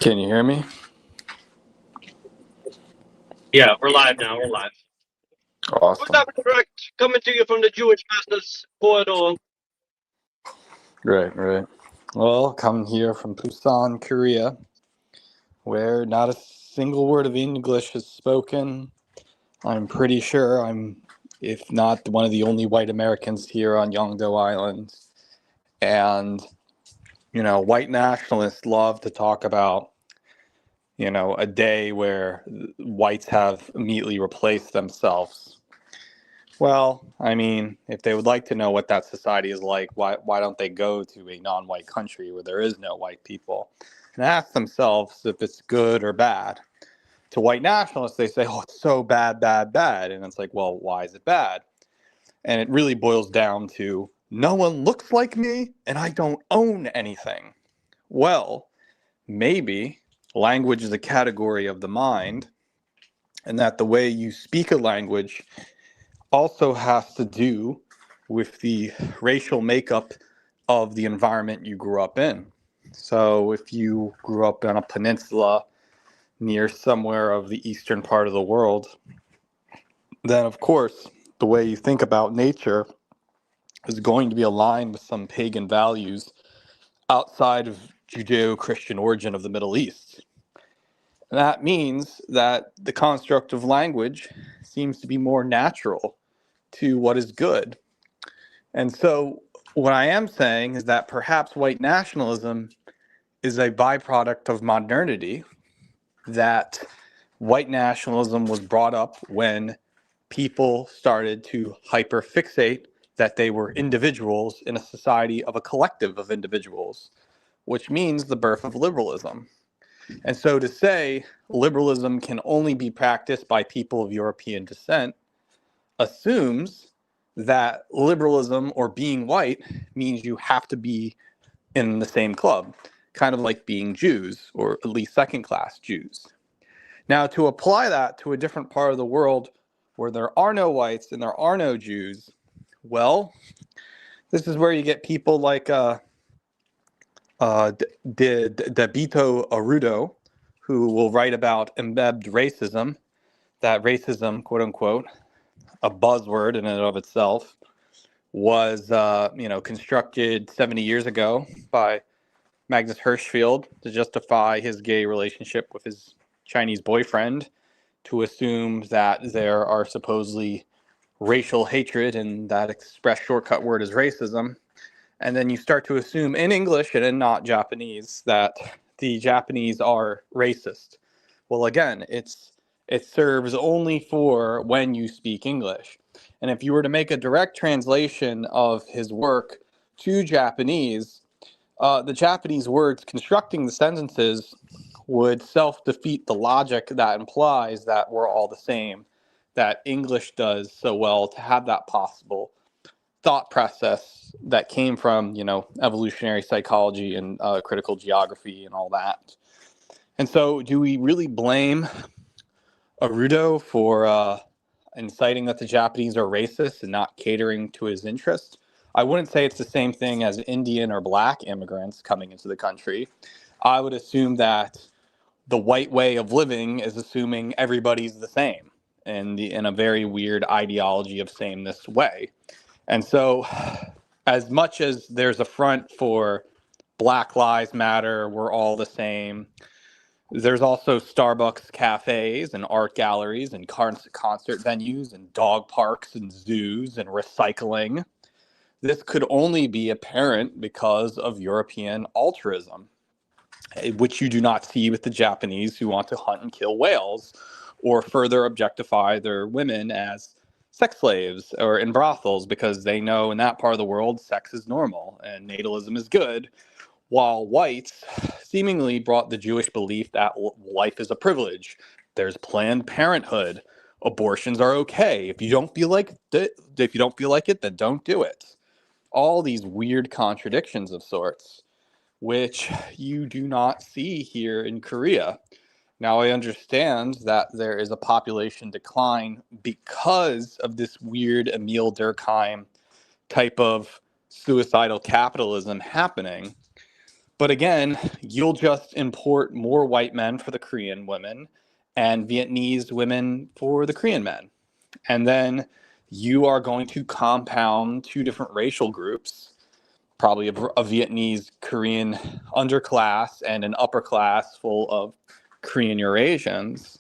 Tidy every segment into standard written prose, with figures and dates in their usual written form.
Can you hear me? Yeah, we're live now. We're live. What's Awesome. up, direct? Coming to you from the Jewish Business Corridor. Right, right. Well, coming here from Busan, Korea, where not a single word of English is spoken. I'm pretty sure if not one of the only white Americans here on Yeongdo Island. And, white nationalists love to talk about, a day where whites have immediately replaced themselves. Well, I mean, if they would like to know what that society is like, why don't they go to a non-white country where there is no white people and ask themselves if it's good or bad? To white nationalists, they say, "Oh, it's so bad, bad, bad," and it's like, well, why is it bad? And it really boils down to no one looks like me, and I don't own anything. Well, maybe language is a category of the mind, and that the way you speak a language also has to do with the racial makeup of the environment you grew up in. So if you grew up on a peninsula near somewhere of the eastern part of the world, then of course the way you think about nature is going to be aligned with some pagan values outside of Judeo-Christian origin of the Middle East. And that means that the construct of language seems to be more natural to what is good. And so, what I am saying is that perhaps white nationalism is a byproduct of modernity, that white nationalism was brought up when people started to hyperfixate that they were individuals in a society of a collective of individuals, which means the birth of liberalism. And so to say liberalism can only be practiced by people of European descent assumes that liberalism or being white means you have to be in the same club, kind of like being Jews, or at least second class Jews. Now, to apply that to a different part of the world where there are no whites and there are no Jews, well, this is where you get people like Debito Arrudo, who will write about embedded racism, that racism, quote unquote, a buzzword in and of itself, was constructed 70 years ago by Magnus Hirschfeld to justify his gay relationship with his Chinese boyfriend, to assume that there are supposedly racial hatred and that express shortcut word is racism. And then you start to assume in English and in not Japanese that the Japanese are racist. Well, again, it serves only for when you speak English. And if you were to make a direct translation of his work to Japanese, the Japanese words constructing the sentences would self-defeat the logic that implies that we're all the same, that English does so well to have that possible thought process that came from, evolutionary psychology and critical geography and all that. And so, do we really blame Arudo for inciting that the Japanese are racist and not catering to his interests? I wouldn't say it's the same thing as Indian or black immigrants coming into the country. I would assume that the white way of living is assuming everybody's the same in a very weird ideology of sameness way. And so, as much as there's a front for Black Lives Matter, we're all the same, there's also Starbucks cafes and art galleries and concert venues and dog parks and zoos and recycling. This could only be apparent because of European altruism, which you do not see with the Japanese who want to hunt and kill whales or further objectify their women as sex slaves or in brothels because they know in that part of the world sex is normal and natalism is good, while whites seemingly brought the Jewish belief that life is a privilege. There's Planned Parenthood. Abortions are okay. If you don't feel like it, then don't do it. All these weird contradictions of sorts, which you do not see here in Korea. Now, I understand that there is a population decline because of this weird Emil Durkheim type of suicidal capitalism happening. But again, you'll just import more white men for the Korean women and Vietnamese women for the Korean men. And then you are going to compound two different racial groups, probably a Vietnamese Korean underclass and an upper class full of Korean Eurasians.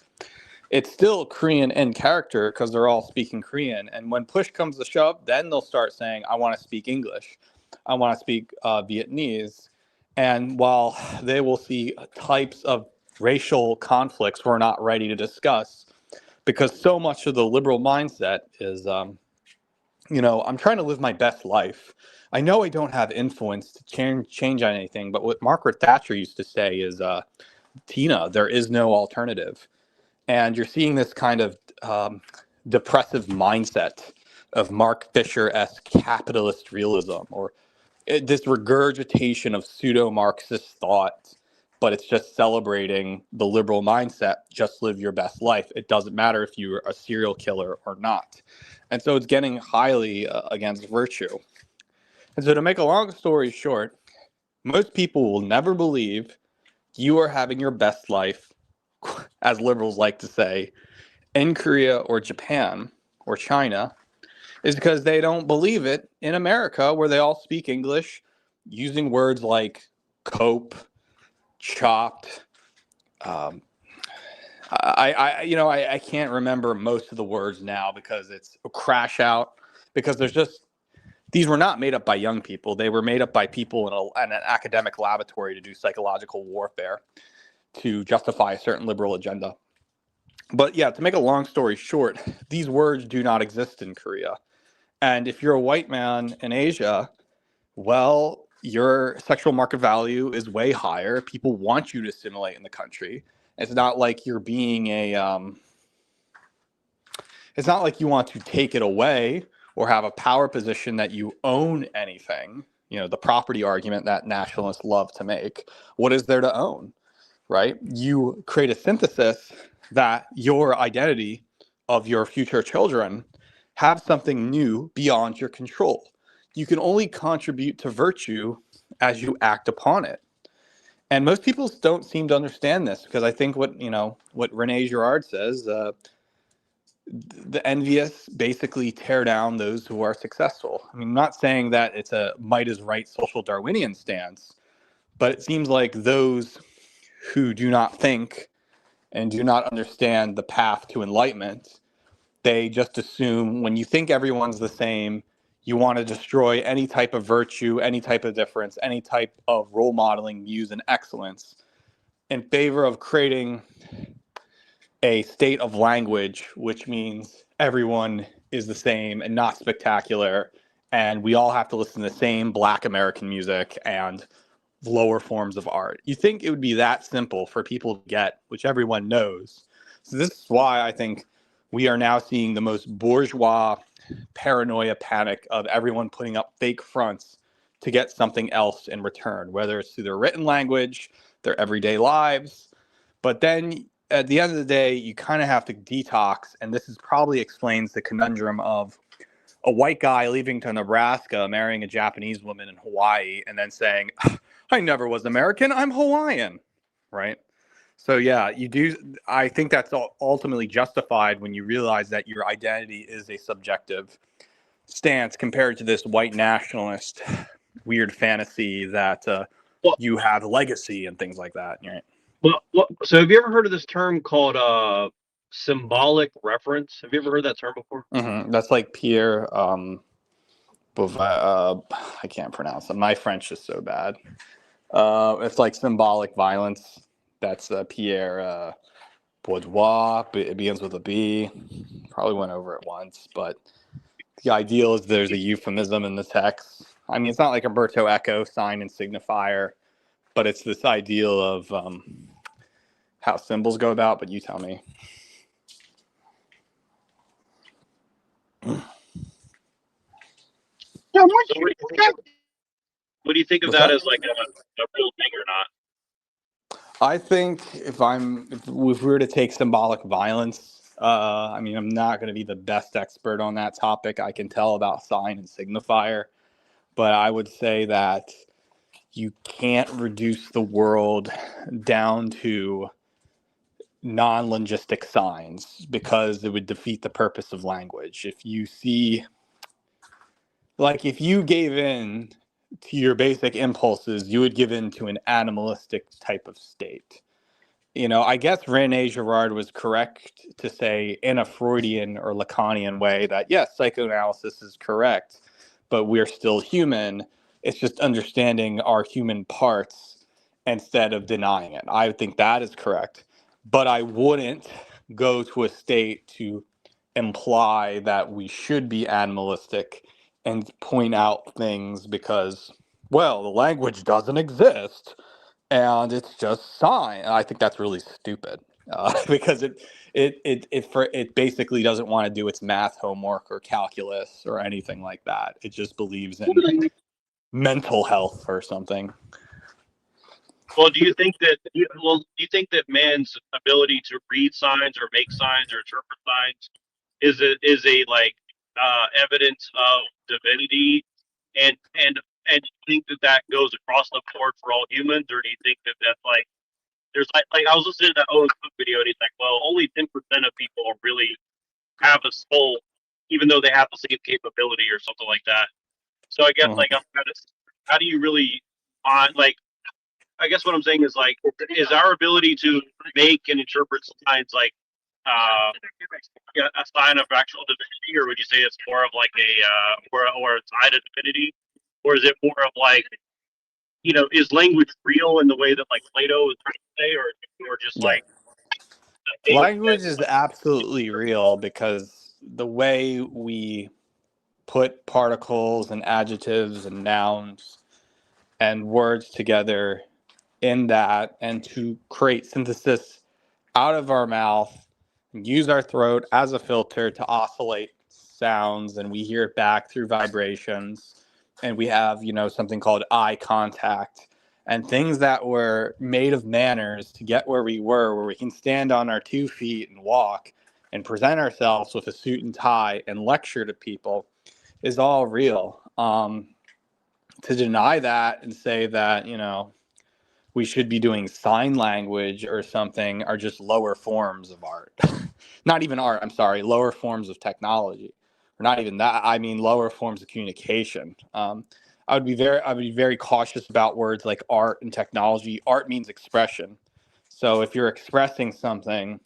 It's still Korean in character because they're all speaking Korean. And when push comes to shove, then they'll start saying, I want to speak English. I want to speak Vietnamese. And while they will see types of racial conflicts we're not ready to discuss, because so much of the liberal mindset is, I'm trying to live my best life. I know I don't have influence to change anything, but what Margaret Thatcher used to say is, Tina, there is no alternative. And you're seeing this kind of depressive mindset of Mark Fisher-esque capitalist realism, or this regurgitation of pseudo-Marxist thought, but it's just celebrating the liberal mindset, just live your best life. It doesn't matter if you're a serial killer or not. And so it's getting highly against virtue. And so to make a long story short, most people will never believe you are having your best life, as liberals like to say, in Korea or Japan or China, is because they don't believe it in America, where they all speak English using words like cope, chopped. I can't remember most of the words now because it's a crash out, because these were not made up by young people. They were made up by people in an academic laboratory to do psychological warfare to justify a certain liberal agenda. But yeah, to make a long story short, these words do not exist in Korea. And if you're a white man in Asia, well, your sexual market value is way higher. People want you to assimilate in the country. It's not like you're being it's not like you want to take it away or have a power position that you own anything. The property argument that nationalists love to make. What is there to own, right? You create a synthesis that your identity of your future children have something new beyond your control. You can only contribute to virtue as you act upon it. And most people don't seem to understand this, because I think what Rene Girard says, the envious basically tear down those who are successful. I mean, I'm not saying that it's a might is right social Darwinian stance, but it seems like those who do not think and do not understand the path to enlightenment, they just assume when you think everyone's the same, you want to destroy any type of virtue, any type of difference, any type of role modeling, muse, and excellence in favor of creating a state of language, which means everyone is the same and not spectacular, and we all have to listen to the same Black American music and lower forms of art. You think it would be that simple for people to get, which everyone knows. So this is why I think we are now seeing the most bourgeois paranoia panic of everyone putting up fake fronts to get something else in return, whether it's through their written language, their everyday lives. But then at the end of the day, you kind of have to detox, and this is probably explains the conundrum of a white guy leaving to Nebraska, marrying a Japanese woman in Hawaii, and then saying, I never was American, I'm Hawaiian, right? So yeah, you do. I think that's ultimately justified when you realize that your identity is a subjective stance compared to this white nationalist weird fantasy that Well, you have legacy and things like that, right? so have you ever heard of this term called symbolic reference? Have you ever heard that term before? That's like Pierre. I can't pronounce it. My French is so bad. It's like symbolic violence. That's Pierre Bourdieu. It begins with a B. Probably went over it once, but the ideal is there's a euphemism in the text. I mean, it's not like Umberto Eco, sign and signifier, but it's this ideal of how symbols go about. But you tell me. So what do you think of What's that that? as like a real thing or not? I think if we were to take symbolic violence, I mean, I'm not going to be the best expert on that topic. I can tell about sign and signifier, but I would say that you can't reduce the world down to non-linguistic signs because it would defeat the purpose of language. If you see, like, if you gave in to your basic impulses, you would give in to an animalistic type of state. I guess Rene Girard was correct to say in a Freudian or Lacanian way that, yes, psychoanalysis is correct, but we're still human. It's just understanding our human parts instead of denying it. I think that is correct. But I wouldn't go to a state to imply that we should be animalistic and point out things because, well, the language doesn't exist and it's just sign. I think that's really stupid because it basically doesn't want to do its math homework or calculus or anything like that. It just believes in mental health or something. Well, do you think that man's ability to read signs or make signs or interpret signs is a like evidence of divinity, and do you think that goes across the board for all humans, or do you think that that's like there's like I was listening to that Owen Cook video and he's like, well, only 10% of people really have a soul, even though they have the same capability or something like that. So I guess like I'm kind of, how do you really like I guess what I'm saying is like, is our ability to make and interpret signs like a sign of actual divinity, or would you say it's more of like or a sign of divinity, or is it more of like, is language real in the way that like Plato was trying to say, or just Yeah. like Language is absolutely real because the way we put particles and adjectives and nouns and words together in that and to create synthesis out of our mouth and use our throat as a filter to oscillate sounds, and we hear it back through vibrations, and we have something called eye contact and things that were made of manners to get where we were, where we can stand on our 2 feet and walk and present ourselves with a suit and tie and lecture to people, is all real. To deny that and say that we should be doing sign language or something are just lower forms of art. Not even art, I'm sorry, lower forms of technology. Or not even that, I mean lower forms of communication. I would be very cautious about words like art and technology. Art means expression. So if you're expressing something,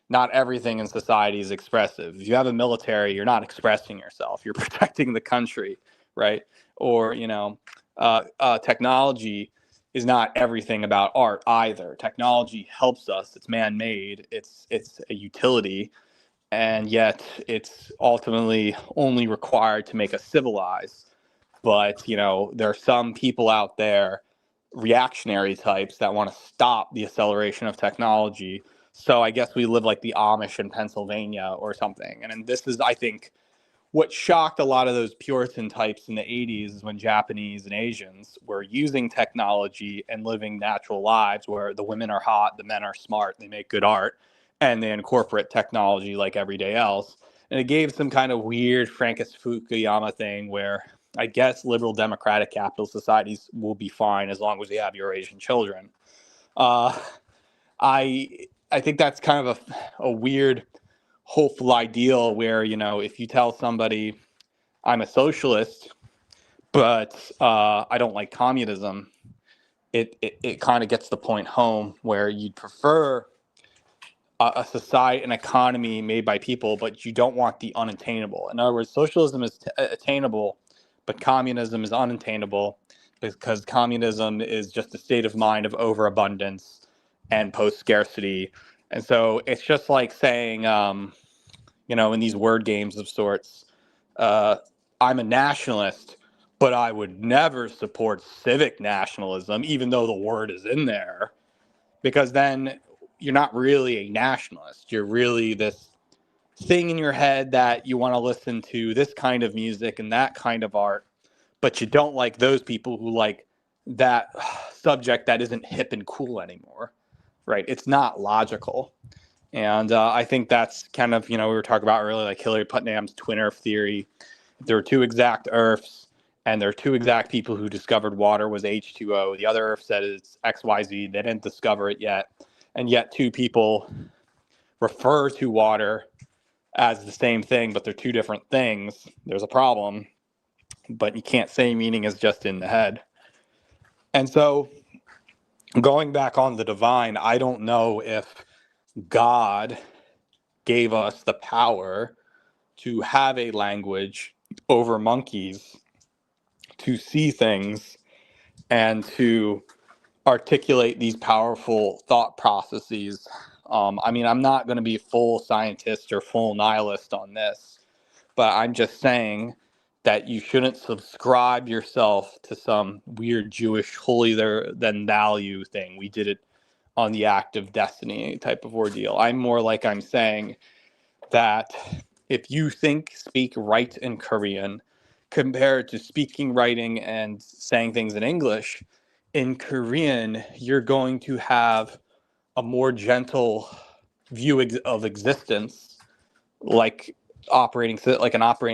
not everything in society is expressive. If you have a military, you're not expressing yourself. You're protecting the country, right? Or, technology is not everything about art either. Technology helps us. It's man-made. It's a utility, and yet it's ultimately only required to make us civilized. But there are some people out there, reactionary types, that want to stop the acceleration of technology. So I guess we live like the Amish in Pennsylvania or something. And this is, I think, what shocked a lot of those Puritan types in the 80s is when Japanese and Asians were using technology and living natural lives where the women are hot, the men are smart, they make good art, and they incorporate technology like every day else. And it gave some kind of weird Francis Fukuyama thing where I guess liberal democratic capitalist societies will be fine as long as we have your Asian children. Uh, I think that's kind of a weird hopeful ideal where if you tell somebody I'm a socialist but I don't like communism, it kind of gets the point home where you'd prefer a society, an economy made by people, but you don't want the unattainable. In other words, socialism is attainable, but communism is unattainable because communism is just a state of mind of overabundance and post scarcity. And so it's just like saying in these word games of sorts, I'm a nationalist, but I would never support civic nationalism, even though the word is in there, because then you're not really a nationalist. You're really this thing in your head that you want to listen to this kind of music and that kind of art, but you don't like those people who like that subject that isn't hip and cool anymore, right? It's not logical. And I think that's kind of, we were talking about earlier, like Hillary Putnam's twin Earth theory. If there were two exact Earths and there are two exact people who discovered water was H2O. The other said it's XYZ. They didn't discover it yet. And yet two people refer to water as the same thing, but they're two different things. There's a problem, but you can't say meaning is just in the head. And so going back on the divine, I don't know if God gave us the power to have a language over monkeys, to see things and to articulate these powerful thought processes. I mean, I'm not going to be full scientist or full nihilist on this, but I'm just saying that you shouldn't subscribe yourself to some weird Jewish holier than thou thing. We did it on the act of destiny type of ordeal. I'm saying that if you speak, write in Korean compared to speaking, writing, and saying things in Korean, you're going to have a more gentle view of existence, like an operating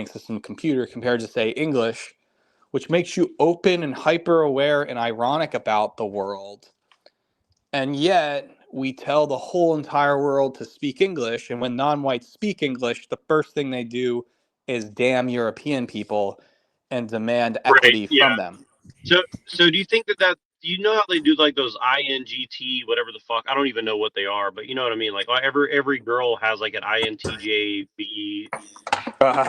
system computer, compared to say English, which makes you open and hyper aware and ironic about the world. And yet we tell the whole entire world to speak English, and when non-whites speak English, the first thing they do is damn European people and demand Right. equity Yeah. from them. So do you think that do you know how they do like those INGT whatever the fuck? I don't even know what they are, but you know what I mean. Like every girl has like an INTJB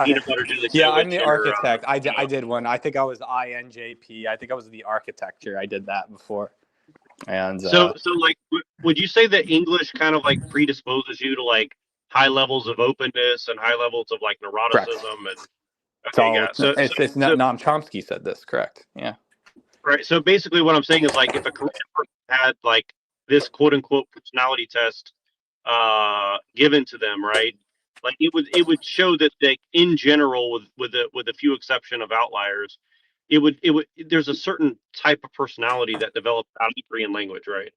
peanut butter jelly Yeah, I'm sandwich the in her. architect. I did one. I think I was INJP. I think I was the architecture. I did that before. And So like, would you say that English kind of like predisposes you to like high levels of openness and high levels of like correct. neuroticism and It's okay, all yeah. So it's not Noam Chomsky said this, correct? Yeah. right. So basically, what I'm saying is like if a Korean person had like this quote unquote personality test given to them, right? Like it would show that they in general with a few exception of outliers, it would there's a certain type of personality that develops out of the Korean language, right?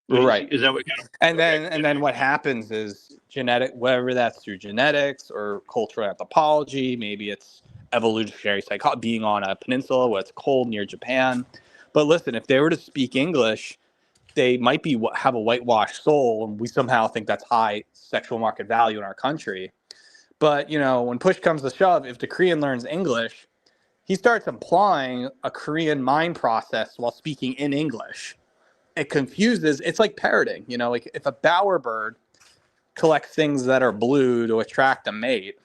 Right. Is that what? And Okay. then what happens is whether that's through genetics or cultural anthropology, maybe it's evolutionary psychology, being on a peninsula where it's cold near Japan. But listen, if they were to speak English, they might have a whitewashed soul, and we somehow think that's high sexual market value in our country. But when push comes to shove, if the Korean learns English, he starts implying a Korean mind process while speaking in English. It confuses. It's like parroting. Like if a bowerbird collects things that are blue to attract a mate,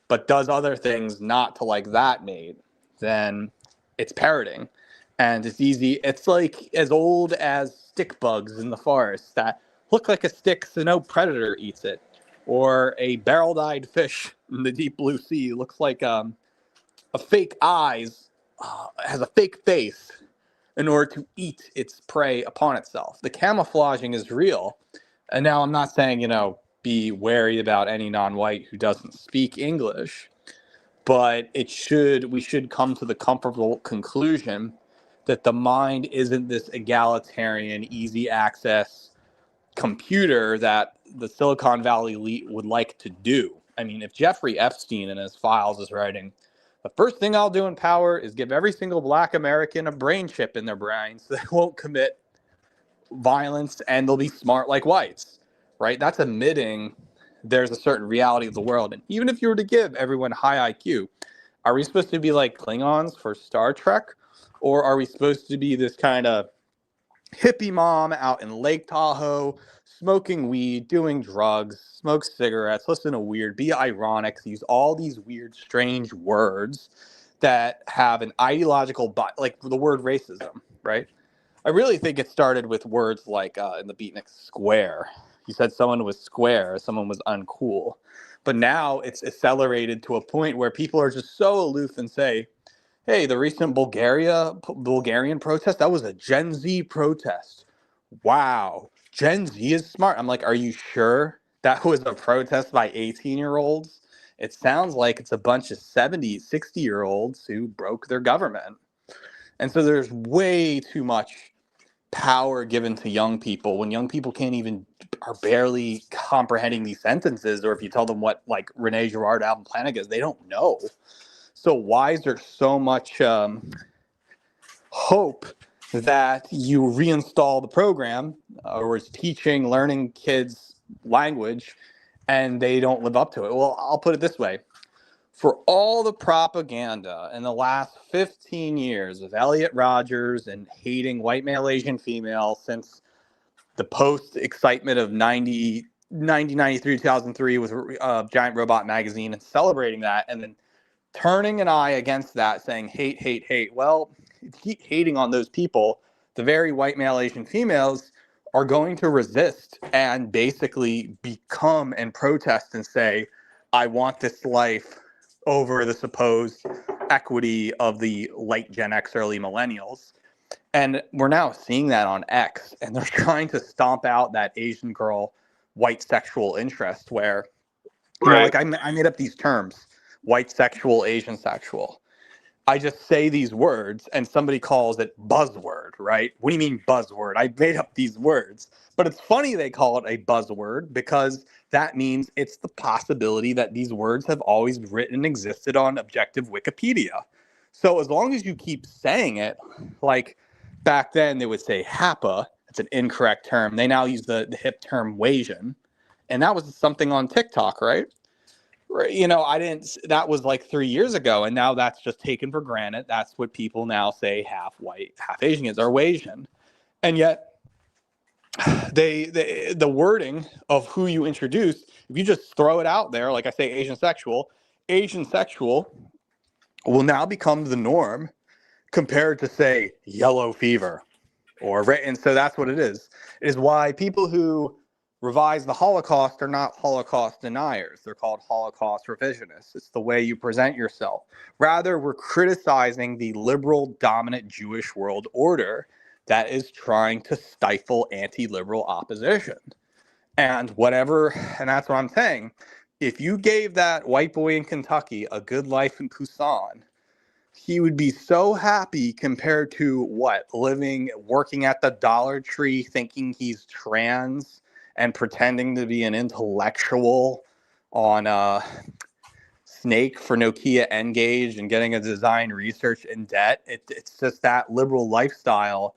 but does other things not to like that mate, then it's parroting. And it's easy. It's like as old as stick bugs in the forest that look like a stick so no predator eats it. Or a barrel-eyed fish in the deep blue sea looks like a fake eyes, has a fake face in order to eat its prey upon itself. The camouflaging is real. And now I'm not saying, be wary about any non-white who doesn't speak English, but we should come to the comfortable conclusion that the mind isn't this egalitarian, easy access computer that the Silicon Valley elite would like to do. I mean, if Jeffrey Epstein in his files is writing, the first thing I'll do in power is give every single black American a brain chip in their brain so they won't commit violence and they'll be smart like whites, right? That's admitting there's a certain reality of the world. And even if you were to give everyone high IQ, are we supposed to be like Klingons for Star Trek? Or are we supposed to be this kind of hippie mom out in Lake Tahoe, smoking weed, doing drugs, smoke cigarettes, listen to be ironic, use all these weird, strange words that have an ideological, like the word racism, right? I really think it started with words like in the beatnik square. You said someone was square, someone was uncool. But now it's accelerated to a point where people are just so aloof and say, hey, the recent Bulgarian protest, that was a Gen Z protest. Wow, Gen Z is smart. I'm like, are you sure that was a protest by 18-year-olds? It sounds like it's a bunch of 70, 60-year-olds who broke their government. And so there's way too much power given to young people when young people are barely comprehending these sentences, or if you tell them what like Rene Girard album Planet is, they don't know. So why is there so much hope that you reinstall the program, or it's teaching, learning kids language, and they don't live up to it? Well, I'll put it this way. For all the propaganda in the last 15 years of Elliot Rodgers and hating white male Asian female since the post excitement of 93, 2003 with Giant Robot Magazine and celebrating that, and then turning an eye against that, saying hate, hate, hate. Well, keep hating on those people, the very white male Asian females are going to resist and basically become and protest and say, I want this life over the supposed equity of the late Gen X, early millennials. And we're now seeing that on X, and they're trying to stomp out that Asian girl white sexual interest where, Right. like I made up these terms, white sexual, Asian sexual. I just say these words and somebody calls it buzzword, right? What do you mean buzzword? I made up these words. But it's funny they call it a buzzword because that means it's the possibility that these words have always written and existed on objective Wikipedia. So as long as you keep saying it, like back then they would say HAPA, it's an incorrect term. They now use the hip term Wasian. And that was something on TikTok, right? I didn't, that was like 3 years ago, and now that's just taken for granted. That's what people now say half white, half Asian is, or Wasian. And yet, the wording of who you introduce, if you just throw it out there, like I say, Asian sexual will now become the norm compared to, say, yellow fever. And so that's what it is. It is why people who revise the Holocaust are not Holocaust deniers. They're called Holocaust revisionists. It's the way you present yourself. Rather, we're criticizing the liberal dominant Jewish world order that is trying to stifle anti-liberal opposition. And that's what I'm saying. If you gave that white boy in Kentucky a good life in Tucson, he would be so happy compared to working at the Dollar Tree, thinking he's trans and pretending to be an intellectual on Snake for Nokia N-Gage and getting a design research in debt. It's just that liberal lifestyle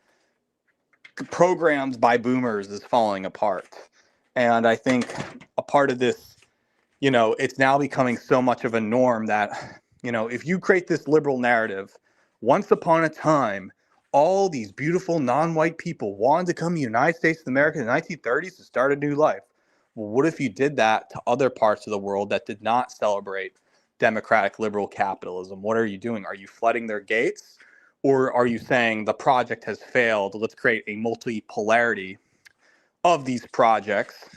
programmed by boomers is falling apart. And I think a part of this, it's now becoming so much of a norm that, if you create this liberal narrative, once upon a time, all these beautiful non-white people wanted to come to the United States of America in the 1930s to start a new life. Well, what if you did that to other parts of the world that did not celebrate democratic liberal capitalism? What are you doing? Are you flooding their gates? Or are you saying the project has failed? Let's create a multipolarity of these projects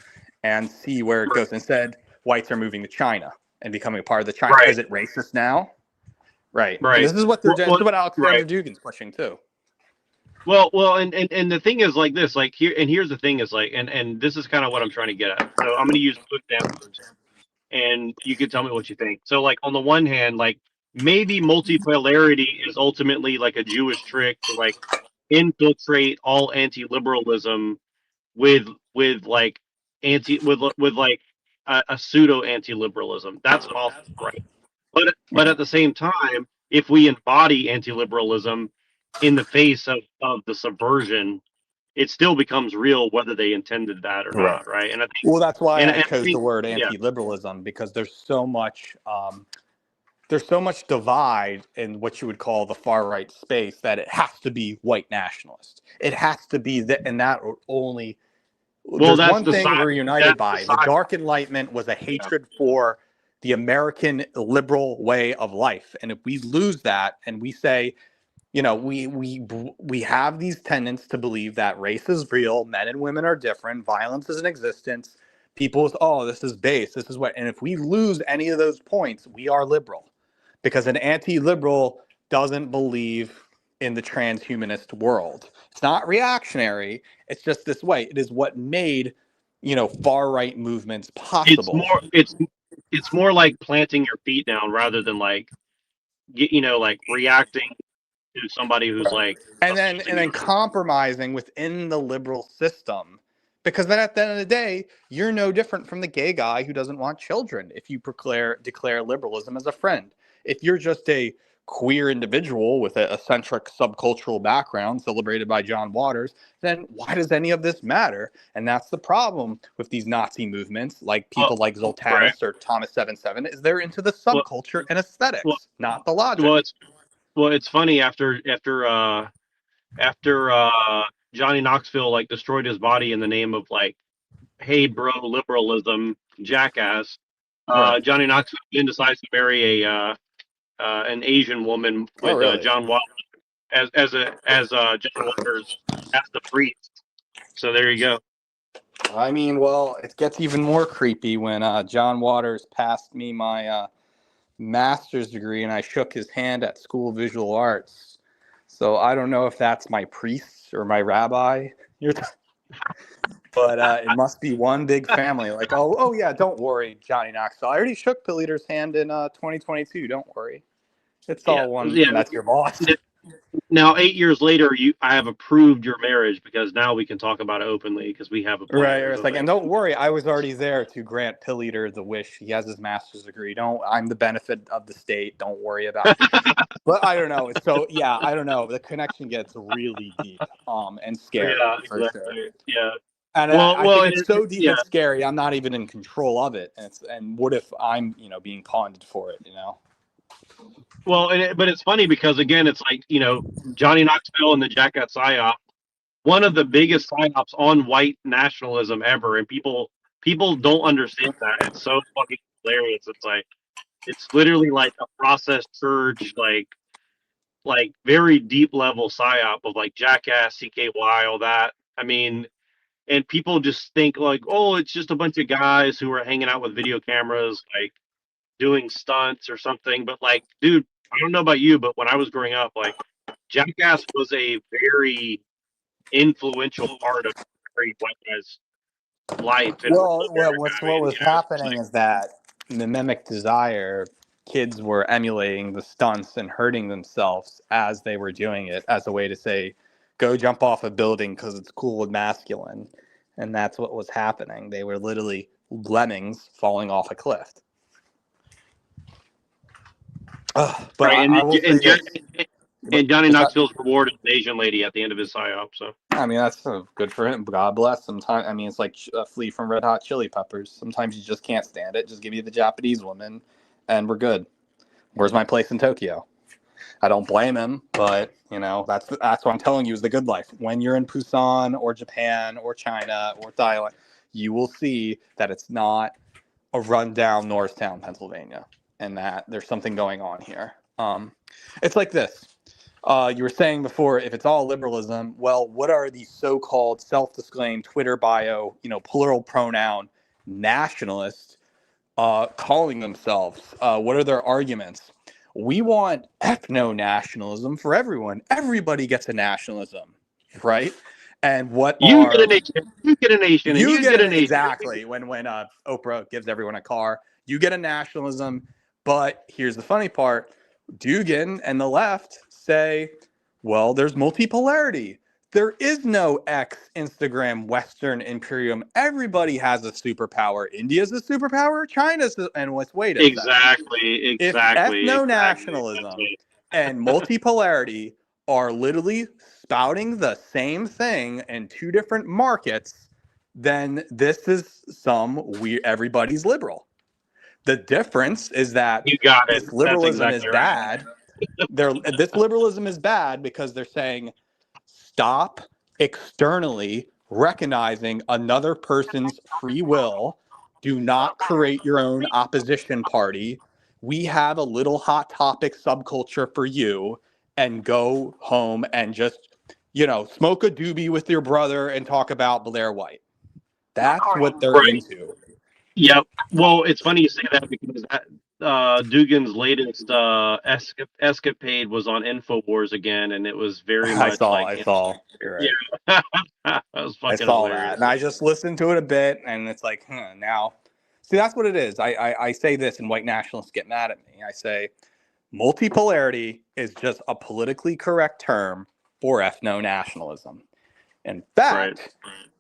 and see where it goes. Instead, whites are moving to China and becoming a part of the China. Right. Is it racist now? Right. And Right. this is what this is what Alexander Right. Dugin's pushing too. Well, and the thing is like this, like here's the thing is like, and this is kind of what I'm trying to get at. So I'm going to use two examples, and you can tell me what you think. So like on the one hand, like maybe multipolarity is ultimately like a Jewish trick to like infiltrate all anti-liberalism with like with like a pseudo anti-liberalism. That's awful, right? But Right. at the same time, if we embody anti-liberalism in the face of the subversion, it still becomes real whether they intended that or Right. not, right? And I think, Well, that's why I and I chose the think, word yeah, anti-liberalism, because there's so much divide in what you would call the far right space that it has to be white nationalist. It has to be that, and that only. well, There's one thing we're united that's the by. The side, Dark Enlightenment was a yeah. hatred for the American liberal way of life, and if we lose that, and we say, we have these tenets to believe that race is real, men and women are different, violence is in existence. People is, oh, this is base, this is what, and if we lose any of those points, we are liberal, because an anti-liberal doesn't believe in the transhumanist world. It's not reactionary. It's just this way. It is what made, far right movements It's possible. more it's more like planting your feet down rather than like like reacting to somebody who's Right. like And assaulting then you. compromising within the liberal system. Because then at the end of the day, you're no different from the gay guy who doesn't want children if you declare liberalism as a friend. If you're just a queer individual with an eccentric subcultural background celebrated by John Waters, then why does any of this matter? And that's the problem with these Nazi movements, like Well, people like right. Zoltanus or Thomas 77, is they're into the Well, subculture and well, aesthetics, not the well, logic. it's funny after Johnny Knoxville like destroyed his body in the name of like, hey bro, liberalism, jackass. Right. Johnny Knoxville then decides to marry a an Asian woman Oh, with really? John Waters as John Waters as the priest. So there you go. I mean, well, it gets even more creepy when John Waters passed me my master's degree and I shook his hand at School of Visual Arts. So I don't know if that's my priest or my rabbi. But it must be one big family. Like, oh yeah, don't worry, Johnny Knoxville. I already shook Pilleater's hand in 2022. Don't worry, it's Yeah, all one, yeah. and that's your boss. Now 8 years later, I have approved your marriage because now we can talk about it openly because we have a Right. plan. It's But like, and like, don't worry, I was already there to grant Pilleater the wish. He has his master's degree. I'm the benefit of the state. Don't worry about. But I don't know. So yeah, I don't know. The connection gets really deep, and scary yeah, for sure. exactly. Yeah. And I Well, think it's so deep yeah. and scary. I'm not even in control of it. And what if I'm, being pawned for it? Well, but it's funny because again, it's like Johnny Knoxville and the Jackass psyop, one of the biggest psyops on white nationalism ever, and people don't understand that. It's so fucking hilarious. It's like it's literally like a process purge, like very deep level psyop of like Jackass, CKY, all that. I mean, and people just think like, oh, it's just a bunch of guys who are hanging out with video cameras, like doing stunts or something. But like, dude, I don't know about you, but when I was growing up, like Jackass was a very influential part of every white guy's life in rural Well, America. I what mean, was it's happening like, is that mimic desire, kids were emulating the stunts and hurting themselves as they were doing it as a way to say, go jump off a building because it's cool and masculine. And that's what was happening. They were literally lemmings falling off a cliff. But right, I will say this. and Johnny What's that? Knoxville's rewarded an Asian lady at the end of his psyop. So I mean, that's good for him. God bless. Sometimes, I mean, it's like a flea from Red Hot Chili Peppers. Sometimes you just can't stand it. Just give me the Japanese woman, and we're good. Where's my place in Tokyo? I don't blame him, but that's what I'm telling you is the good life. When you're in Busan or Japan or China or Thailand, you will see that it's not a rundown Norristown, Pennsylvania, and that there's something going on here. It's like this. You were saying before, if it's all liberalism, well, what are these so-called self-disclaimed Twitter bio, plural pronoun nationalists calling themselves? What are their arguments? We want ethno-nationalism for everyone. Everybody gets a nationalism, right? And what you get a are nation, you get a nation, and you you get get an a nation. exactly when Oprah gives everyone a car, you get a nationalism. But here's the funny part: Dugan and the left say, "Well, there's multipolarity. There is no X Instagram Western imperium. Everybody has a superpower. India's a superpower. China's and wait a second. If Exactly. That's ethno-nationalism it. and multipolarity are literally spouting the same thing in two different markets, then this is everybody's liberal. The difference is that You got it. this That's liberalism is exactly right. bad. This liberalism is bad because they're saying stop externally recognizing another person's free will. Do not create your own opposition party. We have a little hot topic subculture for you, and go home and just, smoke a doobie with your brother and talk about Blair White. That's what they're Right. into. Yep. Well, it's funny you say that because Dugan's latest escapade was on Infowars again, and it was very I much saw, like, I saw. You're right. yeah, that was I fucking saw that, hilarious. and I just listened to it a bit, and it's like, now, see, that's what it is. I say this, and white nationalists get mad at me. I say, multipolarity is just a politically correct term for ethno-nationalism. In Right. fact,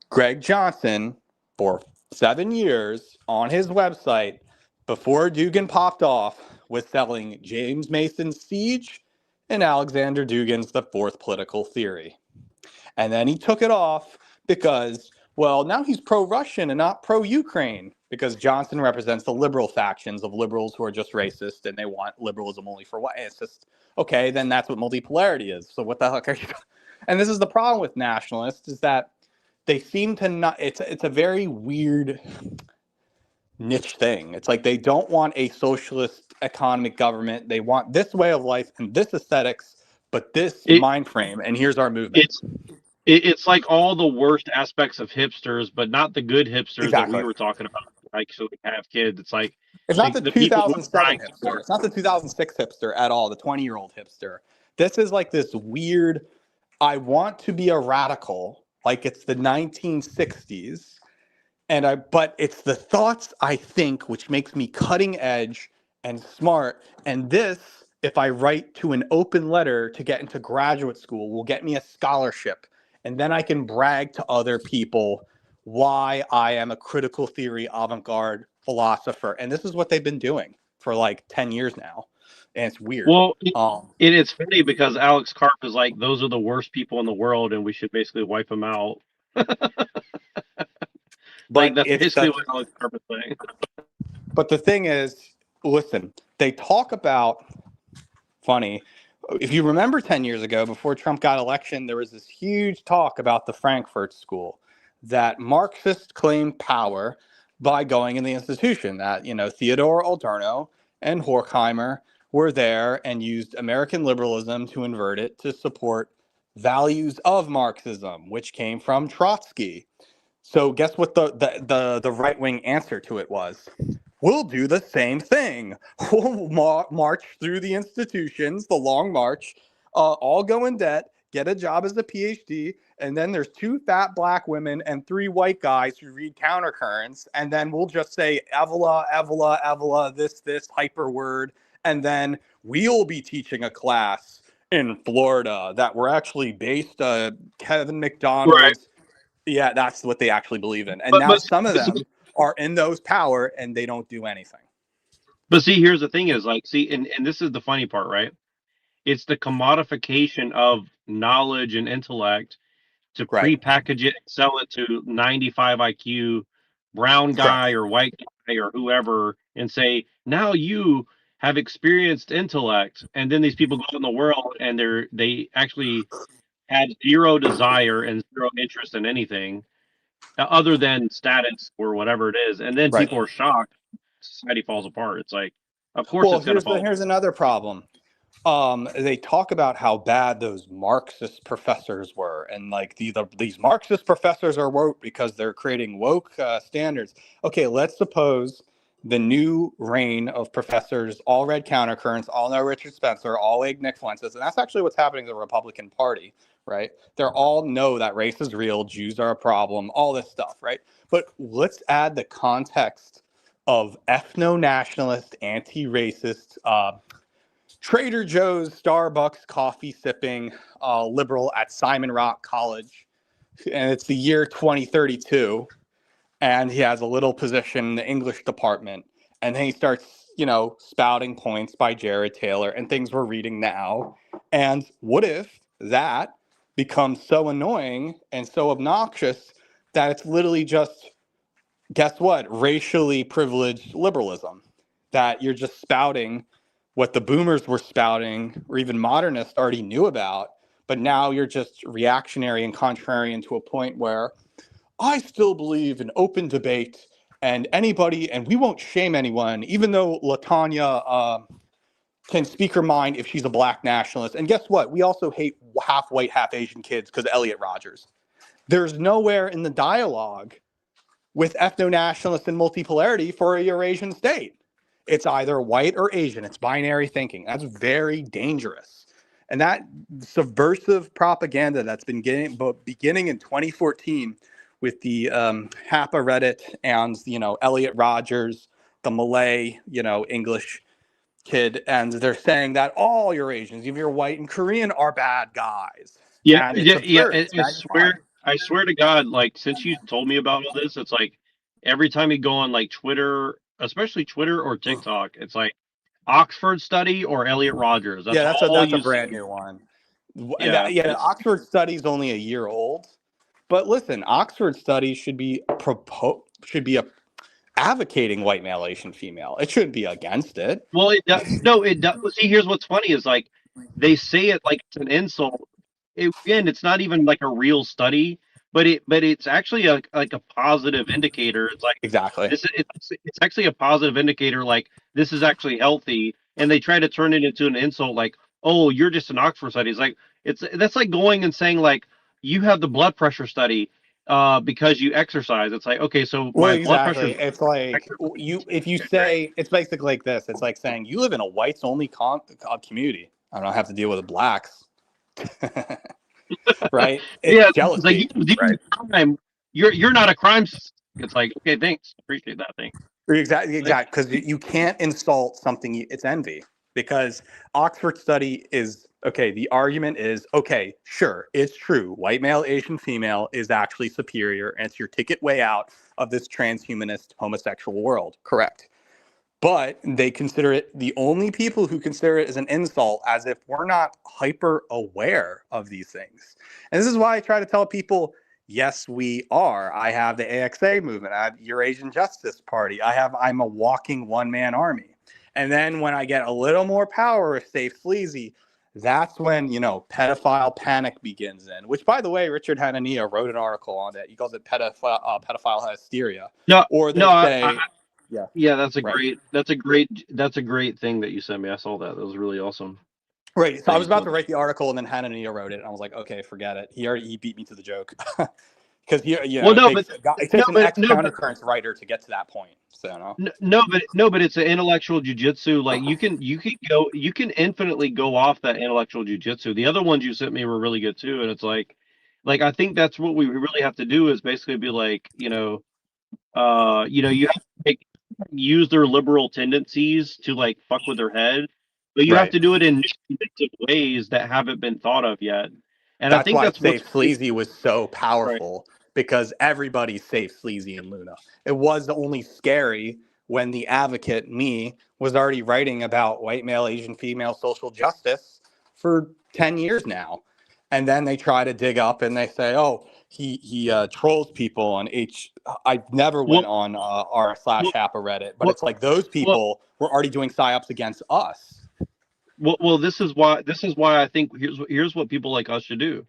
Greg Johnson, for 7 years on his website, before Dugan popped off, with selling James Mason's Siege and Alexander Dugin's The Fourth Political Theory. And then he took it off because, well, now he's pro-Russian and not pro-Ukraine, because Johnson represents the liberal factions of liberals who are just racist and they want liberalism only for white. It's just, okay, then that's what multipolarity is. So what the heck are you? And this is the problem with nationalists, is that they seem to not, it's a very weird niche thing. It's like they don't want a socialist economic government. They want this way of life and this aesthetics, but this mind frame, and here's our movement. It's like all the worst aspects of hipsters, but not the good hipsters that we were talking about. Like, so we have kids. It's like it's not the 2007 hipster. It's not the 2006 hipster at all. The 20-year-old hipster. This is like this weird. I want to be a radical, like it's the 1960s, but it's the thoughts I think which makes me cutting edge and smart. And this, if I write to an open letter to get into graduate school, will get me a scholarship. And then I can brag to other people why I am a critical theory avant-garde philosopher. And this is what they've been doing for like 10 years now. And it's weird. Well, it's funny because Alex Karp is like, those are the worst people in the world and we should basically wipe them out. Like, that's basically what Alex Karp is saying. But the thing is, listen, they talk about, funny, if you remember 10 years ago, before Trump got election, there was this huge talk about the Frankfurt School, that Marxists claimed power by going in the institution, that, Theodore Adorno and Horkheimer were there and used American liberalism to invert it to support values of Marxism, which came from Trotsky. So guess what the right-wing answer to it was? We'll do the same thing. We'll march through the institutions, the long march, all go in debt, get a job as a PhD, and then there's 2 fat black women and 3 white guys who read countercurrents, and then we'll just say Evola, Evola, Evola, this hyper word, and then we'll be teaching a class in Florida that we're actually based Kevin McDonald's. Right. Yeah, that's what they actually believe in. And now some of them are in those power and they don't do anything. But see, here's the thing is like, and this is the funny part, right? It's the commodification of knowledge and intellect to prepackage it, sell it to 95 IQ brown guy or white guy or whoever and say, now you have experienced intellect. And then these people go out in the world and they actually had zero desire and zero interest in anything other than status or whatever it is. And then people are shocked. Society falls apart. It's like, of course it's going to fall. Here's another problem. They talk about how bad those Marxist professors were, and like these Marxist professors are woke because they're creating woke standards. Okay, let's suppose the new reign of professors all read countercurrents, all know Richard Spencer, all ate Nick Fuentes, and that's actually what's happening to the Republican Party, right? They all know that race is real, Jews are a problem, all this stuff, right? But let's add the context of ethno-nationalist, anti-racist, Trader Joe's Starbucks coffee sipping liberal at Simon Rock College. And it's the year 2032. And he has a little position in the English department. And then he starts, spouting points by Jared Taylor and things we're reading now. And what if that becomes so annoying and so obnoxious that it's literally just, guess what, racially privileged liberalism? That you're just spouting what the boomers were spouting, or even modernists already knew about, but now you're just reactionary and contrarian to a point where I still believe in open debate and anybody, and we won't shame anyone, even though LaTanya can speak her mind if she's a black nationalist. And guess what? We also hate half white, half Asian kids because of Elliot Rodgers. There's nowhere in the dialogue with ethno-nationalists and multipolarity for a Eurasian state. It's either white or Asian. It's binary thinking. That's very dangerous. And that subversive propaganda that's been beginning in 2014 with the Hapa Reddit and, Elliot Rodgers, the Malay, English kid. And they're saying that all Eurasians, if you're white and Korean, are bad guys. Yeah. I swear to God, like, since you told me about all this, it's like every time you go on like Twitter, especially Twitter or TikTok, it's like Oxford study or Elliot Rogers. That's Yeah, all that's a you see. brand new one. Yeah, The Oxford study's only a year old. But listen, Oxford study should be advocating white male Asian female. It shouldn't be against it. well, it does. No, it does. See, here's what's funny is like they say it like it's an insult. Again, it's not even like a real study, but it's actually like a positive indicator. It's like Exactly. it's actually a positive indicator. Like this is actually healthy, and they try to turn it into an insult. Like, oh, you're just an Oxford study. It's like that's like going and saying like you have the blood pressure study because you exercise. It's like okay, so Well, my blood pressure exactly. is It's like if you say it's basically like this. It's like saying you live in a whites only community. I don't have to deal with the blacks, right? It's yeah. It's like jealousy, right? crime. You're not a crime. It's like okay, thanks, appreciate that. Thanks. Like, Exactly. Because you can't insult something. It's envy. Because Oxford study is okay. The argument is okay. Sure, it's true. White male, Asian female is actually superior, and it's your ticket way out of this transhumanist homosexual world. Correct. But they consider it, the only people who consider it as an insult, as if we're not hyper aware of these things. And this is why I try to tell people, yes, we are. I have the AXA movement. I have Eurasian Justice Party. I'm a walking one-man army. And then when I get a little more power, stay sleazy, that's when, pedophile panic begins in, which, by the way, Richard Hanania wrote an article on it. He calls it pedophile hysteria. no, Or no, they say, yeah, yeah, right. that's a great thing that you sent me. I saw that. That was really awesome Right. So that I you was about saw to that. write the article, and then Hanania wrote it, and I was like, okay, forget it. He beat me to the joke because Well, it takes an ex no, but countercurrents writer to get to that point. So no, but it's an intellectual jujitsu. Like you can infinitely go off that intellectual jujitsu. The other ones you sent me were really good too, and it's like I think that's what we really have to do is basically be like, you have to use their liberal tendencies to like fuck with their head, but you have right. to do it in inventive ways that haven't been thought of yet. And I That's think why that's what's Safe really Sleazy was so right. powerful because everybody's Safe Sleazy in Luna. It was only scary when the advocate, me, was already writing about white male, Asian female social justice for 10 years now. And then they try to dig up and they say, oh, he trolls people on H. I never went Well, on r slash well, Happa Reddit, but well, it's like those well, people were already doing psyops against us. well. This is why I think here's what people like us should do.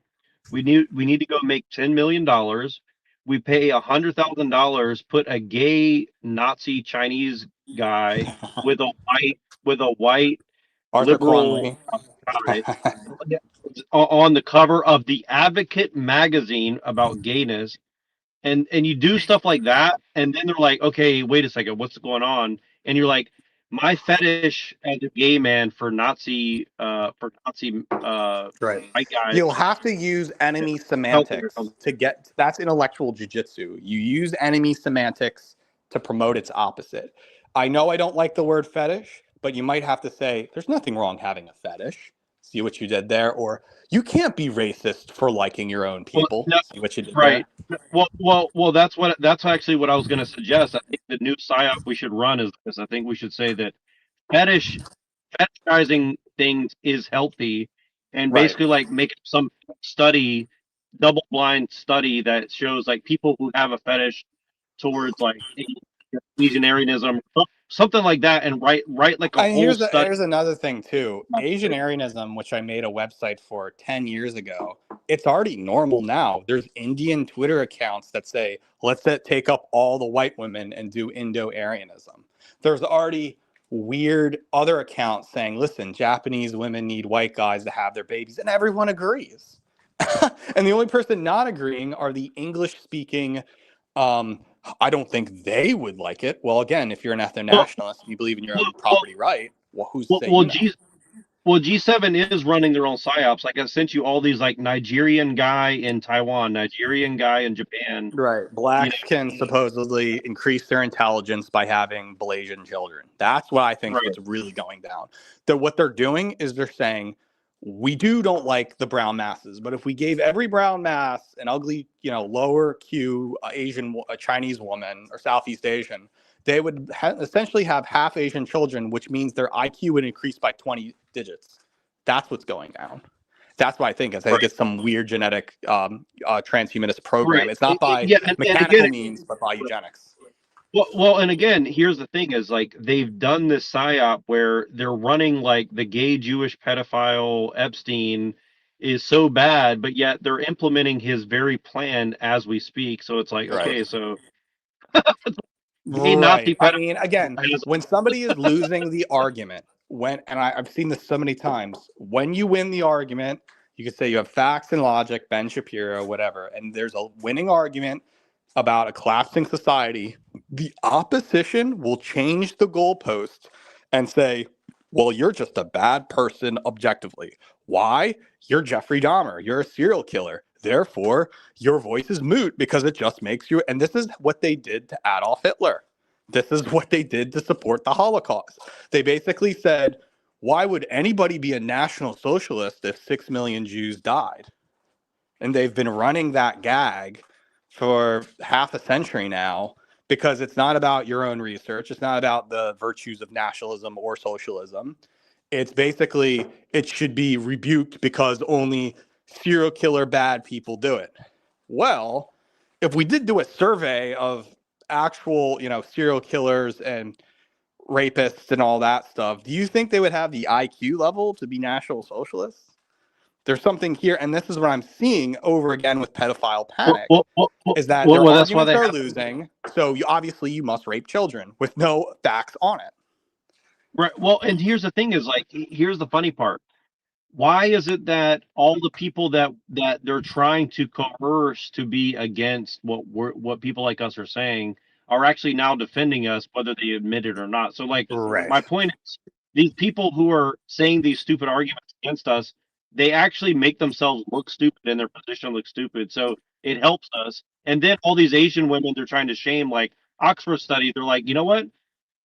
We need to go make $10 million. We pay $100,000. Put a gay Nazi Chinese guy with a white Arthur liberal Cronley. guy on the cover of the Advocate magazine about gayness, and you do stuff like that, and then they're like, okay, wait a second, what's going on? And you're like, my fetish as a gay man for Nazi Right. white guys You'll have to use enemy healthy or semantics something. to get that's intellectual jujitsu. You use enemy semantics to promote its opposite. I know I don't like the word fetish, but you might have to say there's nothing wrong having a fetish. See what you did there? Or you can't be racist for liking your own Well, people. no, See what you did there? right. Well. That's actually what I was going to suggest. I think the new psyop we should run is this. I think we should say that fetish fetishizing things is healthy, and Right. basically like make some study, double blind study that shows like people who have a fetish towards like Asian something like that, and write like a And whole study. here's another thing too. About Asian it. Aryanism, which I made a website for 10 years ago, it's already normal now. There's Indian Twitter accounts that say, let's take up all the white women and do Indo-Aryanism. There's already weird other accounts saying, listen, Japanese women need white guys to have their babies, and everyone agrees. And the only person not agreeing are the English speaking um, I don't think they would like it. Well, again, if you're an Well, ethno-nationalist and you believe in your well, own well, property right, well, who's to well, say well, you know? G Well, G7 is running their own psyops. Like I sent you all these like Nigerian guy in Taiwan, Nigerian guy in Japan. Right. You Blacks can know, supposedly increase their intelligence by having Blasian children. That's what I think is right? what's really going down. What they're doing is they're saying we don't like the brown masses, but if we gave every brown mass an ugly, lower Q Asian, a Chinese woman or Southeast Asian, they would essentially have half Asian children, which means their IQ would increase by 20 digits. That's what's going down. That's what I think. I think Right. it's some weird genetic transhumanist program. Right. It's not by Yeah, and mechanical again, means, but by eugenics. well, and again, here's the thing: is like they've done this psyop where they're running like the gay Jewish pedophile Epstein is so bad, but yet they're implementing his very plan as we speak. So it's like, Right. okay, so gay Right. Nazi I pedophile. mean, again, when somebody is losing the argument, I've seen this so many times, when you win the argument, you could say you have facts and logic, Ben Shapiro, whatever, and there's a winning argument about a collapsing society, the opposition will change the goalpost and say, well, you're just a bad person objectively. Why? You're Jeffrey Dahmer. You're a serial killer. Therefore, your voice is moot because it just makes you. And this is what they did to Adolf Hitler. This is what they did to support the Holocaust. They basically said, why would anybody be a National Socialist if 6 million Jews died? And they've been running that gag for half a century now because it's not about your own research. It's not about the virtues of nationalism or socialism. It's basically, it should be rebuked because only serial killer bad people do it. Well, if we did do a survey of actual, serial killers and rapists and all that stuff, do you think they would have the IQ level to be National Socialists? There's something here, and this is what I'm seeing over again with pedophile panic, is that their That's why arguments they are have losing. So obviously you must rape children with no facts on it. right. Well, and here's the thing: is like here's the funny part. Why is it that all the people that they're trying to coerce to be against what people like us are saying are actually now defending us, whether they admit it or not? So, like, Right. my point is, these people who are saying these stupid arguments against us, they actually make themselves look stupid and their position look stupid. So it helps us. And then all these Asian women they're trying to shame, like Oxford study, they're like, you know what?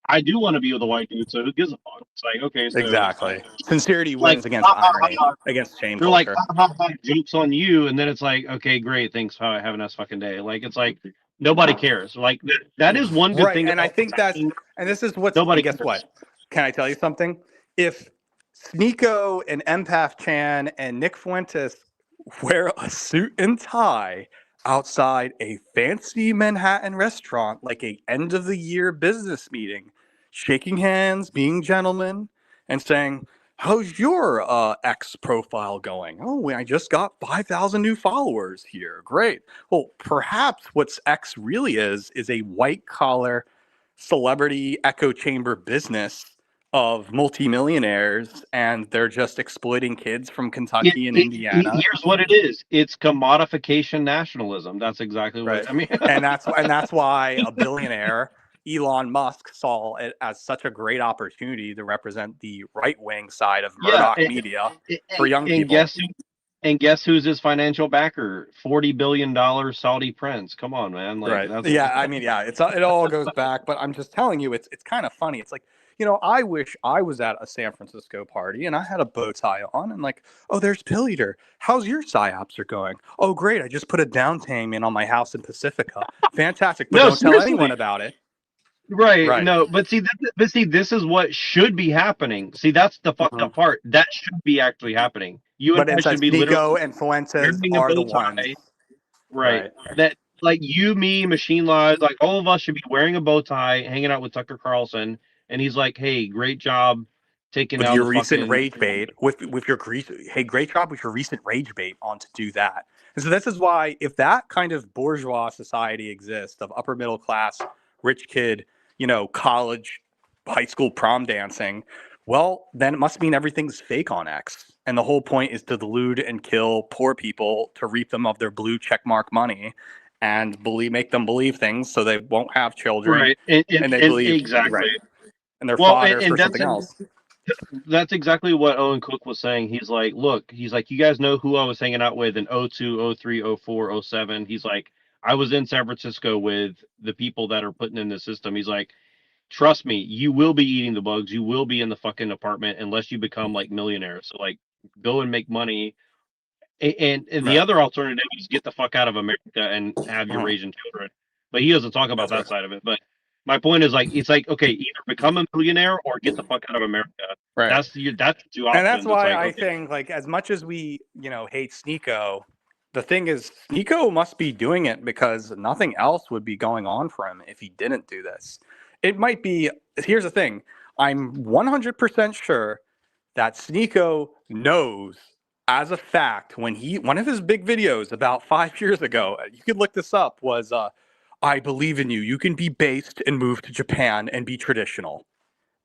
I do want to be with a white dude, so who gives a fuck? It's like, okay, so Exactly. Sincerity like wins against irony, against shame they're like, culture. ha, ha, ha, jokes on you, and then it's like, okay, great, thanks, have a nice fucking day. Like it's like nobody cares. Like that is one good Right. thing And I about think and this is what's, nobody and guess cares. what? Can I tell you something? If Sneeko and Empath Chan and Nick Fuentes wear a suit and tie outside a fancy Manhattan restaurant, like a end of the year business meeting, shaking hands, being gentlemen, and saying, how's your X profile going? Oh, I just got 5,000 new followers here. Great. Well, perhaps what's X really is a white collar celebrity echo chamber business of multimillionaires, and they're just exploiting kids from Kentucky and Indiana. Here's what it is: it's commodification nationalism. That's exactly Right. what I mean. And that's why a billionaire, Elon Musk, saw it as such a great opportunity to represent the right wing side of Yeah, Murdoch media for young and people. guess who's his financial backer? $40 billion Saudi prince. Come on, man. Like Right. that's Yeah. I mean, yeah. It all goes back, but I'm just telling you, it's kind of funny. It's like, I wish I was at a San Francisco party and I had a bow tie on and like, oh, there's Pilleater. How's your psyops are going? Oh, great. I just put a down payment on my house in Pacifica. Fantastic. But no, don't tell seriously. anyone about it. Right. Right. No, but see, this is what should be happening. See, that's the fucked Mhm. up part. That should be actually happening. You and But I instead, should be literally Sneeko and Fuentes wearing a are the bow ones. tie. Right. Right. That like you, me, Machine Lives, like all of us should be wearing a bow tie, hanging out with Tucker Carlson, and he's like, "Hey, great job taking With down your the recent fucking." rage bait, with your hey, great job with your recent rage bait on to do that. And so this is why, if that kind of bourgeois society exists of upper middle class, rich kid, college, high school prom dancing, well, then it must mean everything's fake on X. And the whole point is to delude and kill poor people to reap them of their blue checkmark money and make them believe things so they won't have children, Right. and they And believe exactly. right, and they're Well, fodder and for something else. that's exactly what Owen Cook was saying. He's like, look, he's like, you guys know who I was hanging out with in 02, 03, 04, 07. He's like, I was in San Francisco with the people that are putting in the system. He's like, trust me, you will be eating the bugs. You will be in the fucking apartment unless you become like millionaires. So like, go and make money. And the Right. other alternative is get the fuck out of America and have your Mhm. Asian children. But he doesn't talk about That's that right. side of it. But my point is like it's like okay, either become a millionaire or get the fuck out of America. Right. That's the two And that's options. It's why like I okay, think, like, as much as we, hate Sneeko, the thing is, Sneeko must be doing it because nothing else would be going on for him if he didn't do this. It might be, here's the thing, I'm 100% sure that Sneeko knows as a fact when one of his big videos about 5 years ago, you could look this up, was, I believe in you. You can be based and move to Japan and be traditional.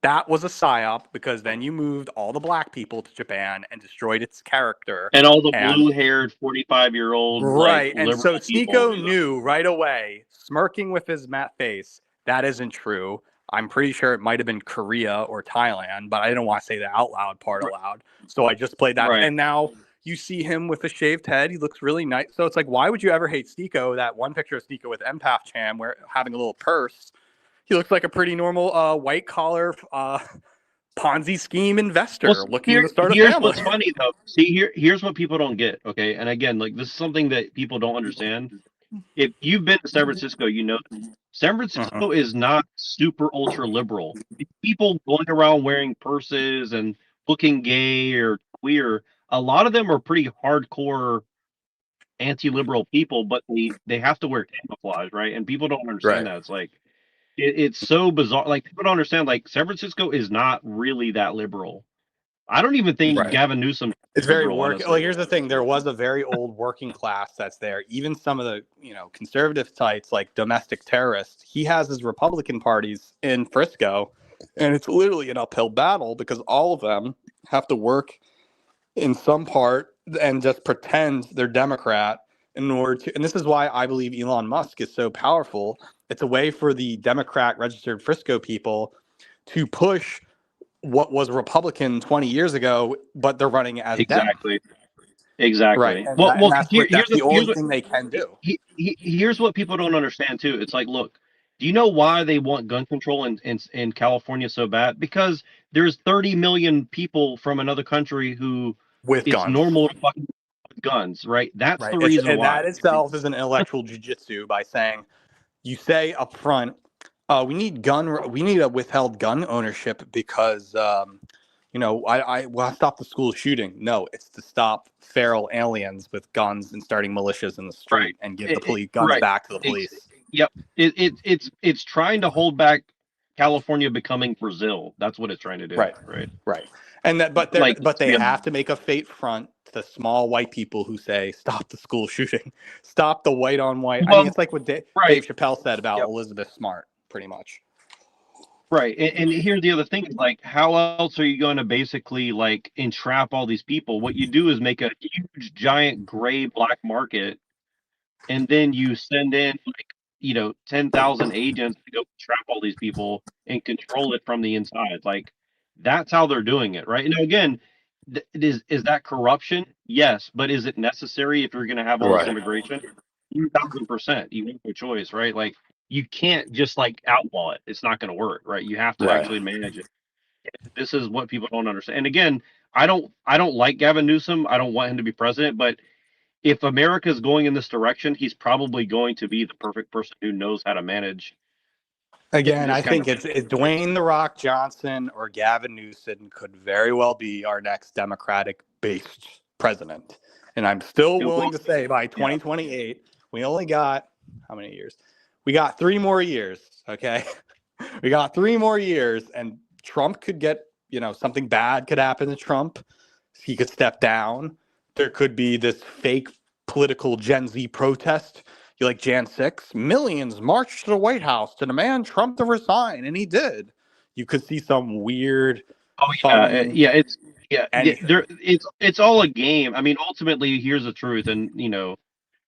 That was a psyop because then you moved all the black people to Japan and destroyed its character. and all the And blue-haired 45-year-old like right, and so liberal people. Sneeko knew right away, smirking with his matte face, that isn't true. I'm pretty sure it might have been Korea or Thailand, but I didn't want to say the out loud part aloud. So I just played that. Right. And now you see him with a shaved head. He looks really nice. So it's like, why would you ever hate Sneeko? That one picture of Sneeko with Empath Cham, where having a little purse, he looks like a pretty normal white collar Ponzi scheme Well, investor looking here to start a here's family. what's funny though. See here's what people don't get. Okay, and again, like this is something that people don't understand. If you've been to San Francisco, you know San Mhm. Francisco is not super ultra liberal. People going around wearing purses and looking gay or queer, a lot of them are pretty hardcore anti-liberal people, but they have to wear camouflage, right? And people don't understand Right. that. It's like it's so bizarre. Like people don't understand. Like San Francisco is not really that liberal. I don't even think Right. Gavin Newsom It's is very liberal, work. Well, honestly. here's the thing: there was a very old working class that's there. Even some of the conservative types, like domestic terrorists, he has his Republican parties in Frisco, and it's literally an uphill battle because all of them have to work in some part and just pretend they're Democrat in order to. And this is why I believe Elon Musk is so powerful. It's a way for the Democrat registered Frisco people to push what was Republican 20 years ago, but they're running as Dem. Exactly. Right. Exactly. And, Well, that, and well, that's here, what that's the here's only what thing they can do. here's what people don't understand too. It's like, look, do you know why they want gun control in California so bad? Because there's 30 million people from another country who With it's guns. normal to fucking with guns, right? That's Right. the It's reason and why. that itself is an intellectual jujitsu by saying you say up front, we need a withheld gun ownership because I well, stop the school shooting. No, it's to stop feral aliens with guns and starting militias in the Right. street and give the police guns Right. back to the Ex- police. yep. It's trying to hold back California becoming Brazil. That's what it's trying to do, Right. right? Right. And that Like, but they yeah, have to make a fate front to the small white people who say stop the school shooting. Stop the white on white. I mean, well, it's like what right. Dave Chappelle said about Yep. Elizabeth Smart pretty much. Right. And here's the other thing, like how else are you going to basically like entrap all these people? What you do is make a huge giant gray black market and then you send in like 10,000 agents to go trap all these people and control it from the inside. Like that's how they're doing it, right? Now again, is that corruption? Yes, but is it necessary if you're going to have all this Right. immigration? 1,000%. You have no choice, right? Like you can't just like outlaw it. It's not going to work, right? You have to Right. actually manage it. This is what people don't understand. And again, I don't like Gavin Newsom. I don't want him to be president, but if America is going in this direction, he's probably going to be the perfect person who knows how to manage Again, this I kind think of it's Dwayne the Rock Johnson or Gavin Newsom could very well be our next Democratic based president. And I'm still willing well, to say by yeah, 2028, we only got how many years? We got 3 more years. Okay. We got 3 more years, and Trump could get, something bad could happen to Trump. He could step down. There could be this fake political Gen Z protest. You like Jan 6? Millions marched to the White House to demand Trump to resign, and he did. You could see some weird, oh funny yeah, it's there. anything. It's all a game. I mean, ultimately, here's the truth, and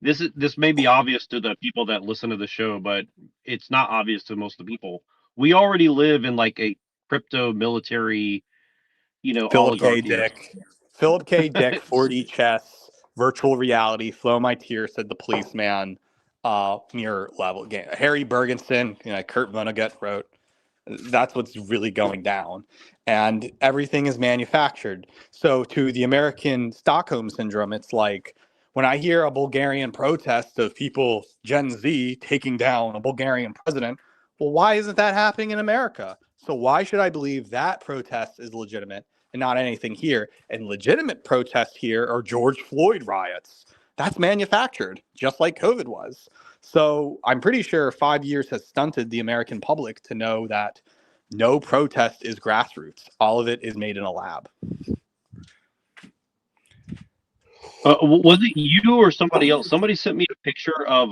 this may be obvious to the people that listen to the show, but it's not obvious to most of the people. We already live in like a crypto military, Philip K. oligarchy or Dick. Philip K. Dick, something. 4D chess, virtual reality, flow my tears, said the policeman, mirror level game. Harry Bergenson, Kurt Vonnegut wrote. That's what's really going down. And everything is manufactured. So to the American Stockholm syndrome, it's like when I hear a Bulgarian protest of people, Gen Z, taking down a Bulgarian president, well, why isn't that happening in America? So why should I believe that protest is legitimate and not anything here? And legitimate protests here are George Floyd riots. That's manufactured, just like COVID was. So I'm pretty sure 5 years has stunted the American public to know that no protest is grassroots. All of it is made in a lab. Was it you or somebody else? Somebody sent me a picture of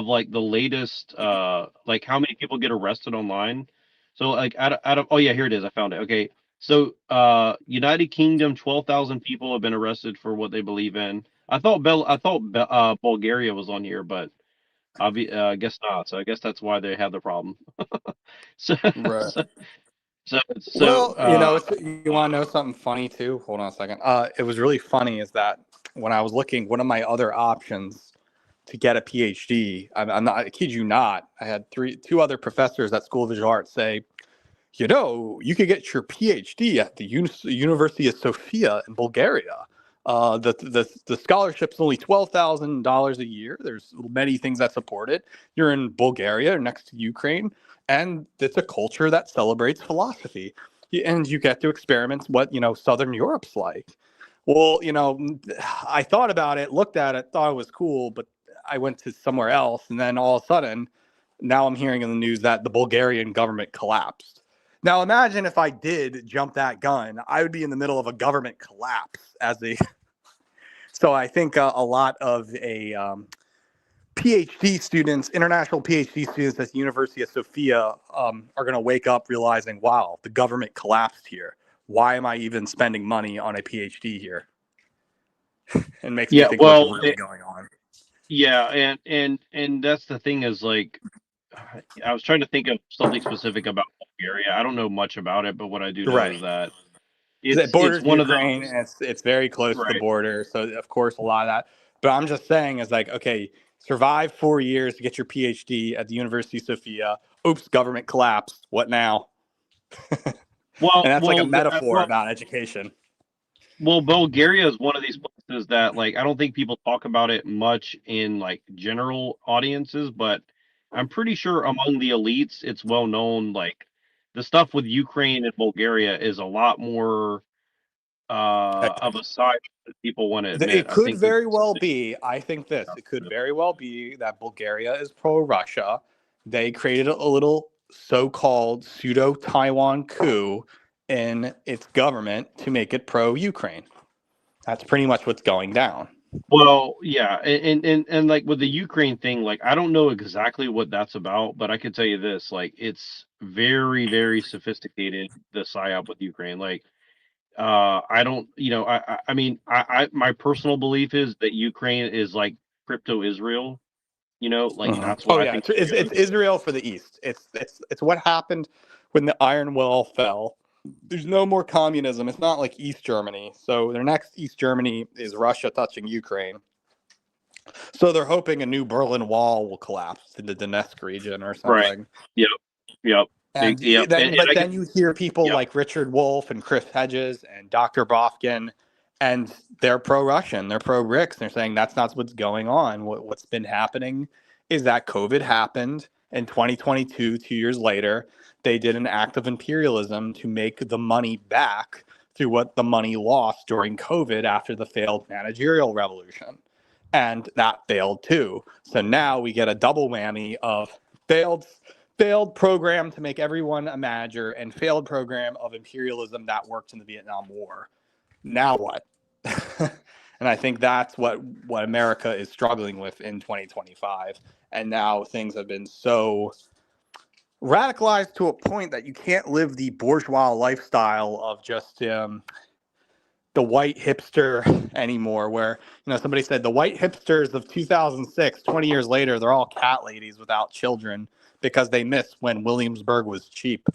like the latest like how many people get arrested online. So like out of oh yeah, here it is. I found it. Okay. So United Kingdom, 12,000 people have been arrested for what they believe in. I thought Bulgaria was on here, but I guess not. So I guess that's why they have the problem. So Right. so Well, you want to know something funny too? Hold on a second. It was really funny is that when I was looking, one of my other options to get a PhD, I'm not, I kid you not, I had two other professors at School of Visual Arts say, you could get your PhD at the University of Sofia in Bulgaria. The scholarship's only $12,000 a year. There's many things that support it. You're in Bulgaria, next to Ukraine, and it's a culture that celebrates philosophy, and you get to experiment what Southern Europe's like. Well, I thought about it, looked at it, thought it was cool, but I went to somewhere else, and then all of a sudden, now I'm hearing in the news that the Bulgarian government collapsed. Now imagine if I did jump that gun, I would be in the middle of a government collapse as a. So I think a lot of PhD students, international PhD students at the University of Sofia, are going to wake up realizing, wow, the government collapsed here. Why am I even spending money on a PhD here? It makes me think what's really going on. Yeah, and that's the thing is like I was trying to think of something specific about Bulgaria. I don't know much about it, but what I do know Right. is that It it's borders one of Ukraine, those and it's very close to the right. border. So of course a lot of that. But I'm just saying is like, okay, survive 4 years to get your PhD at the University of Sofia. Oops, government collapsed. What now? Well, And that's like a well, metaphor about education. well, Bulgaria is one of these places that like I don't think people talk about it much in like general audiences, but I'm pretty sure among the elites it's well known. Like the stuff with Ukraine and Bulgaria is a lot more of a side that people want to admit. It I could think very well be, I think this, it could that very well be that Bulgaria is pro-Russia. They created a little so-called pseudo-Taiwan coup in its government to make it pro-Ukraine. That's pretty much what's going down. well, yeah, and like with the Ukraine thing, like I don't know exactly what that's about, but I could tell you this, like it's very, very sophisticated, the psyop with Ukraine. Like I don't, I mean, my personal belief is that Ukraine is like crypto Israel, like Mhm. that's what Oh I yeah, think it's Israel for the East. It's what happened when the Iron Wall fell. There's no more communism. It's not like East Germany. So their next East Germany is Russia touching Ukraine. So they're hoping a new Berlin Wall will collapse in the Donetsk region or right. something. Yep, yep, And yep, then, and but I could, then you hear people yep, like Richard Wolff and Chris Hedges and Dr. Bofkin, and they're pro-Russian, they're pro-BRICS. They're saying that's not what's going on. What's been happening is that COVID happened in 2022, 2 years later. They did an act of imperialism to make the money back through what the money lost during COVID after the failed managerial revolution. And that failed too. So now we get a double whammy of failed program to make everyone a manager and failed program of imperialism that worked in the Vietnam War. Now what? And I think that's what America is struggling with in 2025. And now things have been so radicalized to a point that you can't live the bourgeois lifestyle of just the white hipster anymore, where somebody said the white hipsters of 2006, 20 years later, they're all cat ladies without children because they missed when Williamsburg was cheap.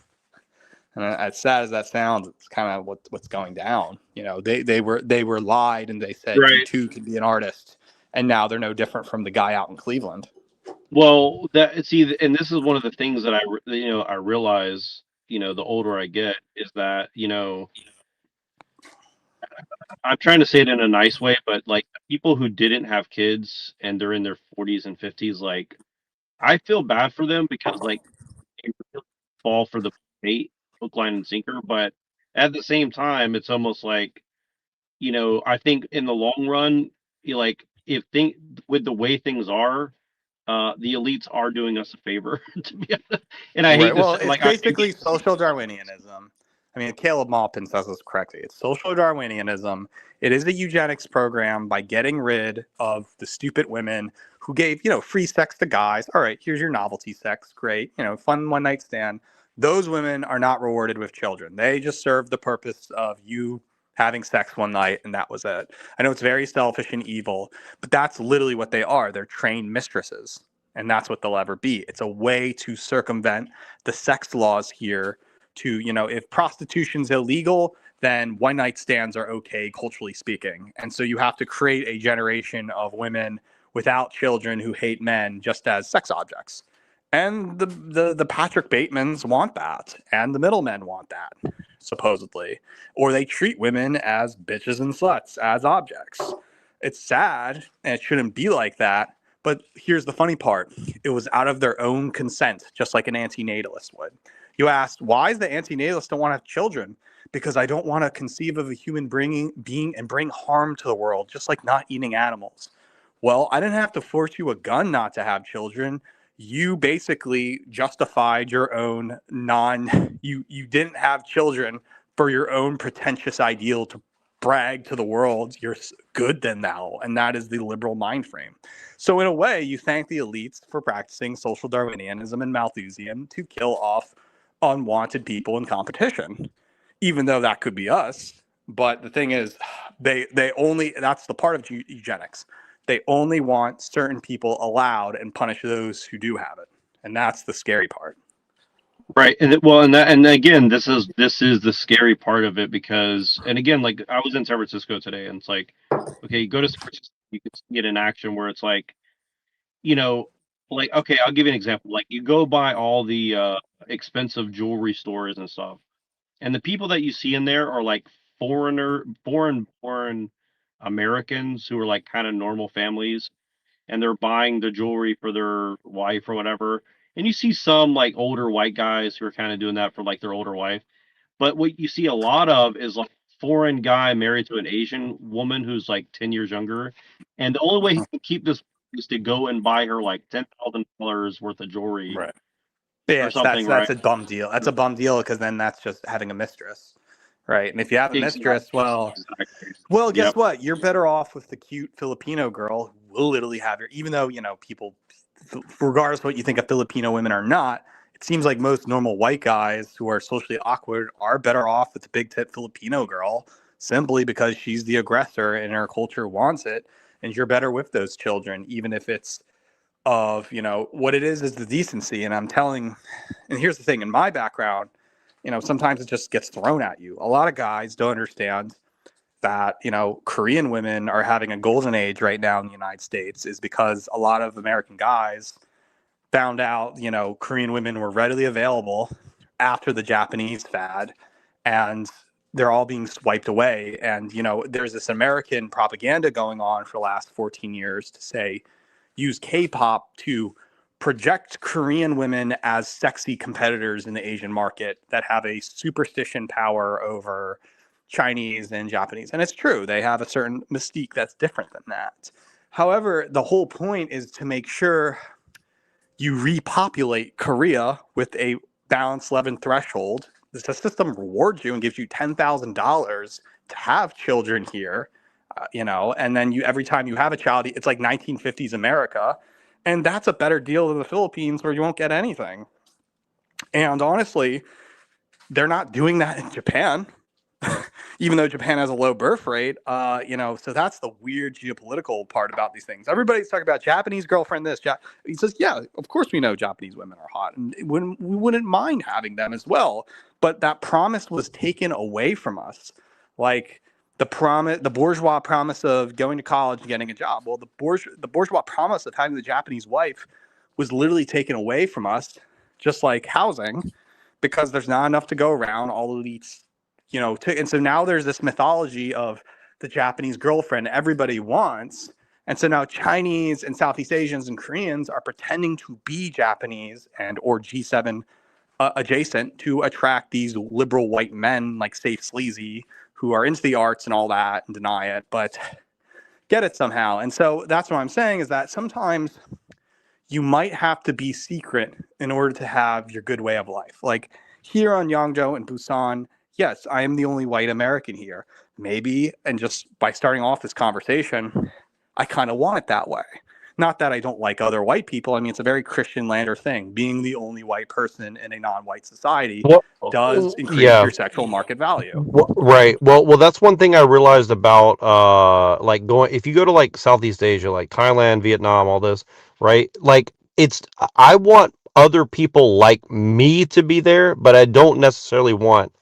And as sad as that sounds, it's kind of what's going down. They were lied and they said you right. too can be an artist, and now they're no different from the guy out in Cleveland. Well, that see, and this is one of the things that I realize, the older I get, is that, I'm trying to say it in a nice way, but like people who didn't have kids and they're in their 40s and 50s, like I feel bad for them because like they really fall for the bait, hook, line, and sinker. But at the same time, it's almost like, I think in the long run, like if think with the way things are, the elites are doing us a favor, to be honest. And I Right. hate to Well, say, it's like, I hate basically social Darwinianism. I mean, Caleb Maupin says this correctly. It's social Darwinianism. It is a eugenics program by getting rid of the stupid women who gave, free sex to guys. All right, here's your novelty sex. Great. Fun one night stand. Those women are not rewarded with children. They just serve the purpose of you having sex one night, and that was it. I know it's very selfish and evil, but that's literally what they are. They're trained mistresses. And that's what they'll ever be. It's a way to circumvent the sex laws here to, if prostitution's illegal, then one night stands are okay, culturally speaking. And so you have to create a generation of women without children who hate men just as sex objects. And the Patrick Batemans want that, and the middlemen want that, supposedly. Or they treat women as bitches and sluts, as objects. It's sad, and it shouldn't be like that. But here's the funny part. It was out of their own consent, just like an antinatalist would. You asked, why is the antinatalist don't want to have children? Because I don't want to conceive of a human being and bring harm to the world, just like not eating animals. Well, I didn't have to force you a gun not to have children. You basically justified your own you didn't have children for your own pretentious ideal to brag to the world you're good than thou, and that is the liberal mind frame. So in a way, you thank the elites for practicing social Darwinianism and Malthusian to kill off unwanted people in competition, even though that could be us. But the thing is, they only that's the part of eugenics. They only want certain people allowed and punish those who do have it, and that's the scary part. right. And again, this is the scary part of it because, and again, like I was in San Francisco today, and it's like, okay, you go to San Francisco, you can see it in action where it's like, you know, like okay, I'll give you an example. Like you go by all the expensive jewelry stores and stuff, and the people that you see in there are like foreign born Americans who are like kind of normal families, and they're buying the jewelry for their wife or whatever. And you see some like older white guys who are kind of doing that for like their older wife. But what you see a lot of is like foreign guy married to an Asian woman who's like 10 years younger. And the only way he can keep this is to go and buy her like $10,000 worth of jewelry Right. or Yes, something, that's right? a bum deal. That's a bum deal because then that's just having a mistress, right? And if you have a Exactly. mistress, well, Exactly. guess Yep. what? You're better off with the cute Filipino girl who will literally have your. Even though people, regardless of what you think of Filipino women or not, it seems like most normal white guys who are socially awkward are better off with the big tit Filipino girl simply because she's the aggressor and her culture wants it, and you're better with those children, even if it's of what it is the decency. And I'm telling, and here's the thing, in my background, sometimes it just gets thrown at you. A lot of guys don't understand that Korean women are having a golden age right now in the United States is because a lot of American guys found out Korean women were readily available after the Japanese fad, and they're all being swiped away. And there's this American propaganda going on for the last 14 years to say use K-pop to project Korean women as sexy competitors in the Asian market that have a superstition power over Chinese and Japanese. And it's true, they have a certain mystique that's different than that. However, the whole point is to make sure you repopulate Korea with a balanced Levin threshold. The system rewards you and gives you $10,000 to have children here, and then every time you have a child, it's like 1950s America, and that's a better deal than the Philippines where you won't get anything. And honestly, they're not doing that in Japan. Even though Japan has a low birth rate, so that's the weird geopolitical part about these things. Everybody's talking about Japanese girlfriend this. He says, yeah, of course we know Japanese women are hot, and we wouldn't mind having them as well. But that promise was taken away from us, like the bourgeois promise of going to college and getting a job. Well, the bourgeois promise of having the Japanese wife was literally taken away from us, just like housing, because there's not enough to go around. All elites, and so now there's this mythology of the Japanese girlfriend everybody wants. And so now Chinese and Southeast Asians and Koreans are pretending to be Japanese and or G7 adjacent to attract these liberal white men like Safe Sleazy who are into the arts and all that and deny it, but get it somehow. And so that's what I'm saying is that sometimes you might have to be secret in order to have your good way of life. Like here on Yangzhou and Busan, yes, I am the only white American here. Maybe, and just by starting off this conversation, I kind of want it that way. Not that I don't like other white people. I mean, it's a very Christian lander thing. Being the only white person in a non-white society does increase your sexual market value. Right. Well, that's one thing I realized about like going if you go to like Southeast Asia, like Thailand, Vietnam, all this, right? Like I want other people like me to be there, but I don't necessarily want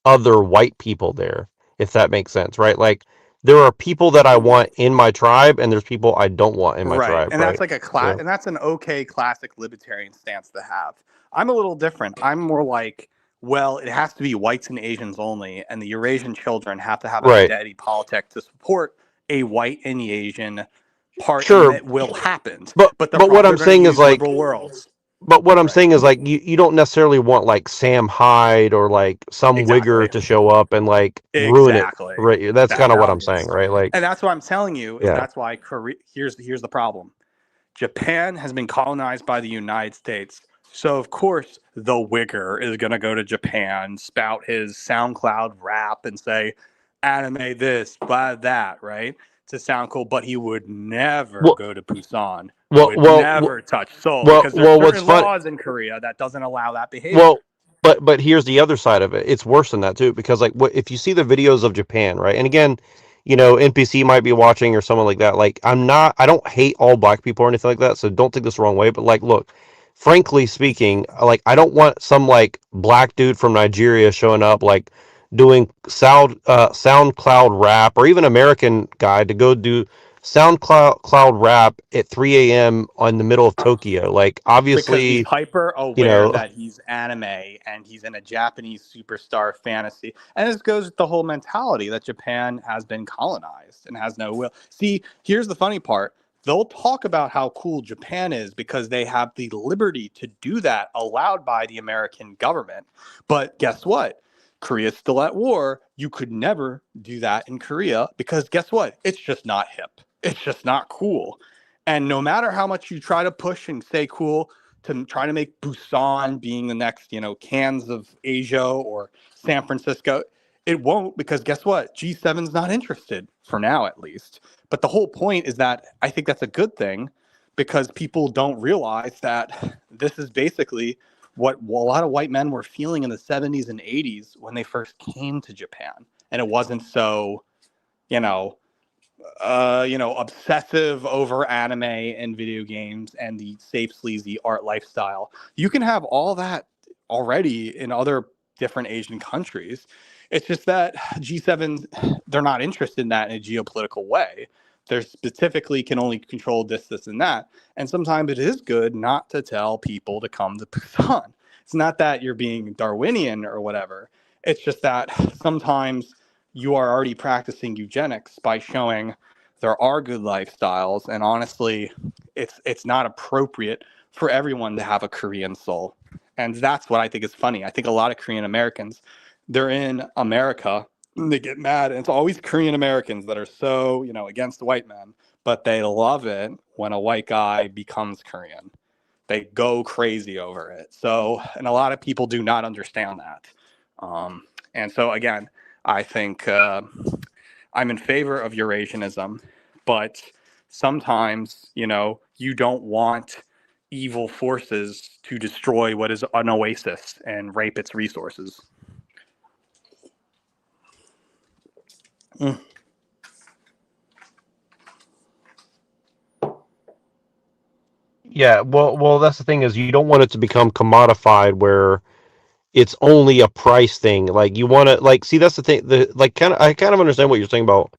other white people there, if that makes sense, right? Like there are people that I want in my tribe, and there's people I don't want in my tribe. And that's like and that's an okay classic libertarian stance to have. I'm a little different. I'm more like, well, it has to be whites and Asians only, and the Eurasian children have to have an identity politic to support a white and Asian part, and it will happen. But what I'm saying is like liberal worlds. But what I'm saying is like you don't necessarily want like Sam Hyde or like some wigger to show up and like ruin it. Right. That's kind of what I'm saying, right? Like, and that's what I'm telling you. Is that's why Korea. Here's the problem. Japan has been colonized by the United States. So of course the wigger is going to go to Japan, spout his SoundCloud rap and say anime this, blah that, right? To sound cool, but he would never go to Busan. Would never touch Seoul because there's certain laws in Korea that doesn't allow that behavior. Well, but here's the other side of it. It's worse than that too, because like if you see the videos of Japan, right? And again, NPC might be watching or someone like that. Like I don't hate all black people or anything like that, so don't take this the wrong way. But like, look, frankly speaking, like I don't want some like black dude from Nigeria showing up like doing SoundCloud rap, or even American guy to go do SoundCloud rap at 3 a.m. in the middle of Tokyo. Like obviously, because he's hyper aware that he's anime and he's in a Japanese superstar fantasy. And this goes with the whole mentality that Japan has been colonized and has no will. See, here's the funny part. They'll talk about how cool Japan is because they have the liberty to do that allowed by the American government. But guess what? Korea's still at war. You could never do that in Korea because guess what? It's just not hip. It's just not cool. And no matter how much you try to push and say cool to try to make Busan being the next, Cannes of Asia or San Francisco, it won't because guess what? G7's not interested for now, at least. But the whole point is that I think that's a good thing because people don't realize that this is basically what a lot of white men were feeling in the 70s and 80s when they first came to Japan. And it wasn't so, obsessive over anime and video games and the safe, sleazy art lifestyle. You can have all that already in other different Asian countries. It's just that G7, they're not interested in that in a geopolitical way. They specifically can only control this, and that. And sometimes it is good not to tell people to come to Busan. It's not that you're being Darwinian or whatever. It's just that sometimes you are already practicing eugenics by showing there are good lifestyles. And honestly, it's not appropriate for everyone to have a Korean soul. And that's what I think is funny. I think a lot of Korean Americans, they're in America, they get mad, and it's always Korean Americans that are so, against white men, but they love it when a white guy becomes Korean. They go crazy over it. So, and a lot of people do not understand that. And so, again, I think I'm in favor of Eurasianism, but sometimes, you don't want evil forces to destroy what is an oasis and rape its resources. Yeah, well, that's the thing is you don't want it to become commodified where it's only a price thing. Like you want to see that's the thing. I kind of understand what you're saying about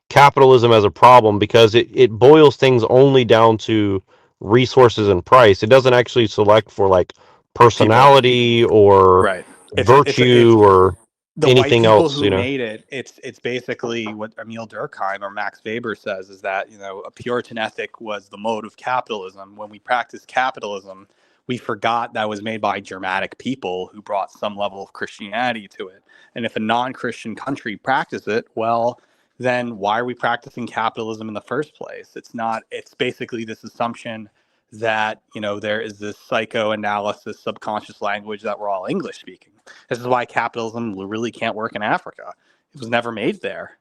capitalism as a problem because it boils things only down to resources and price. It doesn't actually select for like People, personality or right? It's virtue or the white anything people else, who made it. It's basically what Emil Durkheim or Max Weber says is that a Puritan ethic was the mode of capitalism. When we practiced capitalism, we forgot that was made by Germanic people who brought some level of Christianity to it. And if a non-Christian country practices it, well, then why are we practicing capitalism in the first place? It's not. It's basically this assumption that there is this psychoanalysis subconscious language that we're all English speaking. This is why capitalism really can't work in Africa. It was never made there.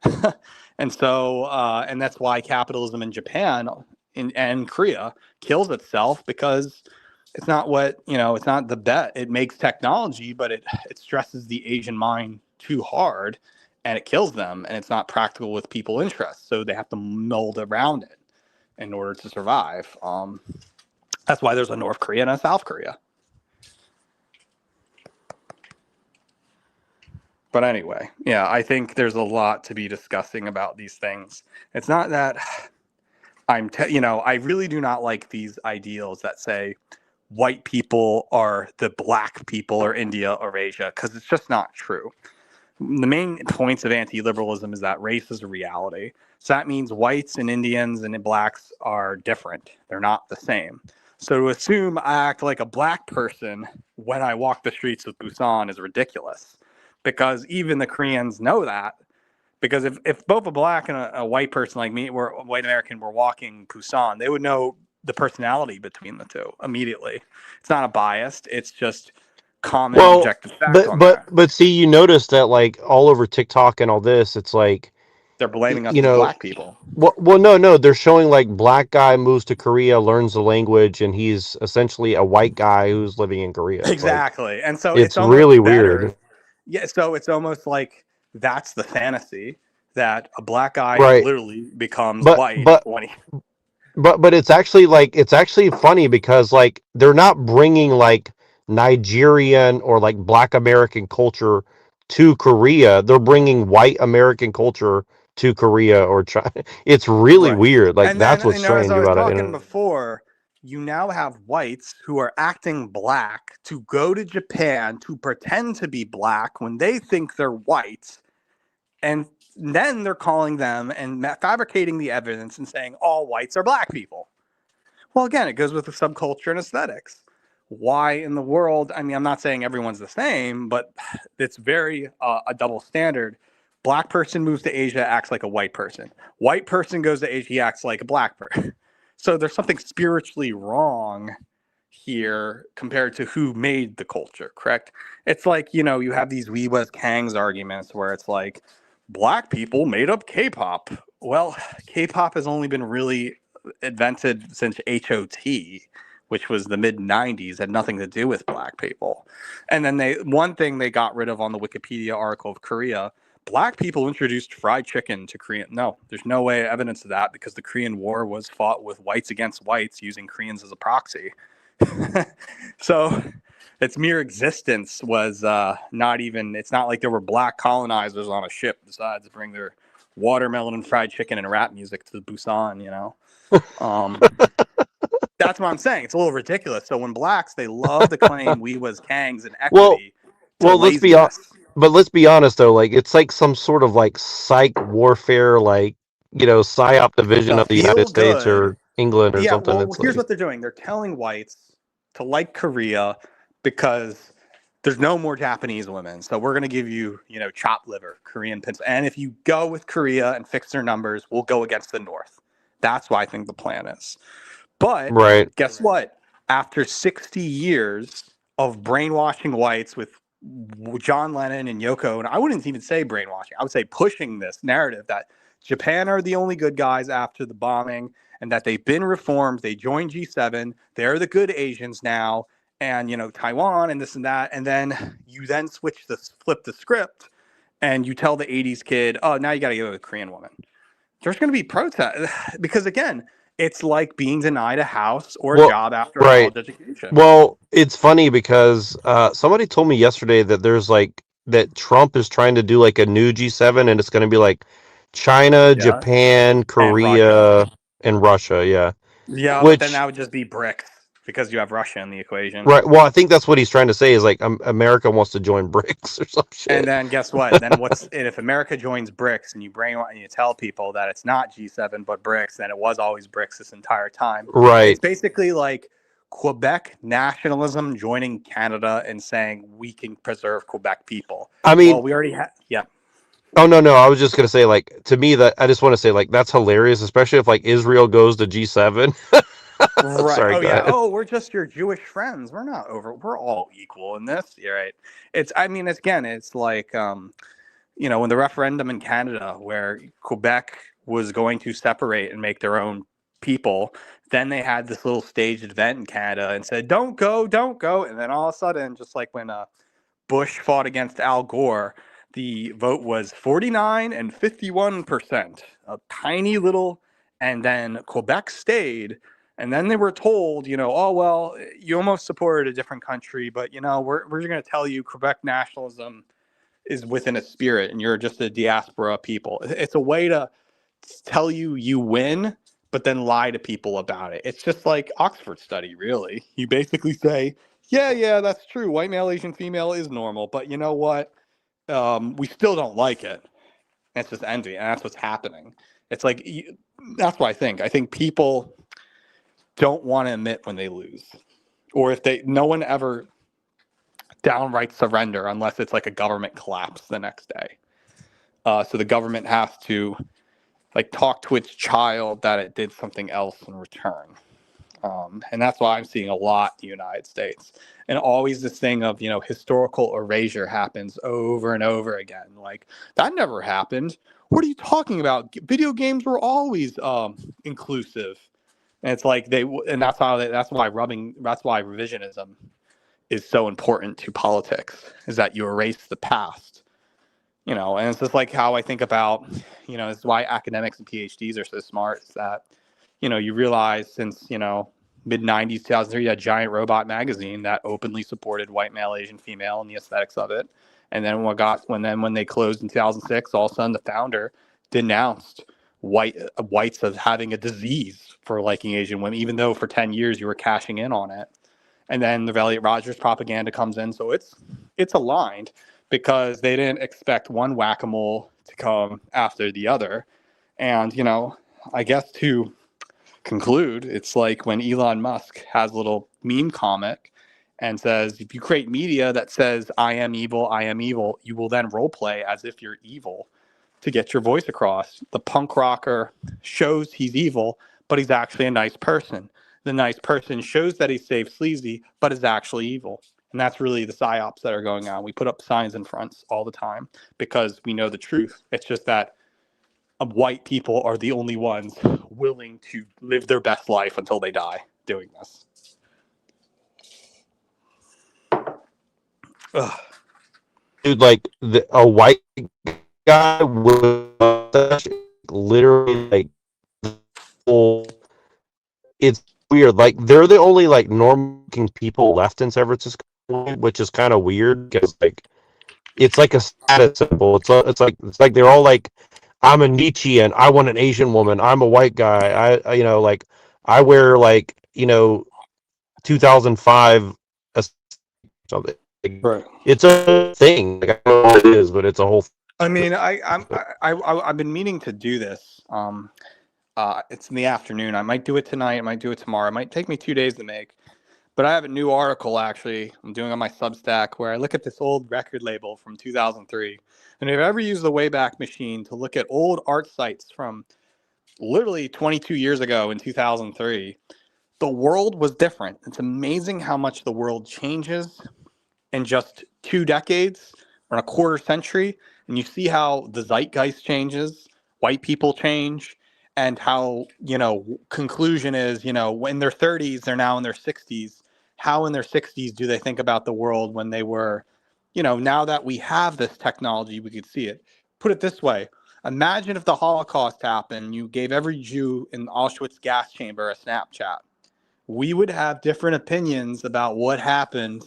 And that's why capitalism in Japan and Korea kills itself, because it's not it's not the bet. It makes technology, but it stresses the Asian mind too hard and it kills them, and it's not practical with people interests. So they have to mold around it in order to survive. That's why there's a North Korea and a South Korea. But anyway, yeah, I think there's a lot to be discussing about these things. It's not that I really do not like these ideals that say white people are the black people or India or Asia, because it's just not true. The main points of anti-liberalism is that race is a reality. So that means whites and Indians and blacks are different. They're not the same. So to assume I act like a black person when I walk the streets of Busan is ridiculous, because even the Koreans know that. Because if both a black and a white person like me, or a white American, were walking Busan, they would know the personality between the two immediately. It's not a biased. It's just common objective fact on that. but see, you notice that like all over TikTok and all this, it's like They're blaming us as black people. Well, no, they're showing like black guy moves to Korea, learns the language, and he's essentially a white guy who's living in Korea. Exactly, like, and so it's really better. Weird. Yeah, so it's almost like that's the fantasy, that a black guy literally becomes white when he. But it's actually funny because like they're not bringing like Nigerian or like Black American culture to Korea. They're bringing white American culture to Korea or China. It's really weird. Like, and that's then, what's strange as I was about talking it. before, you now have whites who are acting black to go to Japan to pretend to be black when they think they're white, and then they're calling them and fabricating the evidence and saying all whites are black people. Well, again, it goes with the subculture and aesthetics. Why in the world? I mean, I'm not saying everyone's the same, but it's very a double standard. Black person moves to Asia, acts like a white person. White person goes to Asia, he acts like a black person. So there's something spiritually wrong here compared to who made the culture, correct? It's like, you have these We Was Kangs arguments where it's like, black people made up K-pop. Well, K-pop has only been really invented since HOT, which was the mid 90s, had nothing to do with black people. And then one thing they got rid of on the Wikipedia article of Korea, black people introduced fried chicken to Korean. No, there's no way evidence of that, because the Korean War was fought with whites against whites using Koreans as a proxy. So its mere existence was not even, it's not like there were black colonizers on a ship besides to bring their watermelon and fried chicken and rap music to Busan, That's what I'm saying. It's a little ridiculous. So when blacks, they love to claim we was Kangs and equity. Let's be honest though. Like, it's like some sort of like psych warfare, like psyop division of the United States or England or something. Well, here's what they're doing. They're telling whites to like Korea because there's no more Japanese women. So we're going to give you, chopped liver, Korean pencil. And if you go with Korea and fix their numbers, we'll go against the North. That's what I think the plan is. But guess what? After 60 years of brainwashing whites with John Lennon and Yoko, and I wouldn't even say brainwashing, I would say pushing this narrative that Japan are the only good guys after the bombing, and that they've been reformed. They joined G7. They're the good Asians now, and Taiwan and this and that. And then you flip the script, and you tell the 80s kid, oh, now you got to go with a Korean woman. There's going to be protests because, again, it's like being denied a house or a job after a college education. Well, it's funny because somebody told me yesterday that there's like that Trump is trying to do like a new G7, and it's going to be like China, Japan, Korea, and Russia. Yeah. Yeah, but then which that would just be BRICS because you have Russia in the equation. right. Well, I think that's what he's trying to say is like America wants to join BRICS or some And shit. then guess what? Then and if America joins BRICS and you tell people that it's not G7 but BRICS, then it was always BRICS this entire time. Right. It's basically like Quebec nationalism joining Canada and saying we can preserve Quebec people. I mean, Well, we already have. Yeah. oh no, I was just gonna say like to me that I just want to say like that's hilarious, especially if like Israel goes to G7. Right. Sorry, Oh go yeah. ahead. Oh, we're just your Jewish friends. We're not over. We're all equal in this. You're right. It's. I mean, it's, again, it's like when the referendum in Canada, where Quebec was going to separate and make their own people, then they had this little staged event in Canada and said, "Don't go, don't go," and then all of a sudden, just like when Bush fought against Al Gore, the vote was 49 and 51%, a tiny little, and then Quebec stayed. And then they were told, oh, well, you almost supported a different country, but, we're going to tell you Quebec nationalism is within a spirit and you're just a diaspora people. It's a way to tell you win, but then lie to people about it. It's just like Oxford study, really. You basically say, yeah, that's true. White male, Asian female is normal, but you know what? We still don't like it. And it's just envy, and that's what's happening. It's like that's what I think. I think people don't want to admit when they lose, or if no one ever downright surrender unless it's like a government collapse the next day. So the government has to like talk to its child that it did something else in return. And that's why I'm seeing a lot in the United States. And always this thing of, historical erasure happens over and over again. Like, that never happened. What are you talking about? Video games were always inclusive. And it's like and that's why revisionism is so important to politics, is that you erase the past. And it's just like how I think about, this is why academics and PhDs are so smart, is that, you realize since, mid 90s, 2003, that Giant Robot magazine that openly supported white male, Asian female and the aesthetics of it. And then when they closed in 2006, all of a sudden the founder denounced whites as having a disease for liking Asian women, even though for 10 years you were cashing in on it. And then the Elliot Rogers propaganda comes in. So it's aligned because they didn't expect one whack-a-mole to come after the other. And, I guess to conclude, it's like when Elon Musk has a little meme comic and says, if you create media that says, I am evil, you will then role play as if you're evil to get your voice across. The punk rocker shows he's evil, but he's actually a nice person. The nice person shows that he's safe sleazy, but is actually evil. And that's really the psyops that are going on. We put up signs in fronts all the time because we know the truth. It's just that white people are the only ones willing to live their best life until they die doing this. Ugh. Dude, like a white guy with literally like full. It's weird. Like they're the only like normal looking people left in San Francisco, which is kind of weird because like it's like a status symbol. It's like they're all like, I'm a Nietzschean. I want an Asian woman. I'm a white guy. Like I wear like 2005 something. Right. It's a thing. Like, I don't know what it is, but it's a whole. I mean, I've been meaning to do this. It's in the afternoon. I might do it tonight. I might do it tomorrow. It might take me 2 days to make. But I have a new article, actually, I'm doing on my Substack where I look at this old record label from 2003. And if you've ever used the Wayback Machine to look at old art sites from literally 22 years ago in 2003, the world was different. It's amazing how much the world changes in just 2 decades or a quarter century. And you see how the zeitgeist changes, white people change, and how, conclusion is, when they're 30s, they're now in their 60s. How in their 60s do they think about the world when they were, now that we have this technology, we could see it. Put it this way. Imagine if the Holocaust happened, you gave every Jew in Auschwitz gas chamber a Snapchat. We would have different opinions about what happened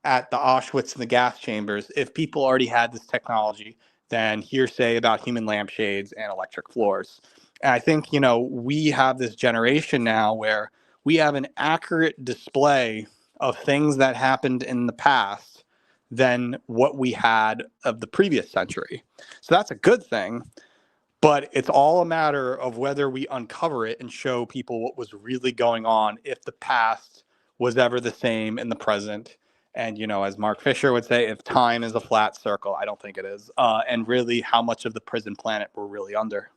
at the Auschwitz and the gas chambers if people already had this technology than hearsay about human lampshades and electric floors. And I think, we have this generation now where we have an accurate display of things that happened in the past than what we had of the previous century. So that's a good thing, but it's all a matter of whether we uncover it and show people what was really going on, if the past was ever the same in the present. And, as Mark Fisher would say, if time is a flat circle, I don't think it is. And really how much of the prison planet we're really under,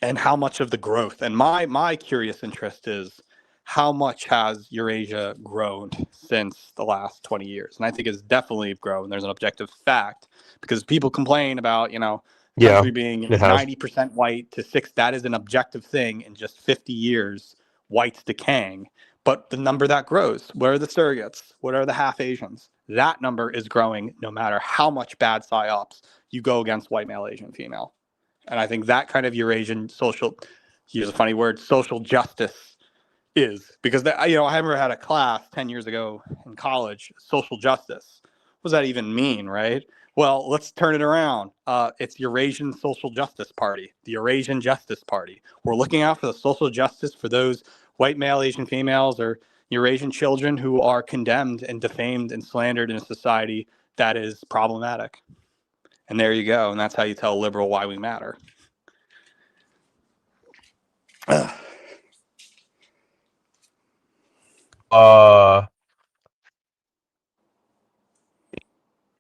and how much of the growth. And my curious interest is, how much has Eurasia grown since the last 20 years? And I think it's definitely grown. There's an objective fact, because people complain about, Yeah, country being it has. 90% white to six. That is an objective thing. In just 50 years, white's decaying. But the number that grows, where are the surrogates? What are the half Asians? That number is growing no matter how much bad psyops you go against white male, Asian female. And I think that kind of Eurasian social, use a funny word, social justice is, because I remember had a class 10 years ago in college, social justice. What does that even mean, right? Well, let's turn it around. It's Eurasian Social Justice Party, the Eurasian Justice Party. We're looking out for the social justice for those white male, Asian females, or Eurasian children who are condemned and defamed and slandered in a society that is problematic. And there you go. And that's how you tell a liberal why we matter.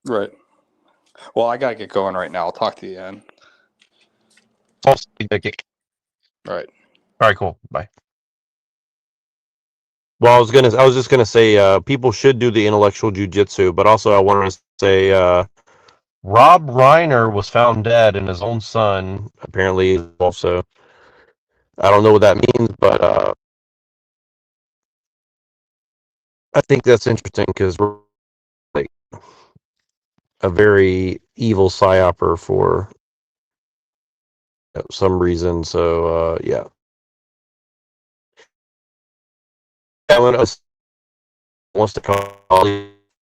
Right. Well, I gotta get going right now. I'll talk to you then. All Right. right, cool. Bye. Well, I was just gonna say, people should do the intellectual jujitsu, but also I wanted to say, Rob Reiner was found dead, and his own son apparently also. I don't know what that means, but I think that's interesting because we're like a very evil psyoper for some reason. So yeah, Alan wants to call.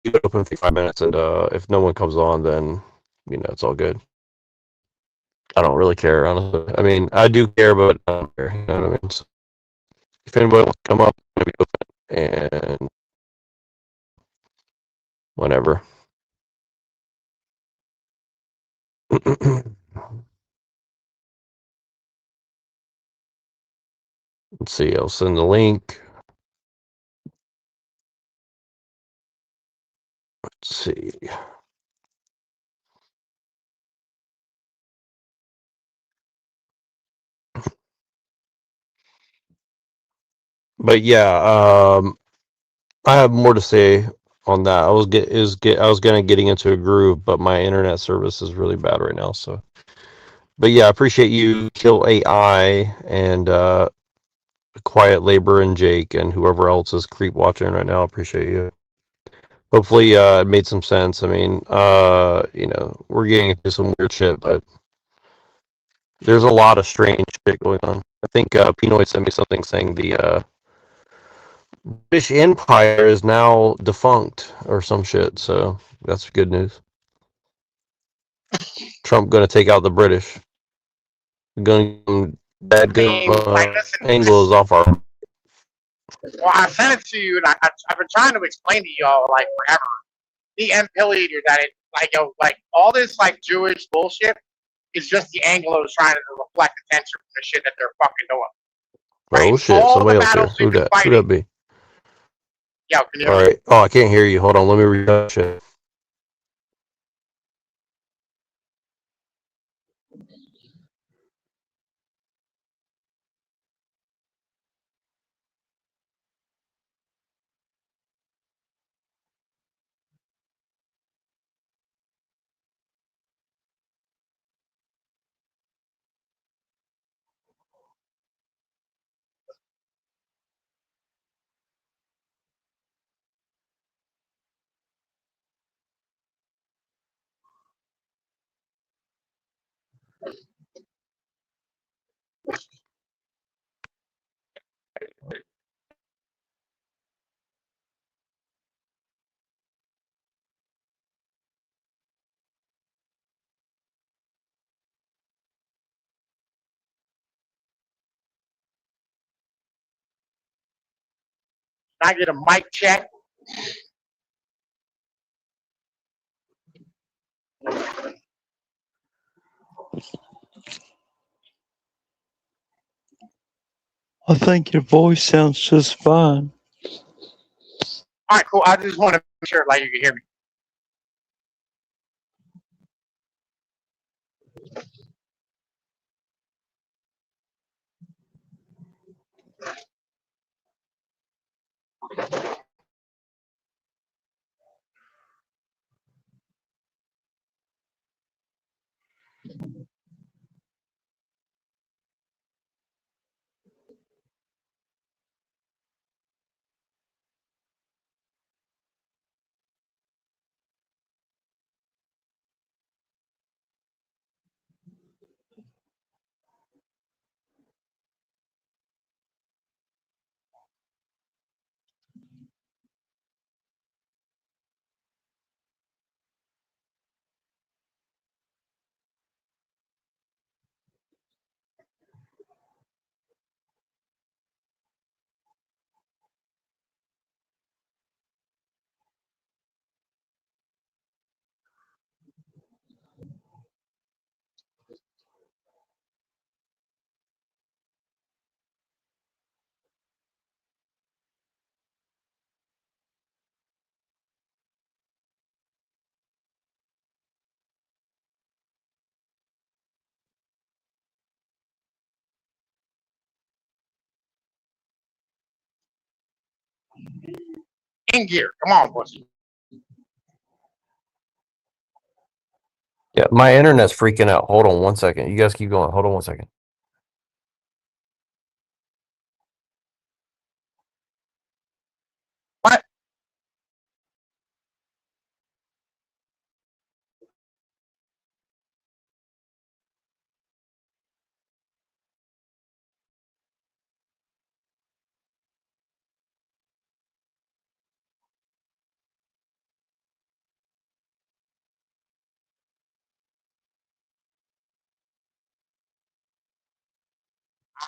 You open for 5 minutes, and if no one comes on, then it's all good. I don't really care, honestly. I mean, I do care, but I don't care. You know what I mean? So if anybody wants to come up, it'll be open, and whenever. Let's see. I'll send the link. Let's see. But yeah, I have more to say on that. I was getting into a groove, but my internet service is really bad right now. So, but yeah, I appreciate you, Kill AI, and Quiet Labor, and Jake, and whoever else is creep watching right now. I appreciate you. Hopefully, it made some sense. I mean, we're getting into some weird shit, but there's a lot of strange shit going on. I think Pinoy sent me something saying the British Empire is now defunct or some shit. So that's good news. Trump going to take out the British. Going bad listen, angles off our. well, I sent it to you, and I've been trying to explain to y'all like forever. The Pilleater that it like all this like Jewish bullshit is just the Anglos trying to deflect attention from the shit that they're fucking doing. Right? Oh shit! All Somebody the else here. battles we've been Who fighting. that be? Yeah, can you All hear me? right. Oh, I can't hear you. Hold on. Let me read that shit. I get a mic check. I think your voice sounds just fine. All right, cool. I just want to make sure like you can hear me. In gear. Come on, pussy. Yeah, my internet's freaking out. Hold on one second. You guys keep going. Hold on one second. What?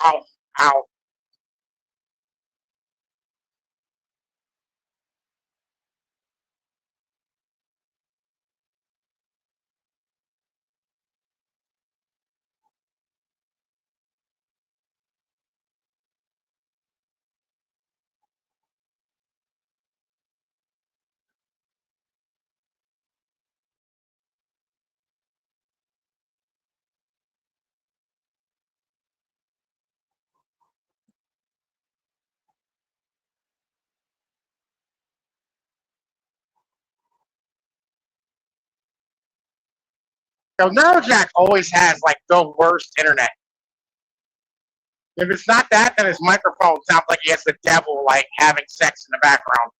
Ow. Ow. So Neurojack always has like the worst internet. If it's not that, then his microphone sounds like he has the devil like having sex in the background.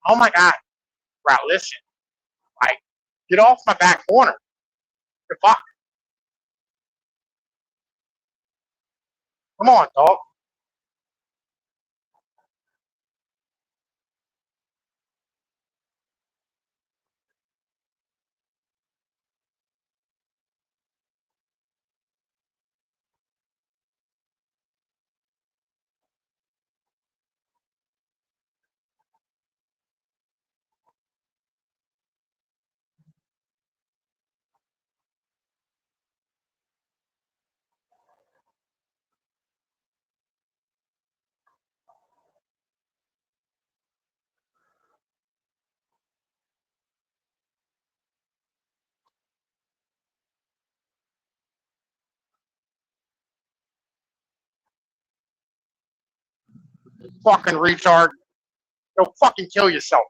Oh my god. Bro, listen. Like, get off my back corner. The fuck? Come on, dog. Fucking retard. Go fucking kill yourself.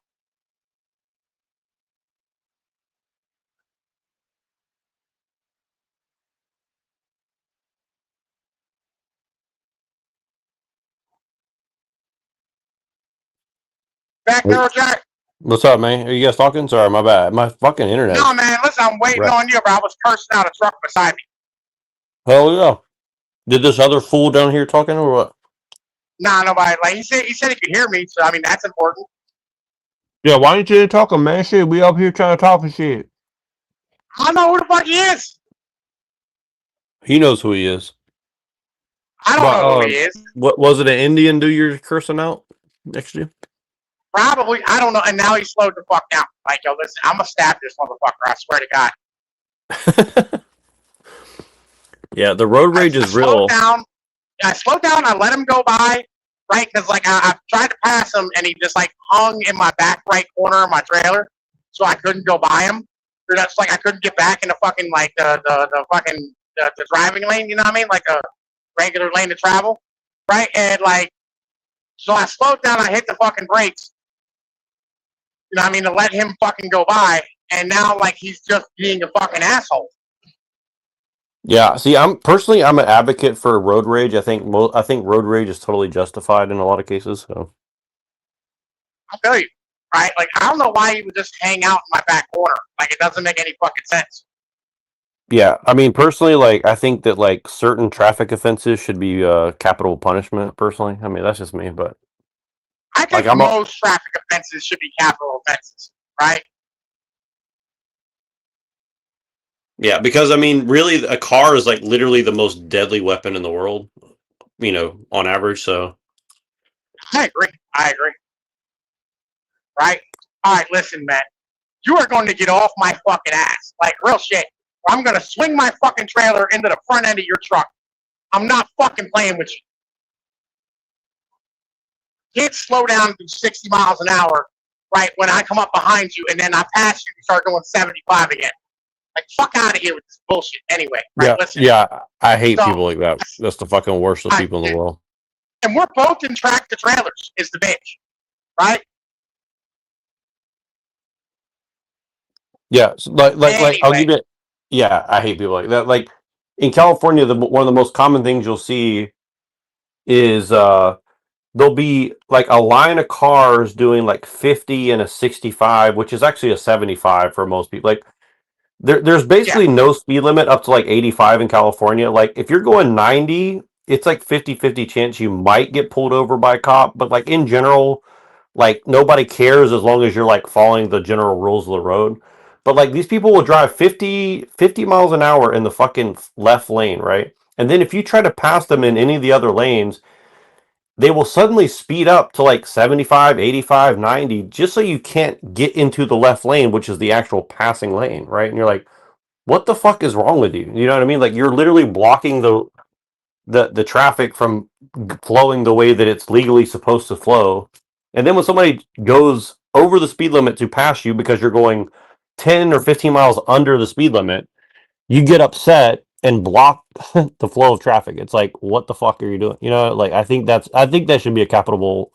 Back there, Jack? What's up, man? Are you guys talking? Sorry, my bad. My fucking internet. No, man, listen, I'm waiting on you, bro. I was cursing out a truck beside me. Hell yeah. Did this other fool down here talking or what? Nah, nobody. Like, he said he could hear me, so, I mean, that's important. Yeah, why ain't you talking, man? Shit, we up here trying to talk and shit. I don't know who the fuck he is. He knows who he is. I don't know who he is. What was it? An Indian dude you're cursing out next to you? Probably. I don't know. And now he slowed the fuck down. Like, yo, listen, I'm gonna stab this motherfucker. I swear to God. Yeah, the road rage is real. I slowed down. I let him go by, right? Because like I tried to pass him, and he just like hung in my back right corner of my trailer, so I couldn't go by him. Or that's like I couldn't get back in the fucking like the fucking the driving lane. You know what I mean? Like a regular lane to travel, right? And like, so I slowed down. I hit the fucking brakes. You know what I mean? To let him fucking go by, and now like he's just being a fucking asshole. Yeah, see, I'm an advocate for road rage. I think road rage is totally justified in a lot of cases. So I'll tell you, right? Like I don't know why he would just hang out in my back corner. Like it doesn't make any fucking sense. yeah, I mean, personally, like I think that like certain traffic offenses should be capital punishment. Personally, I mean that's just me, but I think like, most traffic offenses should be capital offenses, right? yeah, because I mean, really, a car is like literally the most deadly weapon in the world. You know, on average. So I agree. Right? All right, listen, man. You are going to get off my fucking ass, like real shit. I'm gonna swing my fucking trailer into the front end of your truck. I'm not fucking playing with you. Can't slow down to 60 miles an hour, right, when I come up behind you and then I pass you and start going 75 again. Like, fuck out of here with this bullshit anyway. Right? yeah, Listen. yeah, I hate people like that. That's the fucking worst of people in the world. And we're both in tractor trailers, is the bitch. Right? Yeah, so like Anyway. I'll give it. Yeah, I hate people like that. Like in California, one of the most common things you'll see is there'll be like a line of cars doing like 50 and a 65, which is actually a 75 for most people. Like there's basically no speed limit up to like 85 in California. Like if you're going 90, it's like 50-50 chance you might get pulled over by a cop, but like in general, like nobody cares as long as you're like following the general rules of the road. But like these people will drive 50 miles an hour in the fucking left lane, right? And then if you try to pass them in any of the other lanes, they will suddenly speed up to like 75, 85, 90, just so you can't get into the left lane, which is the actual passing lane, right? And you're like, what the fuck is wrong with you? You know what I mean? Like you're literally blocking the traffic from flowing the way that it's legally supposed to flow. And then when somebody goes over the speed limit to pass you because you're going 10 or 15 miles under the speed limit, you get upset and block the flow of traffic. It's like, what the fuck are you doing? You know, like I think that should be a capital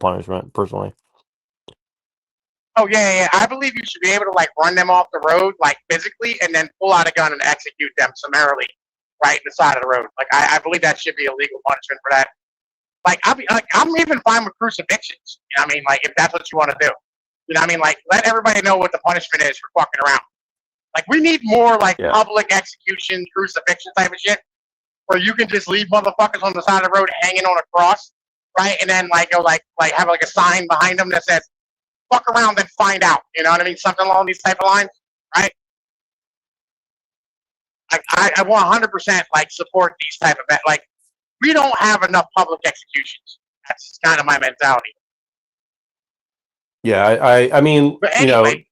punishment, personally. Oh yeah. I believe you should be able to like run them off the road like physically and then pull out a gun and execute them summarily right in the side of the road. Like I believe that should be a legal punishment for that. Like I'm even fine with crucifixions. You know what I mean? Like if that's what you want to do. You know what I mean? Like let everybody know what the punishment is for fucking around. Like we need more like public execution, crucifixion type of shit, where you can just leave motherfuckers on the side of the road hanging on a cross, right? And then like go like have like a sign behind them that says "fuck around and find out." You know what I mean? Something along these type of lines, right? Like I 100% like support these type of like we don't have enough public executions. That's kind of my mentality. Yeah, I mean, but anyway,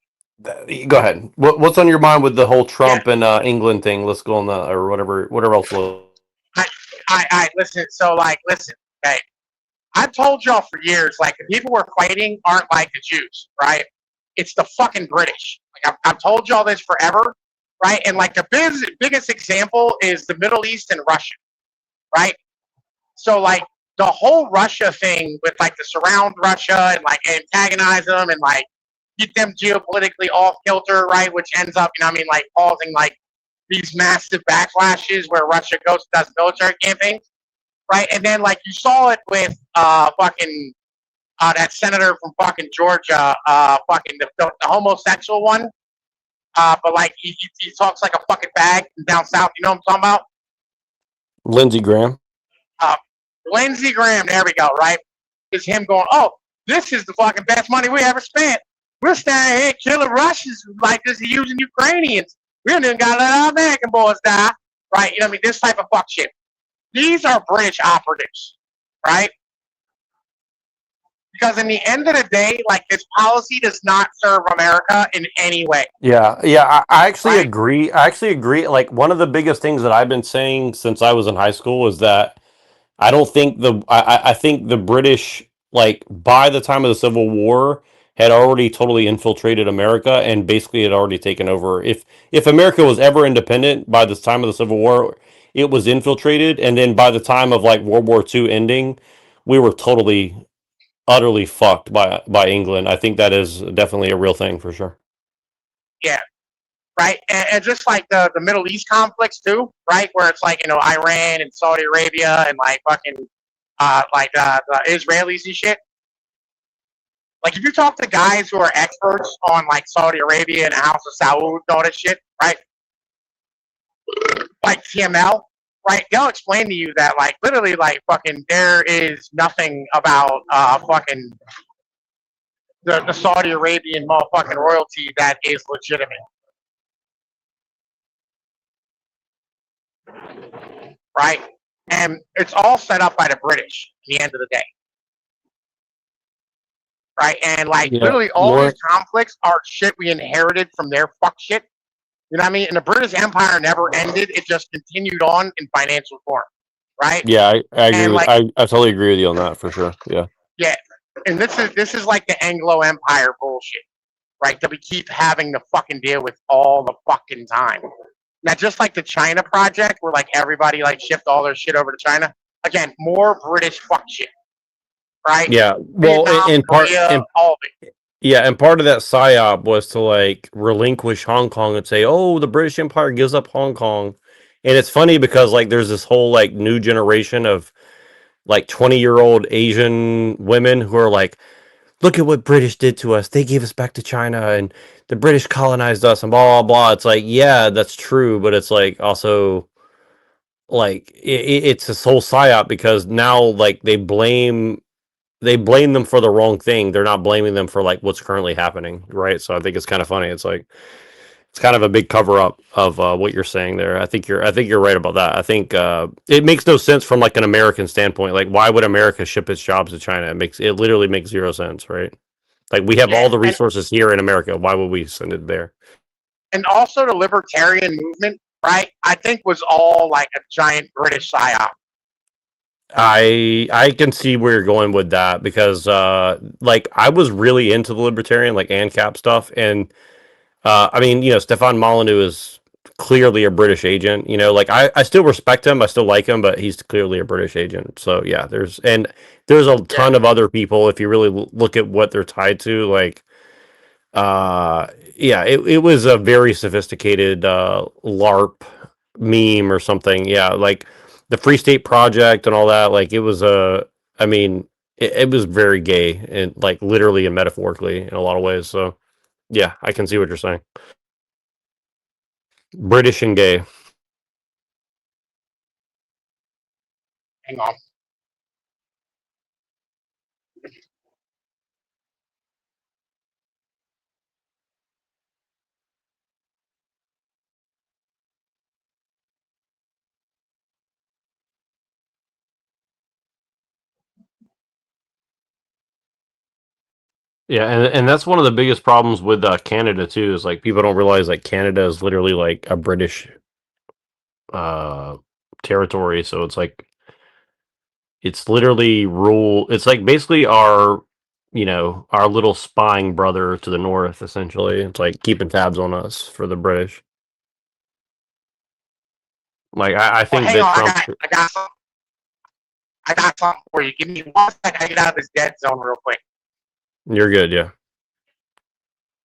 go ahead. What's on your mind with the whole Trump and England thing? Let's go on that or whatever else. I listen. So like, listen. Okay, I've told y'all for years. Like, the people we're fighting aren't like the Jews, right? It's the fucking British. Like, I've told y'all this forever, right? And like the biggest example is the Middle East and Russia, right? So like the whole Russia thing with like the surround Russia and like antagonize them and like get them geopolitically off kilter, right? Which ends up, like causing like these massive backlashes where Russia goes and does military campaigns, right? And then like you saw it with fucking that senator from fucking Georgia, fucking the homosexual one. But like he talks like a fucking bag down south. You know what I'm talking about? Lindsey Graham. Lindsey Graham. There we go. Right? Is him going? Oh, this is the fucking best money we ever spent. We're standing here killing Russians like this, using Ukrainians. We don't even got to let our American boys die. Right? You know what I mean? This type of fuck shit. These are British operatives, right? Because in the end of the day, like this policy does not serve America in any way. Yeah, I actually agree. I actually agree. Like one of the biggest things that I've been saying since I was in high school is that I don't think I think the British, like by the time of the Civil War, had already totally infiltrated America and basically had already taken over. If America was ever independent by the time of the Civil War, it was infiltrated, and then by the time of like World War II ending, we were totally utterly fucked by England. I think that is definitely a real thing for sure. Yeah, right. And just like the Middle East conflicts too, right? Where it's like Iran and Saudi Arabia and like fucking the Israelis and shit. Like if you talk to guys who are experts on like Saudi Arabia and House of Saud and all this shit, right? Like TML, right? They'll explain to you that like literally like fucking there is nothing about fucking the Saudi Arabian motherfucking royalty that is legitimate. Right? And it's all set up by the British at the end of the day. Right? And like literally all these conflicts are shit we inherited from their fuck shit. You know what I mean? And the British Empire never ended. It just continued on in financial form. Right? Yeah, I agree with I totally agree with you on that for sure. Yeah. Yeah. And this is like the Anglo Empire bullshit. Right? That we keep having to fucking deal with all the fucking time. Now, just like the China project, where like everybody like shift all their shit over to China. Again, more British fuck shit, right? Yeah, well, Vietnam, Korea, all of it. Yeah, and part of that psyop was to like relinquish Hong Kong and say, "Oh, the British Empire gives up Hong Kong," and it's funny because like there's this whole like new generation of like 20-year-old Asian women who are like, look at what British did to us. They gave us back to China and the British colonized us and blah, blah, blah. It's like, yeah, that's true. But it's like also like it's this whole psyop because now like they blame them for the wrong thing. They're not blaming them for like what's currently happening. Right. So I think it's kind of funny. It's like, it's kind of a big cover up of what you're saying there. I think you're right about that. I think it makes no sense from like an American standpoint. Like, why would America ship its jobs to China? It literally makes zero sense, right? Like, we have all the resources here in America. Why would we send it there? And also the libertarian movement, right? I think was all like a giant British psyop. I can see where you're going with that because like I was really into the libertarian like ANCAP stuff, and I mean, Stefan Molyneux is clearly a British agent. Like I still respect him, I still like him, but he's clearly a British agent. So yeah, there's a ton of other people if you really look at what they're tied to. Like, yeah, it was a very sophisticated LARP meme or something. Yeah, like the Free State Project and all that. Like it was I mean, it was very gay and like literally and metaphorically in a lot of ways. So. Yeah, I can see what you're saying. British and gay. Hang on. Yeah, and that's one of the biggest problems with Canada too. Is like people don't realize like Canada is literally like a British territory. So it's like it's literally rule. It's like basically our our little spying brother to the north. Essentially, it's like keeping tabs on us for the British. Like I think hang that on, Trump. I got some. I got something for you. Give me 1 second. I get out of this dead zone real quick. You're good, yeah.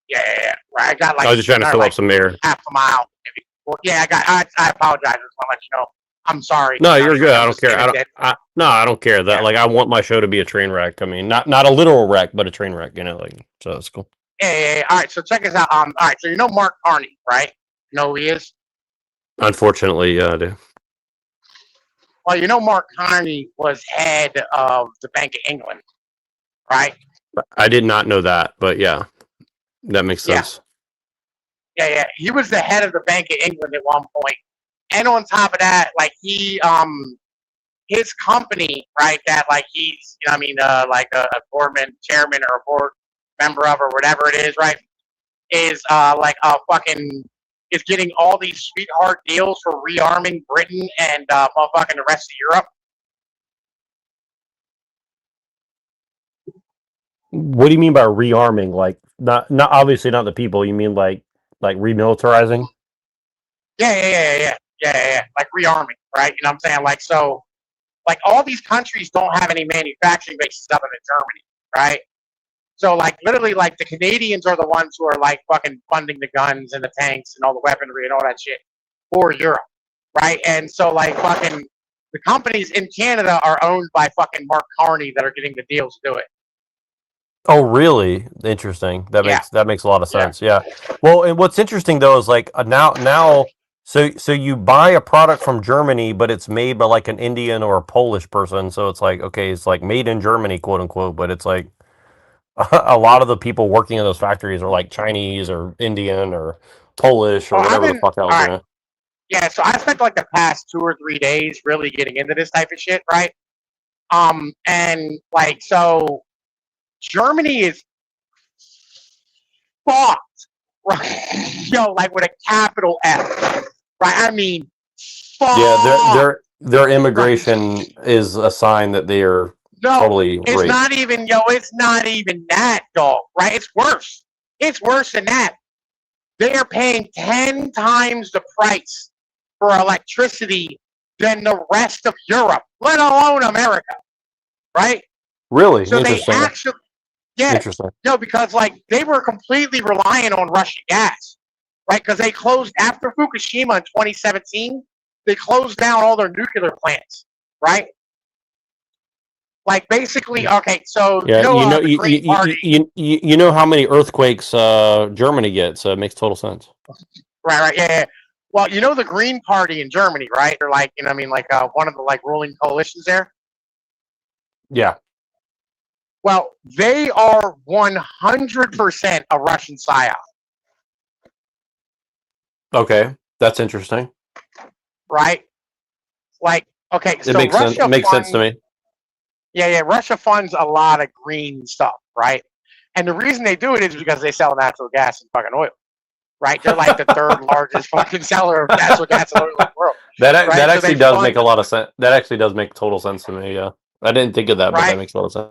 Yeah. Right. I got like I was just trying to fill up some air. half a mile. Maybe. Well, yeah, I apologize. I just want to let you know. I'm sorry. No, you're good. I don't care. I don't care that. Yeah. Like, I want my show to be a train wreck. I mean, not a literal wreck, but a train wreck. You know, like, so that's cool. Yeah. All right. So check this out. All right. So you know Mark Carney, right? You know who he is? Unfortunately, yeah, I do. Well, you know Mark Carney was head of the Bank of England, right? I did not know that, but yeah, that makes sense. Yeah. He was the head of the Bank of England at one point. And on top of that, like his company, right, that like he's, like a board chairman or a board member of or whatever it is, right, is is getting all these sweetheart deals for rearming Britain and motherfucking the rest of Europe. What do you mean by rearming? Like, not obviously not the people. You mean like remilitarizing? Yeah. Like rearming, right? You know what I'm saying? Like, so, like, all these countries don't have any manufacturing bases other than Germany, right? So, like, literally, like, the Canadians are the ones who are, like, fucking funding the guns and the tanks and all the weaponry and all that shit for Europe, right? And so, like, fucking the companies in Canada are owned by fucking Mark Carney that are getting the deals to do it. Oh, really? Interesting. That makes a lot of sense. Yeah. Well, and what's interesting though is like now, so you buy a product from Germany, but it's made by like an Indian or a Polish person. So it's like, okay, it's like made in Germany, quote unquote, but it's like a lot of the people working in those factories are like Chinese or Indian or Polish or whatever the fuck else. All right. Yeah. So I spent like the past 2 or 3 days really getting into this type of shit, right? And like so. Germany is fucked, right? Yo, like with a capital F, right? I mean, fucked. Yeah, their immigration is a sign that they are totally it's raped. not even, it's not even that, dog, right? It's worse. It's worse than that. They are paying 10 times the price for electricity than the rest of Europe, let alone America, right? Really? So interesting. they actually, interesting. No, because like they were completely reliant on Russian gas, right? Because they closed after Fukushima in 2017. They closed down all their nuclear plants, right? Like basically, okay. So yeah, you know how many earthquakes Germany gets, so it makes total sense. Right, yeah. Well, you know the Green Party in Germany, right? They're like, one of the like ruling coalitions there. Yeah. Well, they are 100% a Russian psyop. Okay, that's interesting. Right? Like, okay, it so makes Russia sense. It makes sense to me. Yeah. Russia funds a lot of green stuff, right? And the reason they do it is because they sell natural gas and fucking oil, right? They're like the third largest fucking seller of natural gas and oil in the world. That actually does make a lot of sense. That actually does make total sense to me. Yeah, I didn't think of that, but that makes a lot of sense.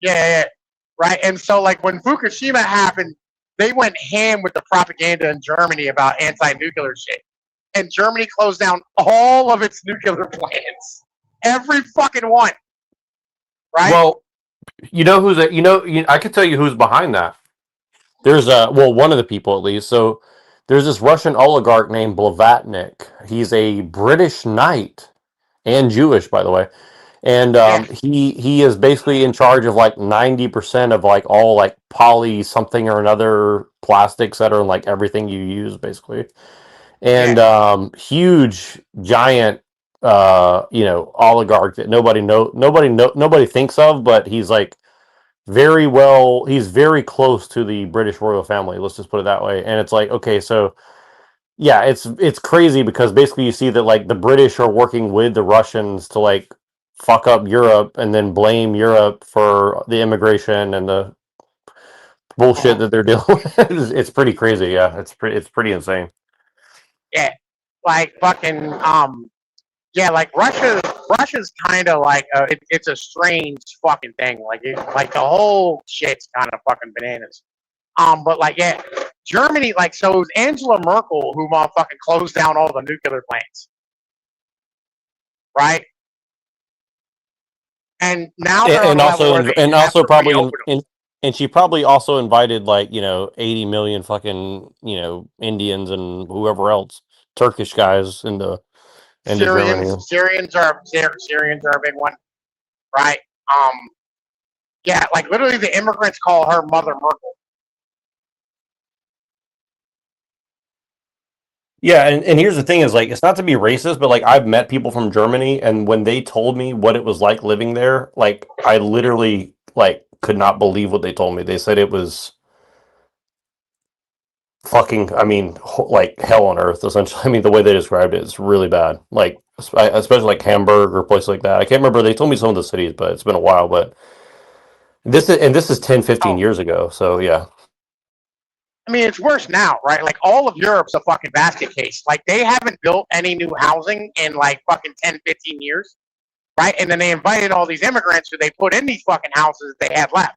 Yeah, right. And so, like, when Fukushima happened, they went ham with the propaganda in Germany about anti-nuclear shit. And Germany closed down all of its nuclear plants. Every fucking one. Right? Well, I can tell you who's behind that. There's one of the people at least. So there's this Russian oligarch named Blavatnik. He's a British knight and Jewish, by the way. And he is basically in charge of like 90% of like all like poly something or another plastics that are in like everything you use basically. And huge giant oligarch that nobody thinks of, but he's like he's very close to the British royal family, let's just put it that way. And it's like, okay, so yeah, it's crazy because basically you see that like the British are working with the Russians to like fuck up Europe and then blame Europe for the immigration and the bullshit that they're doing. It's pretty crazy. Yeah, it's pretty insane. Yeah, like fucking like Russia's kind of like it's a strange fucking thing. Like the whole shit's kind of fucking bananas. But like Germany, like, so it was Angela Merkel who motherfucking closed down all the nuclear plants, right? And now they're on and a level where also they and have also to probably reopen them. and she probably also invited like 80 million fucking Indians and whoever else, Turkish guys into Germany. Syrians are a big one, right? Yeah, like literally the immigrants call her Mother Merkel. Yeah, and here's the thing is like it's not to be racist, but like I've met people from Germany, and when they told me what it was like living there, like I literally like could not believe what they told me. They said it was fucking, I mean, like hell on earth, essentially. I mean, the way they described it is really bad. Like, especially like Hamburg or places like that. I can't remember. They told me some of the cities, but it's been a while. But this is 10, 15 Oh, years ago. So yeah. I mean, it's worse now, right? Like all of Europe's a fucking basket case. Like they haven't built any new housing in like fucking 10, 15 years, right? And then they invited all these immigrants who they put in these fucking houses they had left.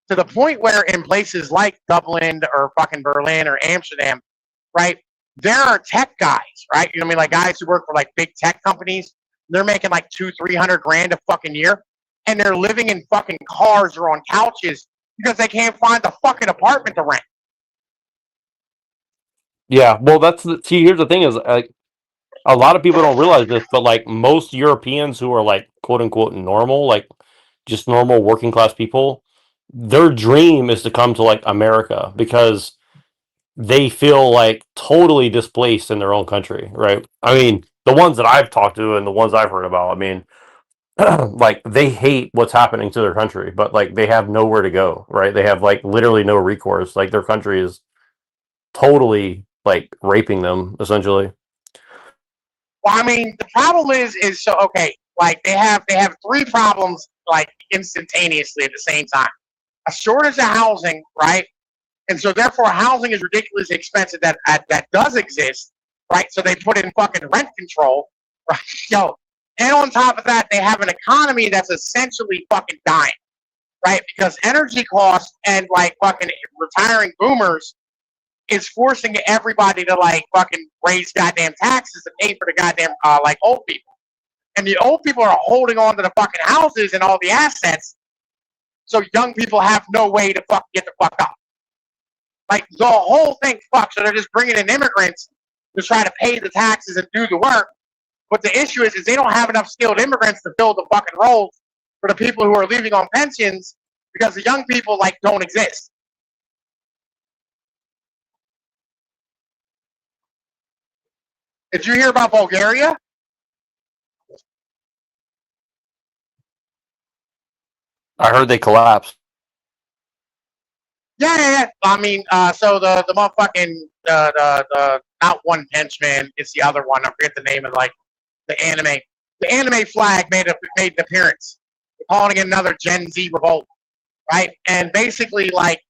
To the point where in places like Dublin or fucking Berlin or Amsterdam, right, there are tech guys, right? You know what I mean? Like guys who work for like big tech companies. They're making like 200-300 grand a fucking year. And they're living in fucking cars or on couches because they can't find a fucking apartment to rent. Yeah. Well, see, here's the thing is like a lot of people don't realize this, but like most Europeans who are like quote unquote normal, like just normal working class people, their dream is to come to like America because they feel like totally displaced in their own country, right? I mean, the ones that I've talked to and the ones I've heard about, I mean, like they hate what's happening to their country, but like they have nowhere to go, right? They have like literally no recourse. Like their country is totally like raping them essentially. Well, I mean, the problem is so okay. Like they have three problems like instantaneously at the same time. A shortage of housing, right? And so therefore, housing is ridiculously expensive that does exist, right? So they put in fucking rent control, right? Yo, and on top of that, they have an economy that's essentially fucking dying, right? Because energy costs and like fucking retiring boomers is forcing everybody to like fucking raise goddamn taxes to pay for the goddamn like old people. And the old people are holding on to the fucking houses and all the assets, so young people have no way to fuck get the fuck up. Like the whole thing fucks. So they're just bringing in immigrants to try to pay the taxes and do the work. But the issue is they don't have enough skilled immigrants to fill the fucking roles for the people who are leaving on pensions because the young people like don't exist. Did you hear about Bulgaria? I heard they collapsed. Yeah. I mean, so the motherfucking the not One Punch Man, it's the other one. I forget the name of like the anime. The anime flag made an appearance, calling it another Gen Z revolt, right? And basically, like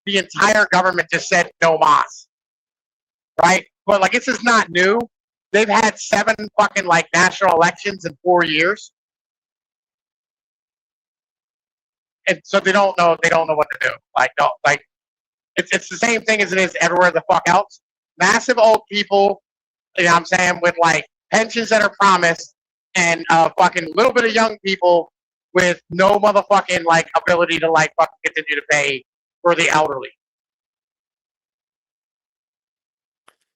the entire government just said no mas, right? But like this is not new. They've had 7 fucking like national elections in 4 years, and so they don't know what to do. Like no, like it's the same thing as it is everywhere the fuck else. Massive old people, you know what I'm saying, with like pensions that are promised, and fucking little bit of young people with no motherfucking like ability to like fucking continue to pay for the elderly.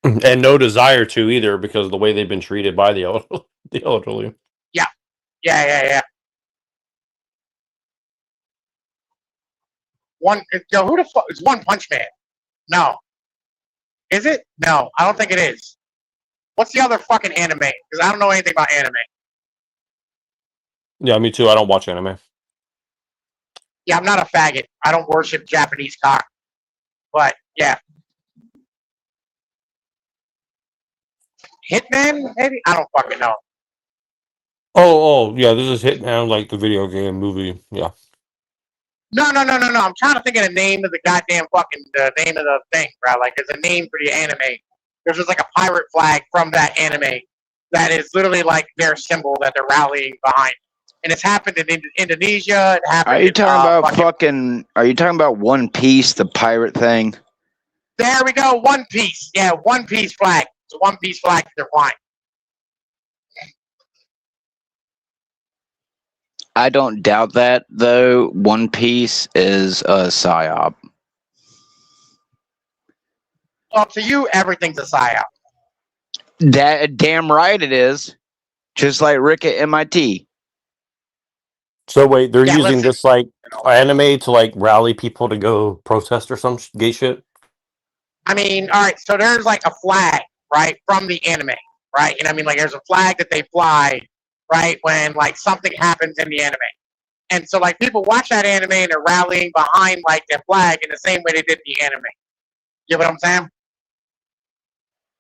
And no desire to either because of the way they've been treated by the elderly. Yeah. Who the fuck is One Punch Man? No. Is it? No, I don't think it is. What's the other fucking anime? Because I don't know anything about anime. Yeah, me too. I don't watch anime. Yeah, I'm not a faggot. I don't worship Japanese cock. But yeah. Hitman? Maybe? I don't fucking know. Oh, yeah. This is Hitman, like the video game movie. Yeah. No. I'm trying to think of the name of the goddamn fucking the name of the thing, bro. Like there's a name for the anime. There's just like a pirate flag from that anime that is literally like their symbol that they're rallying behind. And it's happened in Indonesia. It happened. Are you talking about fucking? Are you talking about One Piece, the pirate thing? There we go. One Piece. Yeah, One Piece flag. It's a One Piece flag they're flying. I don't doubt that though. One Piece is a psyop. Well, to you, everything's a psyop. That damn right it is. Just like Rick at MIT. So wait, they're Yeah, using listen. this like anime to like rally people to go protest or some gay shit? I mean, all right, so there's like a flag, right, from the anime, right? You know what I mean? Like there's a flag that they fly, right, when like something happens in the anime. And so like people watch that anime and they're rallying behind like their flag in the same way they did the anime. You know what I'm saying?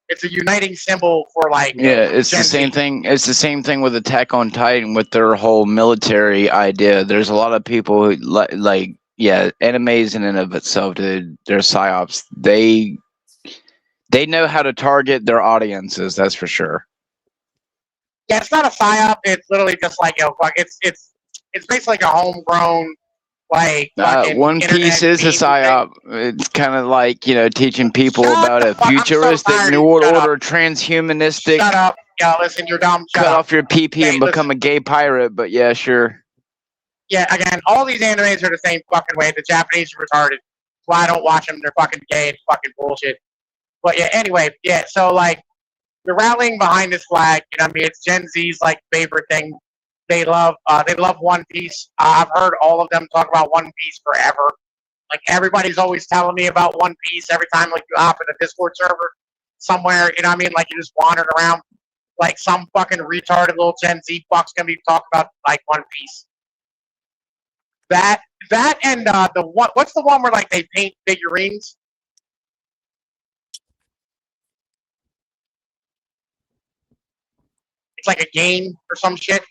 It's a uniting symbol for like It's Gen the same Z. thing. It's the same thing with Attack on Titan with their whole military idea. There's a lot of people who like animes in and of itself, dude, they're psyops. They know how to target their audiences, that's for sure. Yeah, it's not a psyop. It's literally just like it's basically like a homegrown like One Piece is a psyop. It's kind of like teaching people about a futuristic new world order, transhumanistic. Shut up. Yeah, listen, you're dumb. Cut off your PP and become a gay pirate. But yeah, sure. Yeah, again, all these animes are the same fucking way. The Japanese are retarded. Well, I don't watch them. They're fucking gay and fucking bullshit. But yeah, anyway, yeah. So like, they're rallying behind this flag. You know what I mean? It's Gen Z's like favorite thing. They love One Piece. I've heard all of them talk about One Piece forever. Like everybody's always telling me about One Piece every time like you hop in a Discord server somewhere. You know what I mean? Like you just wandering around. Like some fucking retarded little Gen Z fuck's gonna be talking about like One Piece. That and the one. What's the one where like they paint figurines? It's like a game or some shit.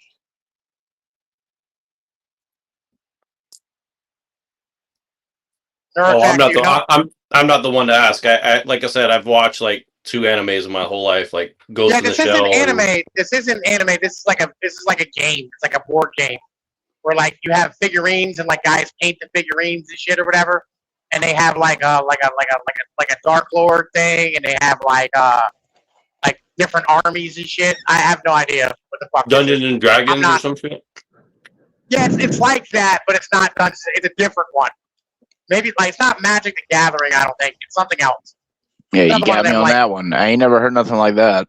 Oh, I'm not the one to ask. I like I said, I've watched like 2 animes in my whole life, like Ghost in the Shell. This isn't anime. This is like a game. It's like a board game where like you have figurines and like guys paint the figurines and shit or whatever, and they have like a Dark Lord thing, and they have like different armies and shit. I have no idea what the fuck. Dungeons and Dragons or some shit. Yeah, it's like that, but it's not Dungeons. It's a different one. Maybe like it's not Magic the Gathering. I don't think it's something else. Yeah, you got me on that one. I ain't never heard nothing like that.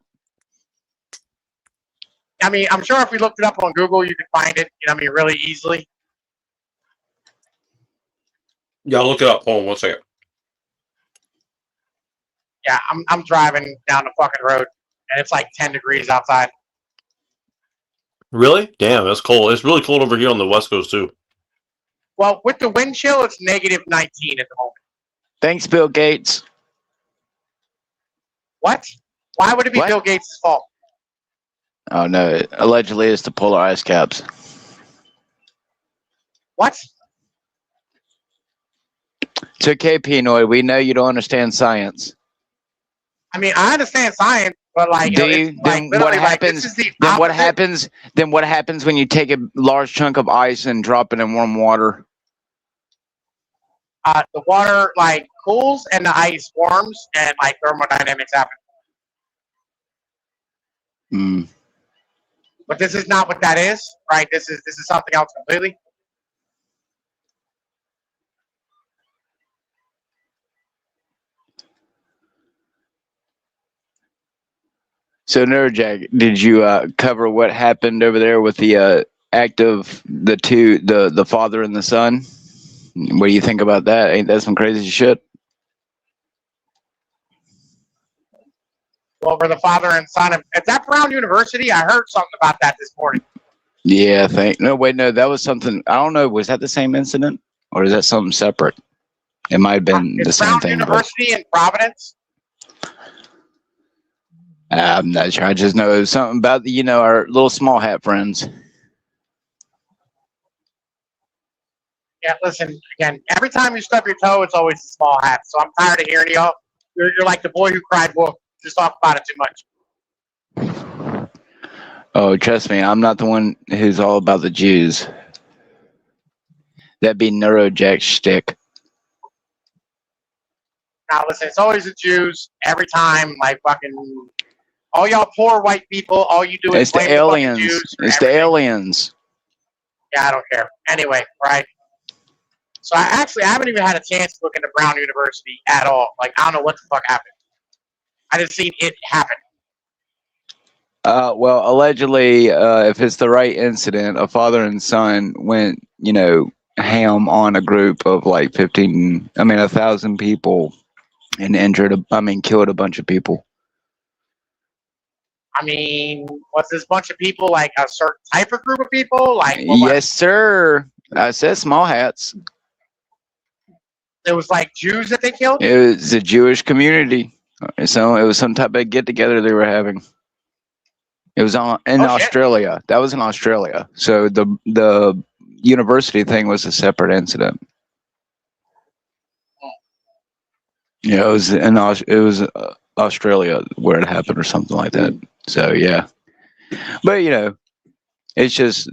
I mean, I'm sure if we looked it up on Google, you could find it. You know, what I mean, really easily. Yeah, I'll look it up. Hold on 1 second. Yeah, I'm driving down the fucking road, and it's like 10 degrees outside. Really? Damn, that's cold. It's really cold over here on the West Coast too. Well, with the wind chill, it's -19 at the moment. Thanks, Bill Gates. What? Why would it be Bill Gates' fault? Oh no! Allegedly, it's the polar ice caps. What? It's okay, Pinoy. We know you don't understand science. I mean, I understand science, but like, then what happens? Then what happens when you take a large chunk of ice and drop it in warm water? The water like cools and the ice warms, and like thermodynamics happen. But this is not what that is, right? This is something else completely. So, Nerdjack, did you cover what happened over there with the act of the father and the son? What do you think about that? Ain't that some crazy shit? Well, for the father and son of, is that Brown University? I heard something about that this morning. Yeah, no, that was something. I don't know. Was that the same incident, or is that something separate? It might have been the same thing. University in Providence. I'm not sure. I just know it was something about our little small hat friends. Yeah, listen, again, every time you stub your toe, it's always a small hat. So I'm tired of hearing y'all. You're like the boy who cried wolf. Just talk about it too much. Oh, trust me, I'm not the one who's all about the Jews. That'd be Neurojack's shtick. Now, listen, it's always the Jews. Every time, like fucking all y'all poor white people, all you do is blame the aliens. It's the aliens. Yeah, I don't care. Anyway, right. So I haven't even had a chance to look into Brown University at all. Like, I don't know what the fuck happened. I just seen it happen. Well, allegedly, if it's the right incident, a father and son went, ham on a group of like 1,000 people and killed a bunch of people. I mean, was this bunch of people like a certain type of group of people? Like, Yes, sir. I said small hats. It was like Jews that they killed? It was a Jewish community. So it was some type of get together they were having. It was in Australia. Shit. That was in Australia. So the university thing was a separate incident. Yeah, it was Australia where it happened or something like that. So yeah, but it's just,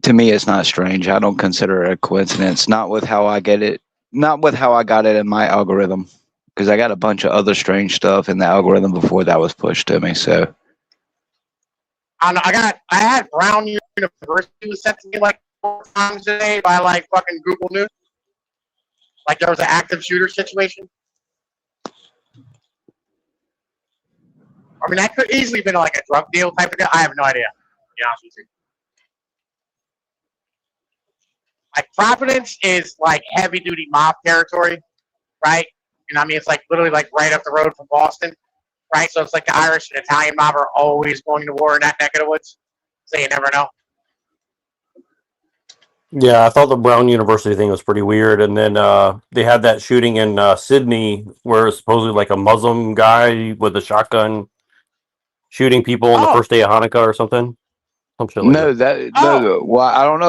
to me, it's not strange. I don't consider it a coincidence. Not with how I get it. Not with how I got it in my algorithm, because I got a bunch of other strange stuff in the algorithm before that was pushed to me. So I had Brown University was sent to me like 4 times a day by like fucking Google News. Like there was an active shooter situation. I mean, that could easily been like a drug deal type of deal. I have no idea. To be honest with you. Like Providence is like heavy duty mob territory, right? And I mean, it's like literally like right up the road from Boston, right? So it's like the Irish and Italian mob are always going to war in that neck of the woods. So you never know. Yeah, I thought the Brown University thing was pretty weird, and then they had that shooting in Sydney where it's supposedly like a Muslim guy with a shotgun shooting people on the first day of Hanukkah or something. No, well, I don't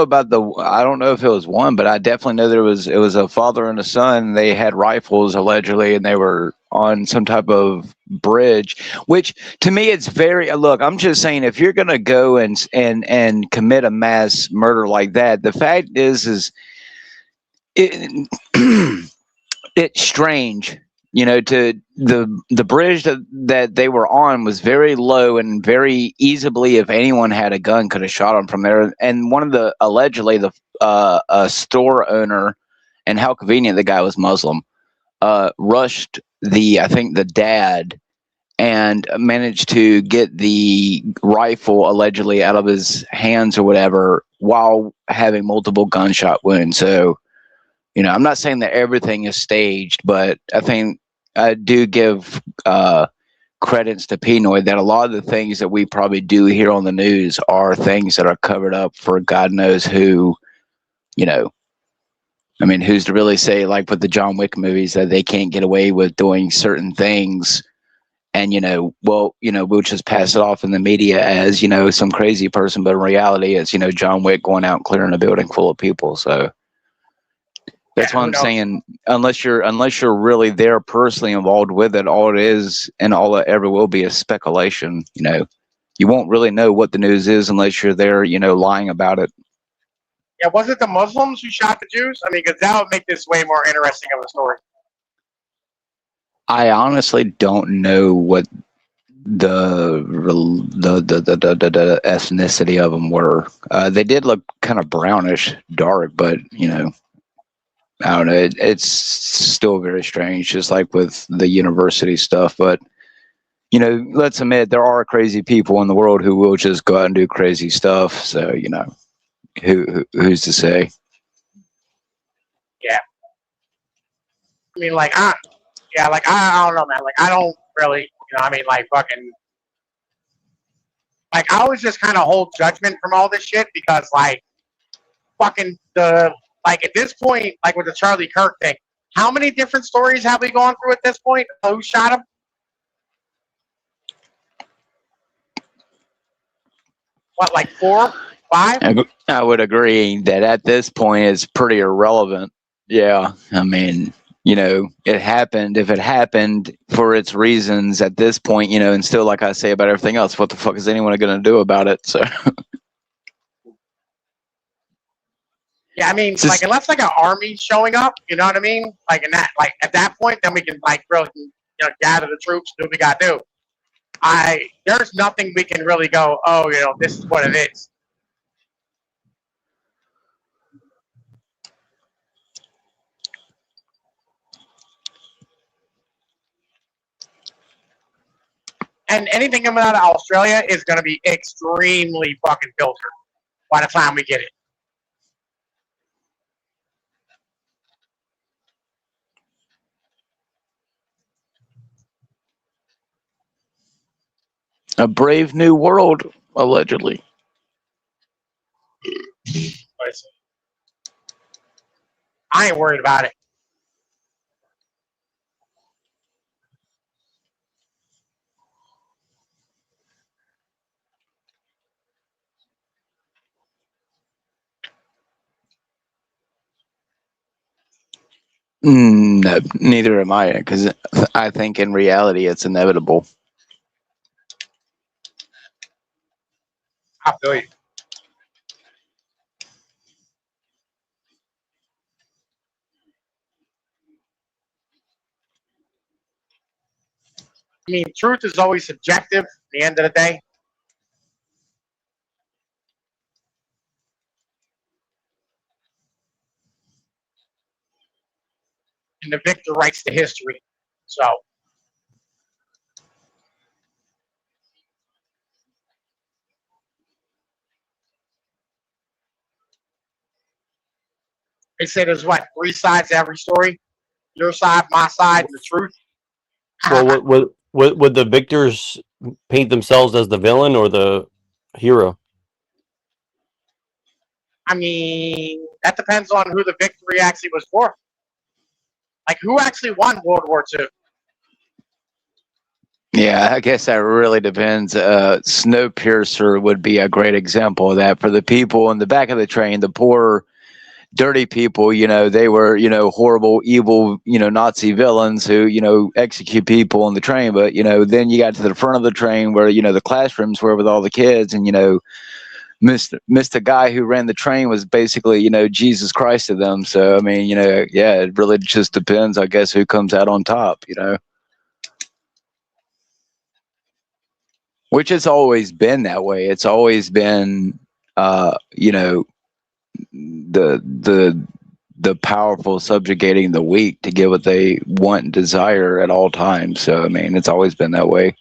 know if it was one, but I definitely know it was a father and a son. They had rifles allegedly, and they were on some type of bridge. Which to me, it's very look. I'm just saying, if you're gonna go and commit a mass murder like that, the fact is it it's strange. To the bridge that they were on was very low and very easily, if anyone had a gun, could have shot them from there. And one of the allegedly a store owner, and how convenient, the guy was Muslim, rushed I think the dad, and managed to get the rifle allegedly out of his hands or whatever while having multiple gunshot wounds. So, I'm not saying that everything is staged, but I think I do give credits to Pinoy that a lot of the things that we probably do here on the news are things that are covered up for God knows who, I mean, who's to really say, like with the John Wick movies, that they can't get away with doing certain things, and we'll just pass it off in the media as some crazy person, but in reality it's John Wick going out and clearing a building full of people. So that's what I'm saying. Unless you're really there personally involved with it, all it is and all it ever will be is speculation. You won't really know what the news is unless you're there, lying about it. Yeah, was it the Muslims who shot the Jews? I mean, because that would make this way more interesting of a story. I honestly don't know what the ethnicity of them were. They did look kind of brownish, dark, but I don't know. It's still very strange, just like with the university stuff. But let's admit there are crazy people in the world who will just go out and do crazy stuff. So who's to say? Yeah. I mean, like I don't know, man. Like I don't really, I mean, like fucking, like I always just kind of hold judgment from all this shit because like fucking like at this point, like with the Charlie Kirk thing, how many different stories have we gone through at this point? Who shot him? What, like 4, 5? I would agree that at this point it's pretty irrelevant. Yeah, I mean, it happened. If it happened for its reasons at this point, and still, like I say about everything else, what the fuck is anyone going to do about it? So. Yeah, I mean, like unless like an army showing up, you know what I mean? Like in that, like at that point, then we can like really, gather the troops, do what we gotta do. There's nothing we can really go, oh, this is what it is. And anything coming out of Australia is going to be extremely fucking filtered by the time we get it. A brave new world, allegedly. I ain't worried about it. No, neither am I, because I think in reality it's inevitable. I feel you. I mean, truth is always subjective at the end of the day. And the victor writes the history. So, they say there's what, 3 sides to every story? Your side, my side, and the truth. Well, would the victors paint themselves as the villain or the hero? I mean, that depends on who the victory actually was for. Like, who actually won World War II? Yeah, I guess that really depends. Snowpiercer would be a great example of that. For the people in the back of the train, the poor, dirty people, they were, horrible, evil, Nazi villains who, execute people on the train. But, then you got to the front of the train where, the classrooms were with all the kids, and, Mr. Guy who ran the train was basically, Jesus Christ to them. So, I mean, yeah, it really just depends, I guess, who comes out on top, Which has always been that way. It's always been, the powerful subjugating the weak to get what they want and desire at all times. So, I mean, it's always been that way.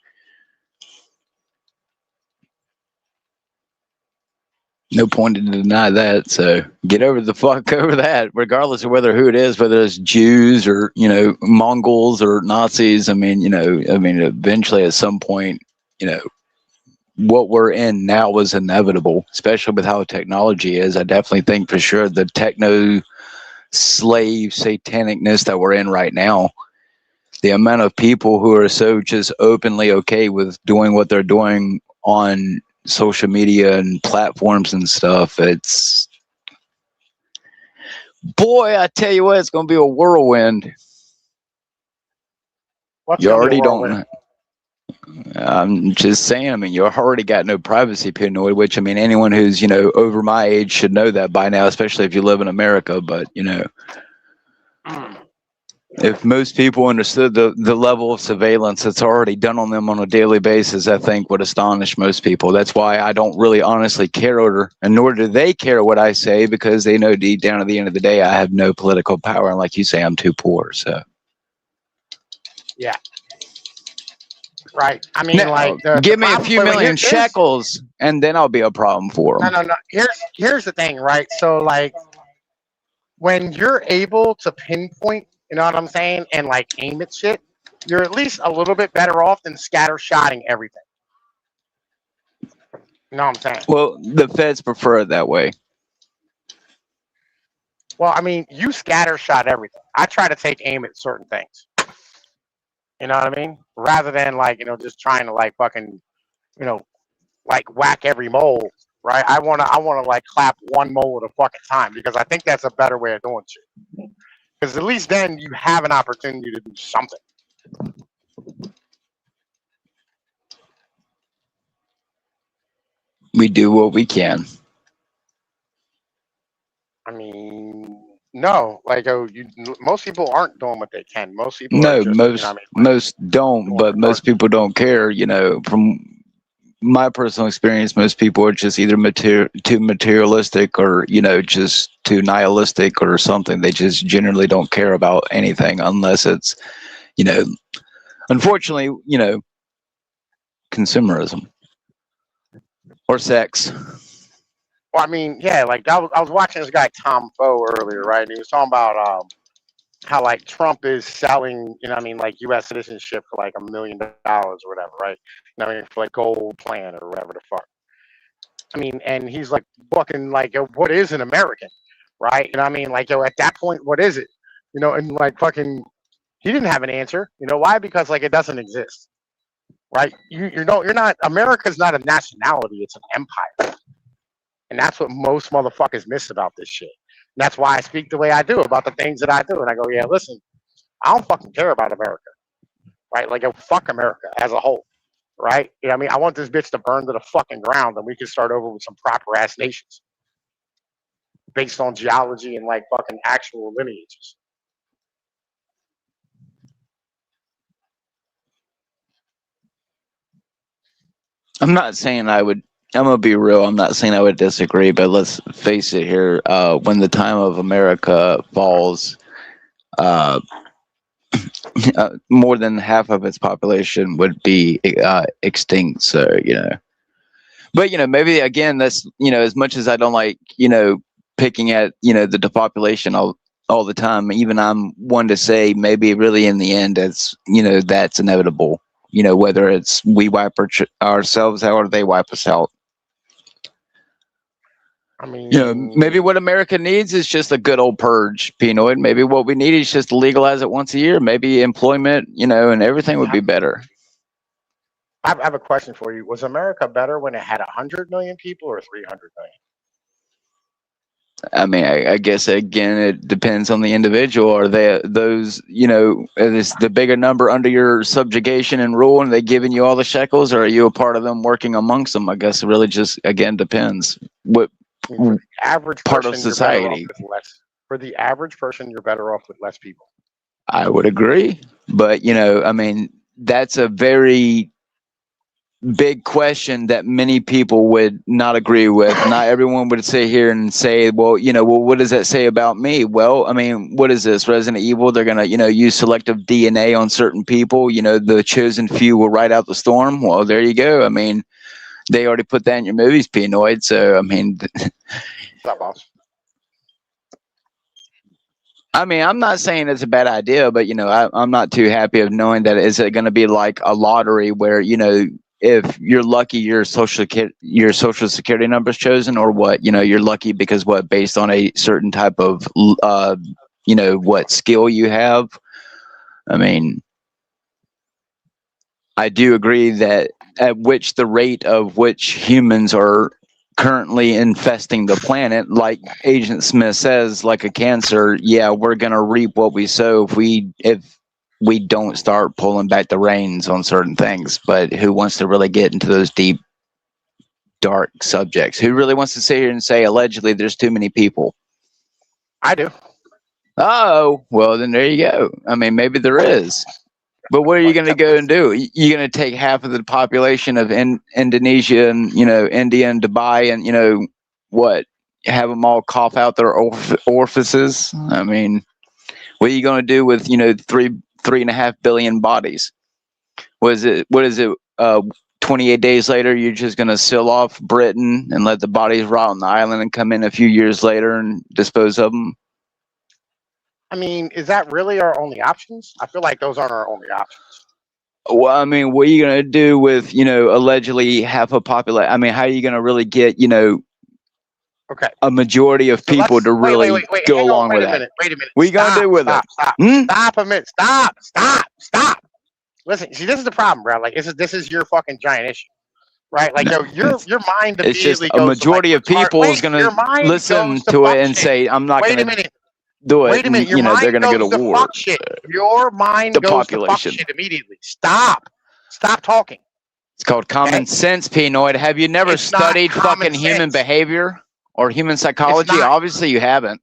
No point to deny that. So get over the fuck over that, regardless of who it is, whether it's Jews or, Mongols or Nazis. I mean, eventually at some point, what we're in now was inevitable, especially with how technology is. I definitely think for sure the techno slave satanicness that we're in right now, the amount of people who are so just openly okay with doing what they're doing on social media and platforms and stuff, it's, boy, I tell you what, it's going to be a whirlwind. What's You gonna be a already whirlwind? don't. I'm just saying, I mean, you already got no privacy paranoid, which, I mean, anyone who's, over my age should know that by now, especially if you live in America. But, if most people understood the level of surveillance that's already done on them on a daily basis, I think would astonish most people. That's why I don't really honestly care, and nor do they care what I say, because they know deep down at the end of the day, I have no political power. And like you say, I'm too poor. So, Yeah. Right. I mean, now, like, give me a few million shekels, and then I'll be a problem for them. No. Here's the thing, right? So, like, when you're able to pinpoint, you know what I'm saying, and like aim at shit, you're at least a little bit better off than scattershotting everything. You know what I'm saying? Well, the feds prefer it that way. Well, I mean, you scattershot everything. I try to take aim at certain things. You know what I mean? Rather than like, just trying to like fucking, like whack every mole, right? I wanna like clap one mole at a fucking time, because I think that's a better way of doing shit. Because at least then you have an opportunity to do something. We do what we can. I mean, No, like most people aren't doing what they can. Most people are No, just, you know, what I mean, like, most don't, doing but their part. most people don't care. You know, from my personal experience, most people are just either too materialistic, or just too nihilistic or something. They just generally don't care about anything unless it's, you know, unfortunately, consumerism or sex. Well, I mean, yeah, like I was watching this guy Tom Foe earlier, right? And he was talking about how like Trump is selling, you know, what I mean, like U.S. citizenship for like $1 million or whatever, right? You know, what I mean, for like gold plan or whatever the fuck. I mean, and he's like fucking like, what is an American, right? You know, what I mean, like, at that point, what is it? You know, and like fucking, he didn't have an answer. You know why? Because like it doesn't exist, right? You're not. America's not a nationality; it's an empire. And that's what most motherfuckers miss about this shit. And that's why I speak the way I do about the things that I do. And I go, yeah, listen, I don't fucking care about America, right? Like, fuck America as a whole, right? You know what I mean? I want this bitch to burn to the fucking ground and we can start over with some proper ass nations based on geology and like fucking actual lineages. I'm not saying I would. I'm gonna be real. I'm not saying I would disagree, but let's face it here. When the time of America falls, uh, more than half of its population would be extinct. So but maybe again, that's as much as I don't like picking at the depopulation all the time. Even I'm one to say maybe really in the end, it's that's inevitable. Whether it's we wipe ourselves out or they wipe us out. I mean, Maybe what America needs is just a good old purge, Pinoid. Maybe what we need is just to legalize it once a year. Maybe employment, and everything would be better. I have a question for you. Was America better when it had 100 million people or 300 million? I mean, I guess again, it depends on the individual. Are they those, is the bigger number under your subjugation and rule, and they giving you all the shekels, or are you a part of them working amongst them? I guess it really just again depends what For the average part person, of society. You're better off with less. For the average person, you're better off with less people. I would agree, but I mean, that's a very big question that many people would not agree with. Not everyone would sit here and say, well, what does that say about me? Well, I mean, what is this, Resident Evil? They're gonna, use selective DNA on certain people. The chosen few will ride out the storm. Well, there you go. I mean, they already put that in your movies, Pinoid. So, I mean, Stop, boss. I mean, I'm not saying it's a bad idea, but I'm not too happy of knowing that is it going to be like a lottery where if you're lucky, your social security number is chosen, or what? You're lucky because what? Based on a certain type of what skill you have. I mean, I do agree that at which the rate of which humans are currently infesting the planet, like Agent Smith says, like a cancer, yeah, we're gonna reap what we sow if we don't start pulling back the reins on certain things. But who wants to really get into those deep, dark subjects? Who really wants to sit here and say allegedly there's too many people? I do. Oh, well then there you go. I mean, maybe there is. But what are you going to go and do? You're going to take half of the population of Indonesia and, India and Dubai and, what? Have them all cough out their orifices? I mean, what are you going to do with, 3.5 billion bodies? What is it? 28 days later, you're just going to seal off Britain and let the bodies rot on the island and come in a few years later and dispose of them? I mean, is that really our only options? I feel like those aren't our only options. Well, I mean, what are you going to do with, allegedly half a population? I mean, how are you going to really get, okay, a majority of people to really go along with that? Wait a minute. What are you going to do with it? Stop a minute. Stop. Listen, see, this is the problem, bro. Like, this is your fucking giant issue, right? Like, your mind it's just immediately a majority of people is going to listen to it and say, I'm not going to do it. Wait a minute. Your mind they're going to go to war. Fuck shit. Your mind goes to fuck shit immediately. Stop talking. It's called common sense, Pinoid. Have you never studied fucking human behavior or human psychology? Obviously, you haven't.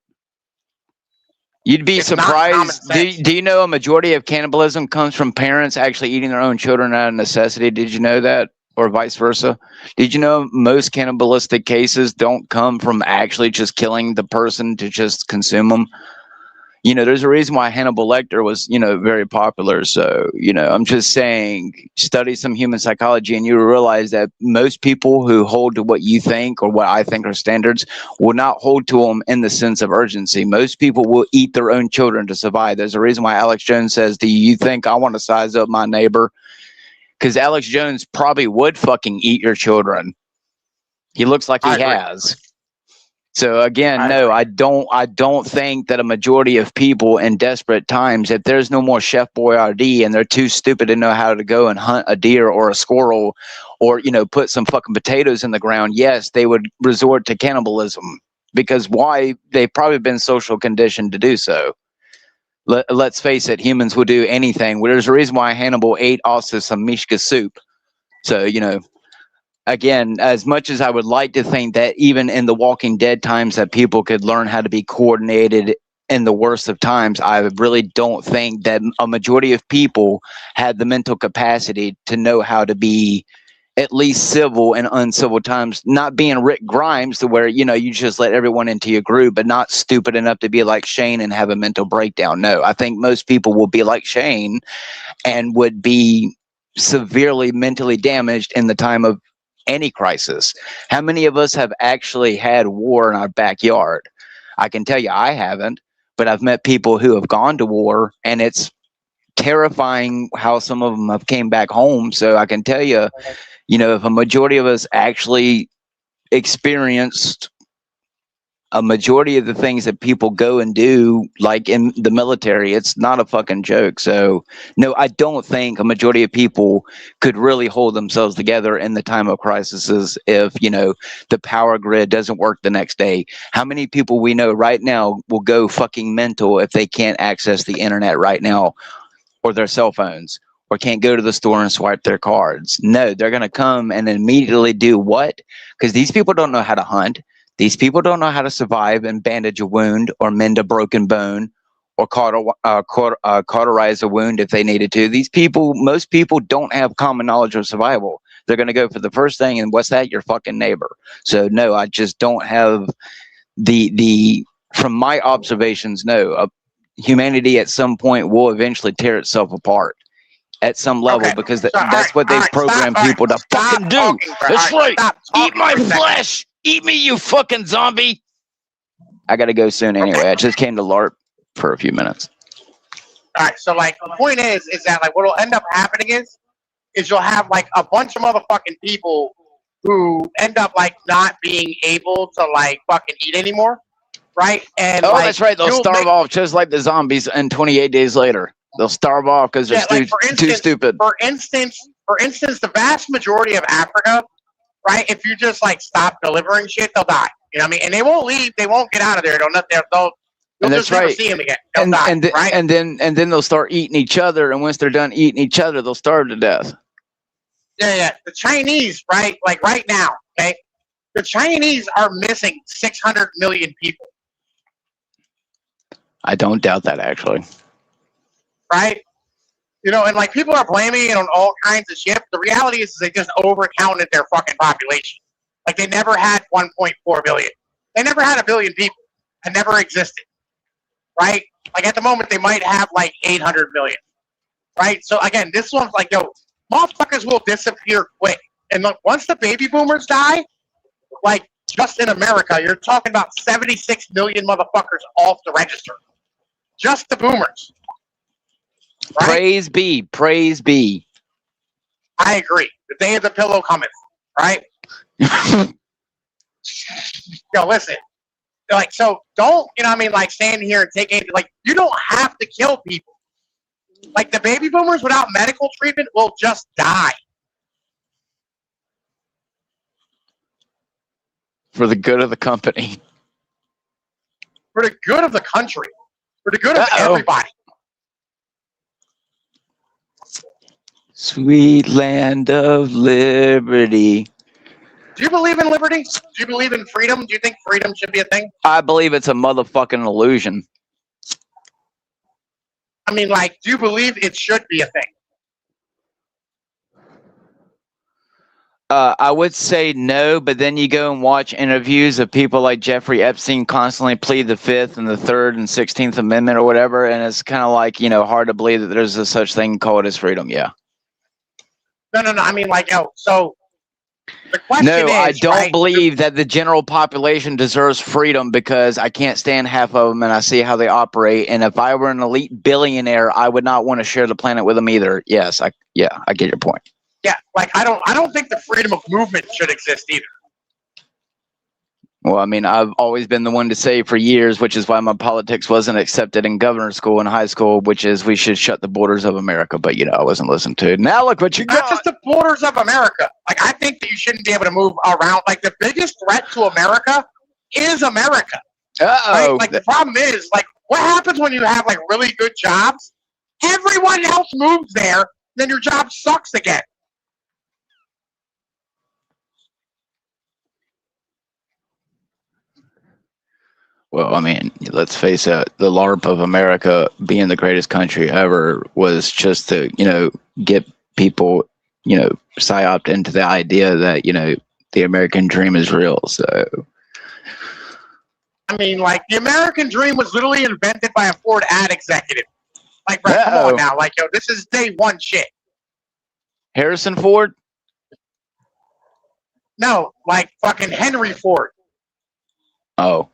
You'd be It's not common surprised. sense. Do you know a majority of cannibalism comes from parents actually eating their own children out of necessity? Did you know that? Or vice versa? Did you know most cannibalistic cases don't come from actually just killing the person to just consume them? You know, there's a reason why Hannibal Lecter was, you know, very popular. So, you know, I'm just saying, study some human psychology and you realize that most people who hold to what you think or what I think are standards will not hold to them in the sense of urgency. Most people will eat their own children to survive. There's a reason why Alex Jones says, do you think I want to size up my neighbor? Because Alex Jones probably would fucking eat your children. He looks like he has. So again, no, I don't think that a majority of people in desperate times, if there's no more Chef Boyardee and they're too stupid to know how to go and hunt a deer or a squirrel or, you know, put some fucking potatoes in the ground, yes, they would resort to cannibalism. Because why? They've probably been social conditioned to do so. Let's face it, humans will do anything. Well, there's a reason why Hannibal ate also some Mishka soup. So, you know, again, as much as I would like to think that even in the Walking Dead times that people could learn how to be coordinated in the worst of times, I really don't think that a majority of people had the mental capacity to know how to be at least civil in uncivil times, not being Rick Grimes to where, you know, you just let everyone into your group, but not stupid enough to be like Shane and have a mental breakdown. No, I think most people will be like Shane and would be severely mentally damaged in the time of any crisis. How many of us have actually had war in our backyard? I can tell you I haven't, but I've met people who have gone to war, and it's terrifying how some of them have came back home. So I can tell you, you know, if a majority of us actually experienced a majority of the things that people go and do, like in the military, it's not a fucking joke. So no, I don't think a majority of people could really hold themselves together in the time of crises if, you know, the power grid doesn't work the next day. How many people we know right now will go fucking mental if they can't access the internet right now or their cell phones, or can't go to the store and swipe their cards? No, they're going to come and immediately do what? Because these people don't know how to hunt. These people don't know how to survive and bandage a wound or mend a broken bone or cauterize a wound if they needed to. These people, most people don't have common knowledge of survival. They're going to go for the first thing, and what's that? Your fucking neighbor. So no, I just don't have the from my observations, no, humanity at some point will eventually tear itself apart at some level, because that's what they've programmed people to fucking do. That's right. Eat my flesh. Eat me, you fucking zombie. I gotta go soon anyway. I just came to LARP for a few minutes. All right, so like the point is that like what'll end up happening is you'll have like a bunch of motherfucking people who end up like not being able to like fucking eat anymore, right? And oh, like, that's right. They'll starve off just like the zombies, and 28 days later they'll starve off because they're too stupid. For instance, the vast majority of Africa, right? If you just like stop delivering shit, they'll die. You know what I mean? And they won't leave. They won't get out of there. You'll just never see them again. They'll die, right? And then they'll start eating each other. And once they're done eating each other, they'll starve to death. Yeah. The Chinese, right? Like right now, okay? The Chinese are missing 600 million people. I don't doubt that, actually. Right? You know, and like people are blaming it on all kinds of shit. The reality is they just overcounted their fucking population. Like they never had 1.4 billion. They never had a billion people. It never existed. Right? Like at the moment they might have like 800 million. Right? So again, this one's like, yo, motherfuckers will disappear quick. And look, once the baby boomers die, like just in America, you're talking about 76 million motherfuckers off the register. Just the boomers. Right? Praise be. I agree. The day of the pillow cometh, right? Yo, listen. Like, so don't, you know what I mean, like stand here and take it, like, you don't have to kill people. Like, the baby boomers without medical treatment will just die. For the good of the company. For the good of the country. For the good of everybody. Sweet land of liberty. Do you believe in liberty? Do you believe in freedom? Do you think freedom should be a thing? I believe it's a motherfucking illusion. I mean, like, do you believe it should be a thing? I would say no, but then you go and watch interviews of people like Jeffrey Epstein constantly plead the Fifth and the Third and 16th Amendment or whatever, and it's kind of like, hard to believe that there's a such thing called as freedom. Yeah. No. I mean, like, so the question No, is, I don't right, believe that the general population deserves freedom because I can't stand half of them and I see how they operate. And if I were an elite billionaire, I would not want to share the planet with them either. Yes, I get your point. Yeah, like I don't think the freedom of movement should exist either. Well, I mean, I've always been the one to say for years, which is why my politics wasn't accepted in governor school and high school, which is we should shut the borders of America. But, I wasn't listened to. Now look what you got. Not just the borders of America. Like, I think that you shouldn't be able to move around. Like, the biggest threat to America is America. Uh-oh. Right? Like, the problem is, like, what happens when you have, like, really good jobs? Everyone else moves there, then your job sucks again. Well, I mean, let's face it, the LARP of America being the greatest country ever was just to, get people, psyoped into the idea that, the American dream is real. So, I mean, like, the American dream was literally invented by a Ford ad executive. Like, bro, come on now. Like, this is day one shit. Harrison Ford? No, like, fucking Henry Ford. Oh.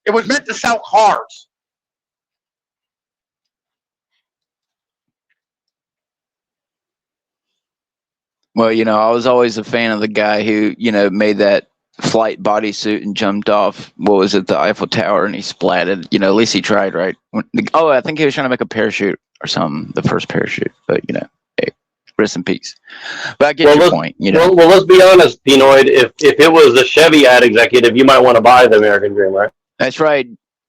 It was meant to sell cars. Well, I was always a fan of the guy who, made that flight bodysuit and jumped off, what was it, the Eiffel Tower, and he splatted. At least he tried, right? I think he was trying to make a parachute or something, the first parachute. But, hey, rest in peace. But I get your point, Well, let's be honest, Pinoid. If it was a Chevy ad executive, you might want to buy the American Dream, right? That's right.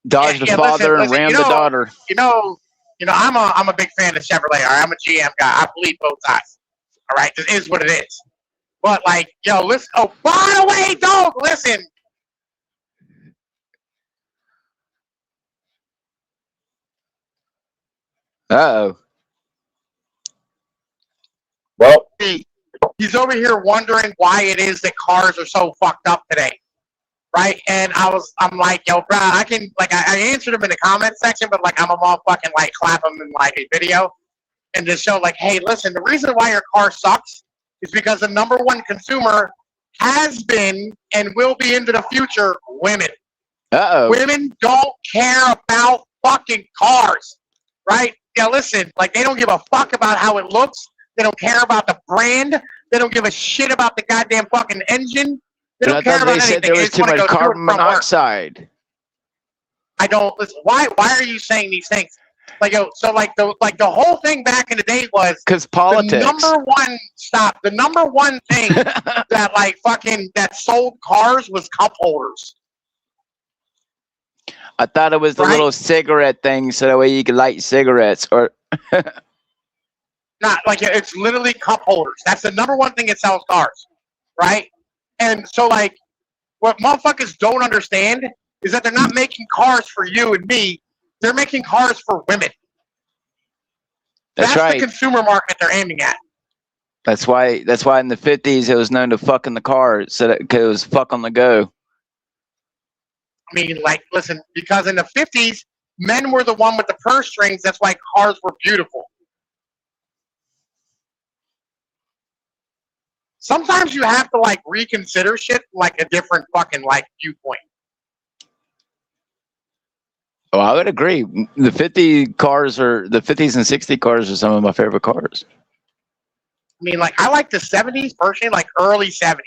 Dodge the father and ram the daughter. I'm a big fan of Chevrolet. All right? I'm a GM guy. I bleed both sides. All right, this is what it is. But like, listen. Oh, by the way, don't listen. Uh-oh. Well, He's over here wondering why it is that cars are so fucked up today. Right, and I'm like, bro, I can, like, I answered him in the comment section, but like, I'm a motherfucking like clap him in like a video, and just show like, hey, listen, the reason why your car sucks is because the number one consumer has been and will be into the future women. Uh-oh. Women don't care about fucking cars, right? Yeah, listen, like they don't give a fuck about how it looks. They don't care about the brand. They don't give a shit about the goddamn fucking engine. They don't care about anything. There was too much carbon monoxide. I don't listen. Why are you saying these things? Like, so like the whole thing back in the day was because politics. The number one thing that like fucking that sold cars was cup holders. I thought it was the little cigarette thing, so that way you could light cigarettes or. Not like it's literally cup holders. That's the number one thing that sells cars, right? And so, like, what motherfuckers don't understand is that they're not making cars for you and me. They're making cars for women. That's right. The consumer market they're aiming at. That's why in the 50s it was known to fuck in the car, so that it was fuck on the go. I mean, like, listen, because in the 50s, men were the one with the purse strings. That's why cars were beautiful. Sometimes you have to like reconsider shit like a different fucking like viewpoint. Oh, I would agree. The 50s and 60 cars are some of my favorite cars. I mean, like I like the 70s personally, like early 70s.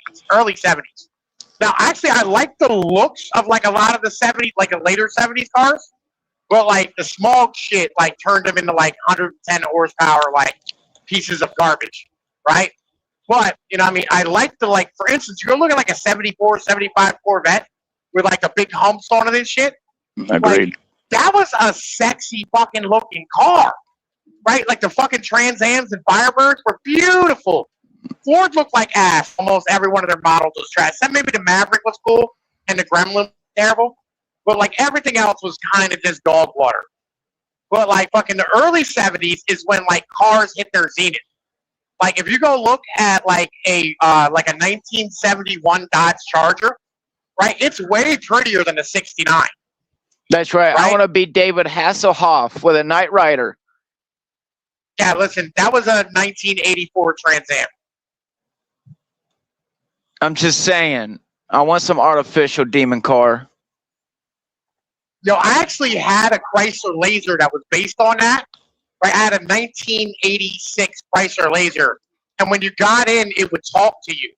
Now, actually, I like the looks of like a lot of the 70s, like the later 70s cars. But like the small shit, like turned them into like 110 horsepower, like pieces of garbage, right? But, I mean, I like the, like, for instance, you go look at, like, a 74, 75 Corvette with, like, the big humps on it and shit. Agreed. Like, that was a sexy fucking looking car, right? Like, the fucking Trans Ams and Firebirds were beautiful. Ford looked like ass. Almost every one of their models was trash. Except maybe the Maverick was cool and the Gremlin was terrible. but like everything else was kind of just dog water. But like fucking the early 70s is when like cars hit their zenith. Like if you go look at like a 1971 Dodge Charger, right? It's way prettier than a 69. That's right. I Right? want to be David Hasselhoff with a Knight Rider. Yeah, listen, that was a 1984 Trans Am. I'm just saying. I want some artificial demon car. Yo, I actually had a Chrysler Laser that was based on that. Right? I had a 1986 Chrysler Laser, and when you got in, it would talk to you.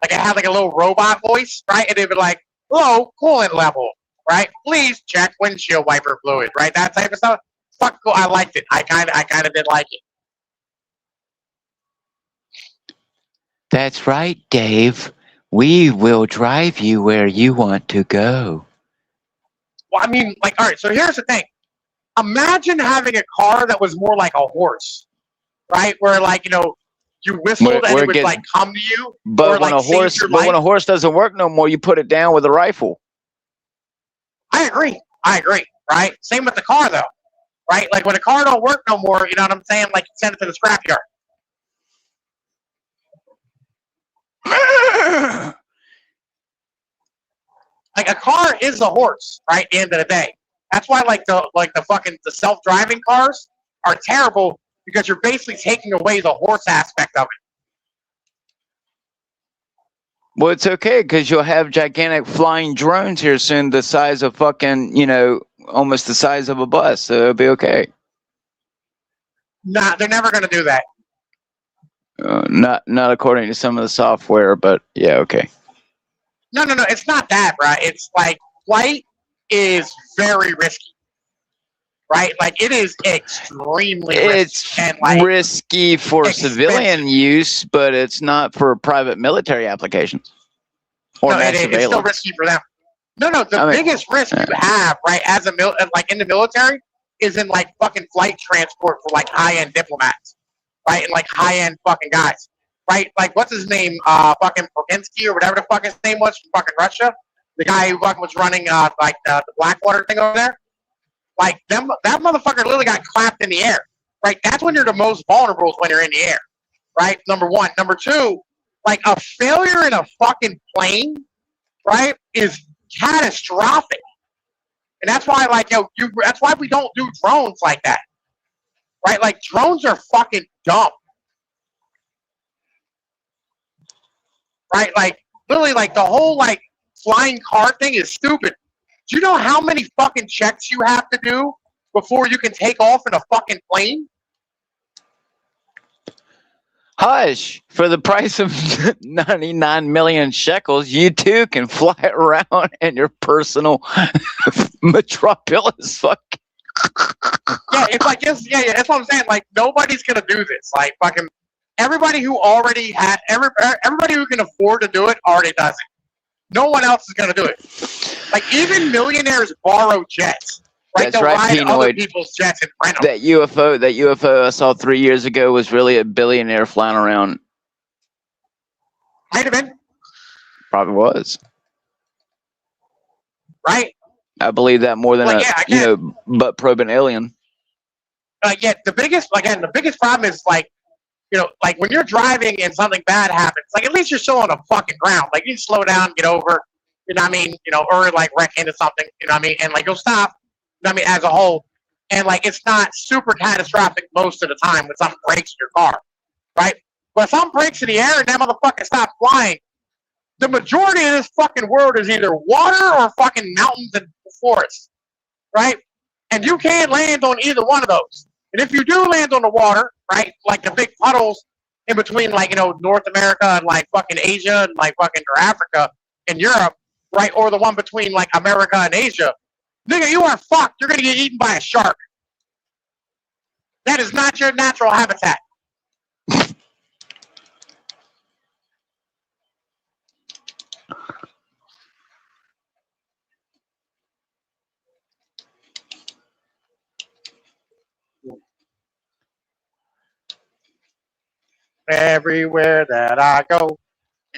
Like it had like a little robot voice, right? And it would be like, "Low coolant level, right? Please check windshield wiper fluid," right? That type of stuff. Fuck, cool. I liked it. I kind of did like it. That's right, Dave. We will drive you where you want to go. Well, I mean, like, all right. So here's the thing. Imagine having a car that was more like a horse, right? Where like you whistled and it would like come to you. But or, when like, when a horse doesn't work no more, you put it down with a rifle. I agree. Right? Same with the car though, right? Like when a car don't work no more, you know what I'm saying? Like send it to the scrapyard. Like a car is a horse, right? At the end of the day, that's why like the self-driving cars are terrible because you're basically taking away the horse aspect of it. Well, it's okay because you'll have gigantic flying drones here soon, the size of fucking, almost the size of a bus. So it'll be okay. Nah, they're never going to do that. Not according to some of the software, but yeah, okay. No, it's not that, bro. It's like flight is very risky, right? Like it is extremely risky. It's and, like, risky for civilian use, but it's not for private military applications. Or no, it's still risky for them. No, the biggest risk you have, right, as in the military, is in like fucking flight transport for like high-end diplomats, right, and like high-end fucking guys. Right, like what's his name? Fucking Pokinski or whatever the fuck his name was from fucking Russia. The guy who fucking was running the Blackwater thing over there. Like that motherfucker literally got clapped in the air. Right, that's when you're the most vulnerable is when you're in the air. Right, number one. Number two, like a failure in a fucking plane, right, is catastrophic. And that's why that's why we don't do drones like that. Right, like drones are fucking dumb. Right, like literally, like the whole like flying car thing is stupid. Do you know how many fucking checks you have to do before you can take off in a fucking plane? Hush! For the price of 99 million shekels, you too can fly around in your personal metropolis. Fuck. Yeah, it's like that's what I'm saying. Like nobody's gonna do this. Like fucking. Everybody who already had everybody who can afford to do it already does it. No one else is going to do it. Like even millionaires borrow jets. Right? That's right, ride other people's jets and rent them. That UFO I saw 3 years ago was really a billionaire flying around. Might have been. Probably was. Right? I believe that more than butt probing alien. The biggest problem is like. Like when you're driving and something bad happens, like at least you're still on the fucking ground. Like you slow down, get over, you know what I mean? Or like wreck into something, you know what I mean? And like you'll stop, you know what I mean, as a whole. And like it's not super catastrophic most of the time when something breaks in your car, right? But if something breaks in the air and that motherfucker stops flying, the majority of this fucking world is either water or fucking mountains and forests, right? And you can't land on either one of those. And if you do land on the water, right, like the big puddles in between, like, North America and, like, fucking Asia and, like, fucking or Africa and Europe, right, or the one between, like, America and Asia, nigga, you are fucked. You're going to get eaten by a shark. That is not your natural habitat. Everywhere that I go,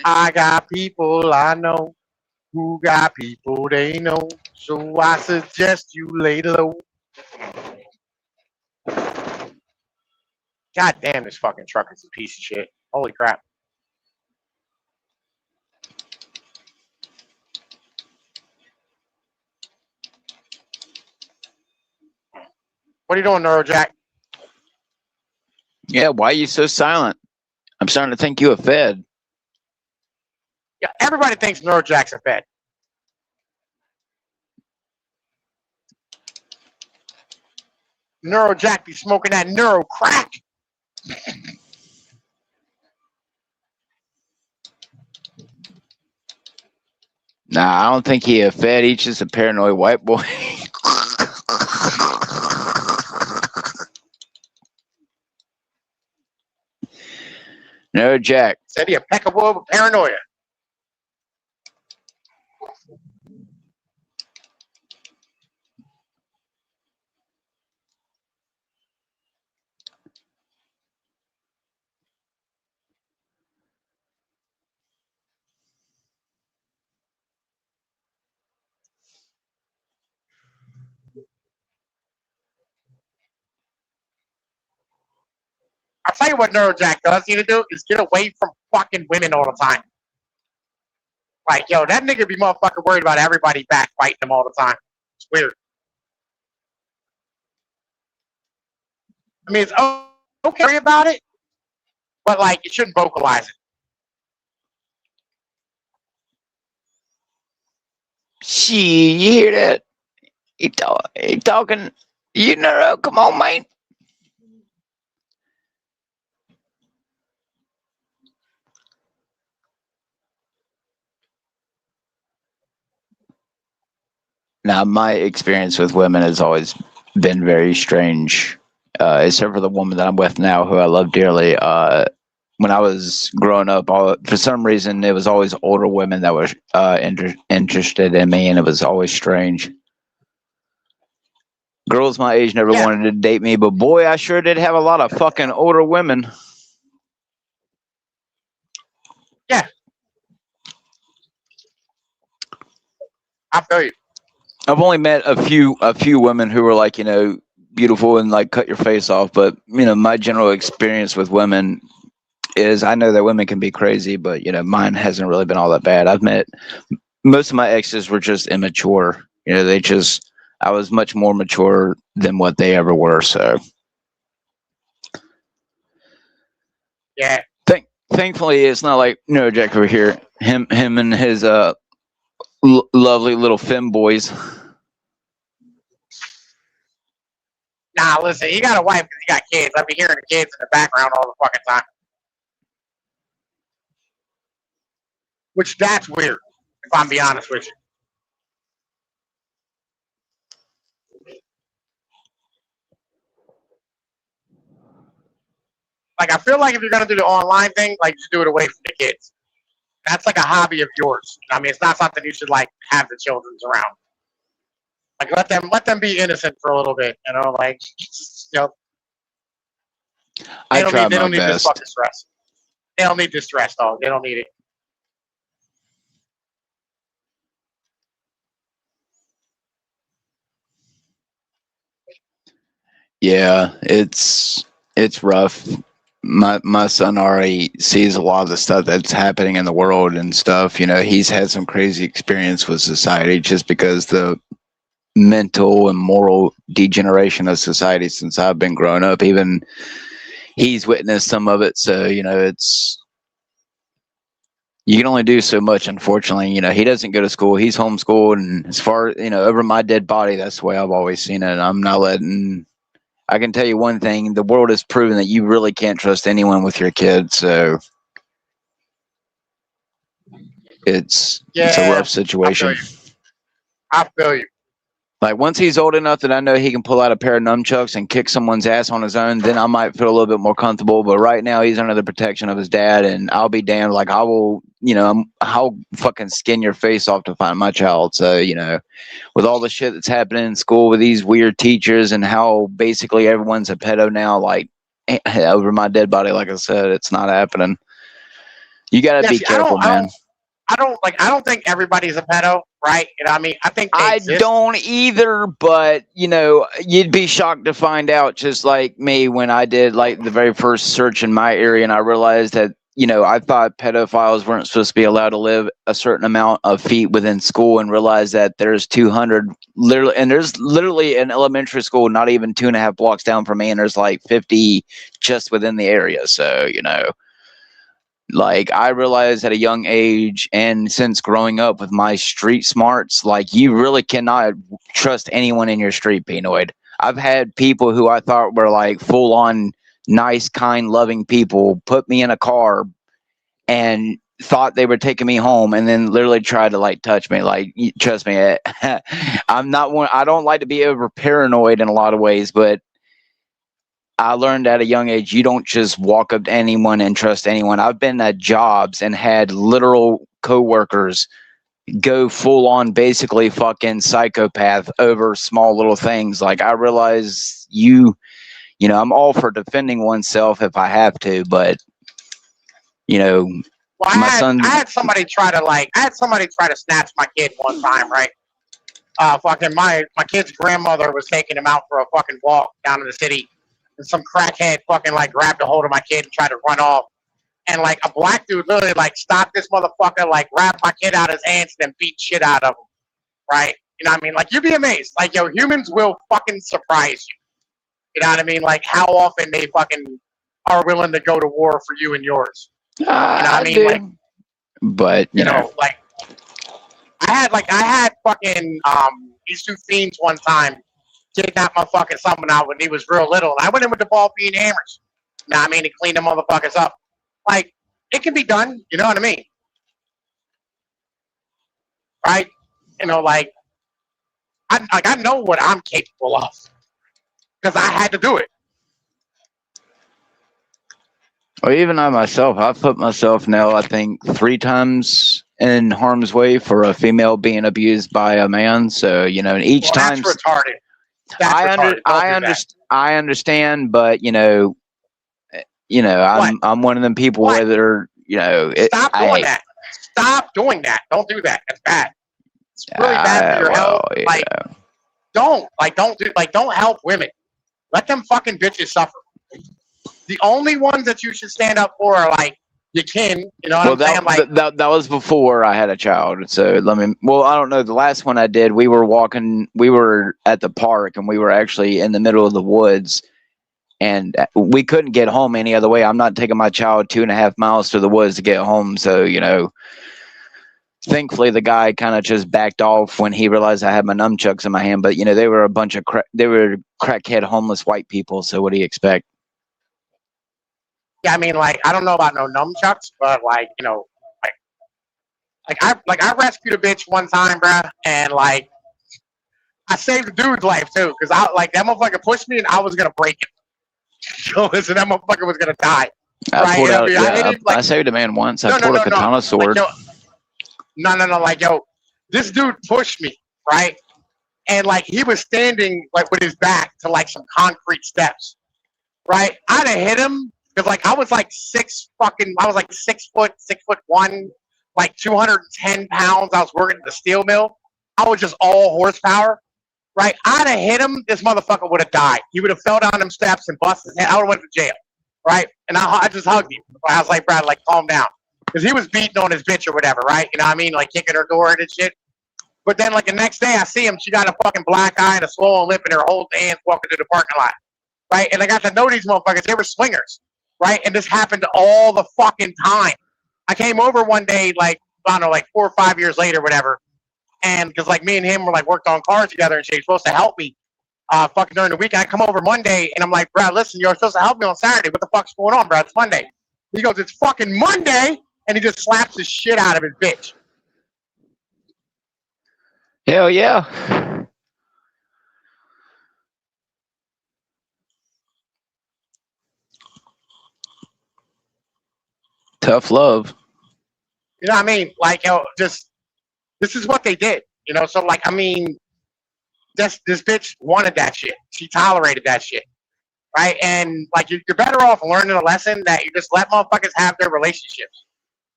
I got people I know who got people they know. So I suggest you lay low. God damn, this fucking truck is a piece of shit. Holy crap. What are you doing, Neurojack? Yeah, why are you so silent? I'm starting to think you a Fed. Yeah, everybody thinks Neurojack's a Fed. Neurojack be smoking that neuro crack. Nah, I don't think he a Fed. He's just a paranoid white boy. No, Jack. Said he a peckable of paranoia. I'll tell you what Neurojack does need to do is get away from fucking women all the time. Like, yo, that nigga be motherfucking worried about everybody backbiting him all the time. It's weird. I mean, it's okay about it, but like, you shouldn't vocalize it. Shit, you hear that? He talking. You know, come on, man. Now, my experience with women has always been very strange, except for the woman that I'm with now, who I love dearly. When I was growing up, for some reason, it was always older women that were interested in me, and it was always strange. Girls my age never wanted to date me, but boy, I sure did have a lot of fucking older women. Yeah. I feel you. I've only met a few women who were like, you know, beautiful and like cut your face off, but you know, my general experience with women is I know that women can be crazy, but you know, mine hasn't really been all that bad. I've met most of my exes were just immature. You know, I was much more mature than what they ever were. So yeah. Thankfully, it's not like Jack over here. Him and his lovely little femboys. Nah, listen, he got a wife because he got kids. I be hearing the kids in the background all the fucking time. Which that's weird, if I'm being honest with you. Like, I feel like if you're gonna do the online thing, like, just do it away from the kids. That's like a hobby of yours. I mean, it's not something you should like have the children's around. Like, let them be innocent for a little bit, you know, like, you know. They don't need this fucking stress. They don't need this stress, dog. They don't need it. Yeah, it's rough. My son already sees a lot of the stuff that's happening in the world and stuff. You know, he's had some crazy experience with society just because the mental and moral degeneration of society since I've been growing up. Even he's witnessed some of it. So, you know, you can only do so much, unfortunately. You know, he doesn't go to school. He's homeschooled. And as far, you know, over my dead body, that's the way I've always seen it. I'm not letting... I can tell you one thing, the world has proven that you really can't trust anyone with your kids, so it's a rough situation. I feel you. Like, once he's old enough that I know he can pull out a pair of nunchucks and kick someone's ass on his own, then I might feel a little bit more comfortable. But right now, he's under the protection of his dad, and I'll be damned. Like, I will, you know, I'll fucking skin your face off to find my child. So, you know, with all the shit that's happening in school with these weird teachers and how basically everyone's a pedo now, like, over my dead body, like I said, it's not happening. You got to be careful, man. I don't think everybody's a pedo. right? You know what I mean? I think they I exist. don't either, but you know, you'd be shocked to find out, just like me, when I did like the very first search in my area, and I realized that, you know, I thought pedophiles weren't supposed to be allowed to live a certain amount of feet within school, and realized that there's 200 literally, and there's literally an elementary school not even 2.5 blocks down from me, and there's like 50 just within the area. So, you know, like, I realized at a young age, and since growing up with my street smarts, like, you really cannot trust anyone in your street, Pinoid. I've had people who I thought were like full on nice, kind, loving people put me in a car and thought they were taking me home, and then literally tried to like touch me. Like, trust me, I'm not one. I don't like to be over paranoid in a lot of ways, but I learned at a young age, you don't just walk up to anyone and trust anyone. I've been at jobs and had literal coworkers go full on basically fucking psychopath over small little things. Like, I realize you know, I'm all for defending oneself if I have to, but you know, Well, I had somebody try to snatch my kid one time, right? Fucking my kid's grandmother was taking him out for a fucking walk down in the city, and some crackhead fucking like grabbed a hold of my kid and tried to run off. And like a black dude literally like stopped this motherfucker, like grabbed my kid out of his hands and then beat shit out of him. Right? You know what I mean? Like, you'd be amazed. Like, yo, humans will fucking surprise you. You know what I mean? Like, how often they fucking are willing to go to war for you and yours. You know what I mean? do. Like, But you know, like I had fucking these two fiends one time kidnap my fucking son out when he was real little, and I went in with the ball being hammers. You know what I mean? To clean them motherfuckers up. Like, it can be done. You know what I mean? Right? You know, like I know what I'm capable of because I had to do it. Well, even I myself, I've put myself now, I think, 3 times in harm's way for a female being abused by a man. So, you know, and each time that's retarded. I understand, but you know, I'm one of them people whether, you know, Stop doing that. Stop doing that. Don't do that. That's bad. It's really bad for your health. Like, don't help women. Let them fucking bitches suffer. The only ones that you should stand up for are like your kin. You know what I'm saying? Like, that was before I had a child. So I don't know. The last one I did, we were at the park, and we were actually in the middle of the woods, and we couldn't get home any other way. I'm not taking my child 2.5 miles to the woods to get home. So, you know, thankfully the guy kind of just backed off when he realized I had my nunchucks in my hand. But, you know, they were a bunch of crackhead homeless white people. So what do you expect? yeah, I mean, like, I don't know about no nunchucks, but like, you know, I rescued a bitch one time, bruh, and like I saved the dude's life too, because that motherfucker pushed me and I was gonna break it. So listen, that motherfucker was gonna die. I saved a man once. I pulled a katana sword. No. Like, yo, this dude pushed me, right? And like he was standing like with his back to like some concrete steps, right? I'd have hit him because like I was like 6 foot 1, like 210 pounds. I was working at the steel mill. I was just all horsepower, right? I'd have hit him. This motherfucker would have died. He would have fell down them steps and busted his head. I would have went to jail, right? And I just hugged him. I was like, Brad, like, calm down. Because he was beating on his bitch or whatever, right? You know what I mean? Like kicking her door and shit. But then like the next day I see him, she got a fucking black eye and a swollen lip and her whole hands walking through the parking lot, right? And I got to know these motherfuckers. They were swingers, right? And this happened all the fucking time. I came over one day, like, I don't know, like 4 or 5 years later, whatever. And because like me and him were like worked on cars together and she was supposed to help me fucking during the week. I come over Monday and I'm like, Brad, listen, you're supposed to help me on Saturday. What the fuck's going on, Brad? It's Monday. He goes, it's fucking Monday. And he just slaps the shit out of his bitch. Hell yeah. Tough love. You know what I mean? Like, yo, just this is what they did. You know, so like, I mean, this bitch wanted that shit. She tolerated that shit, right? And like, you're better off learning a lesson that you just let motherfuckers have their relationships.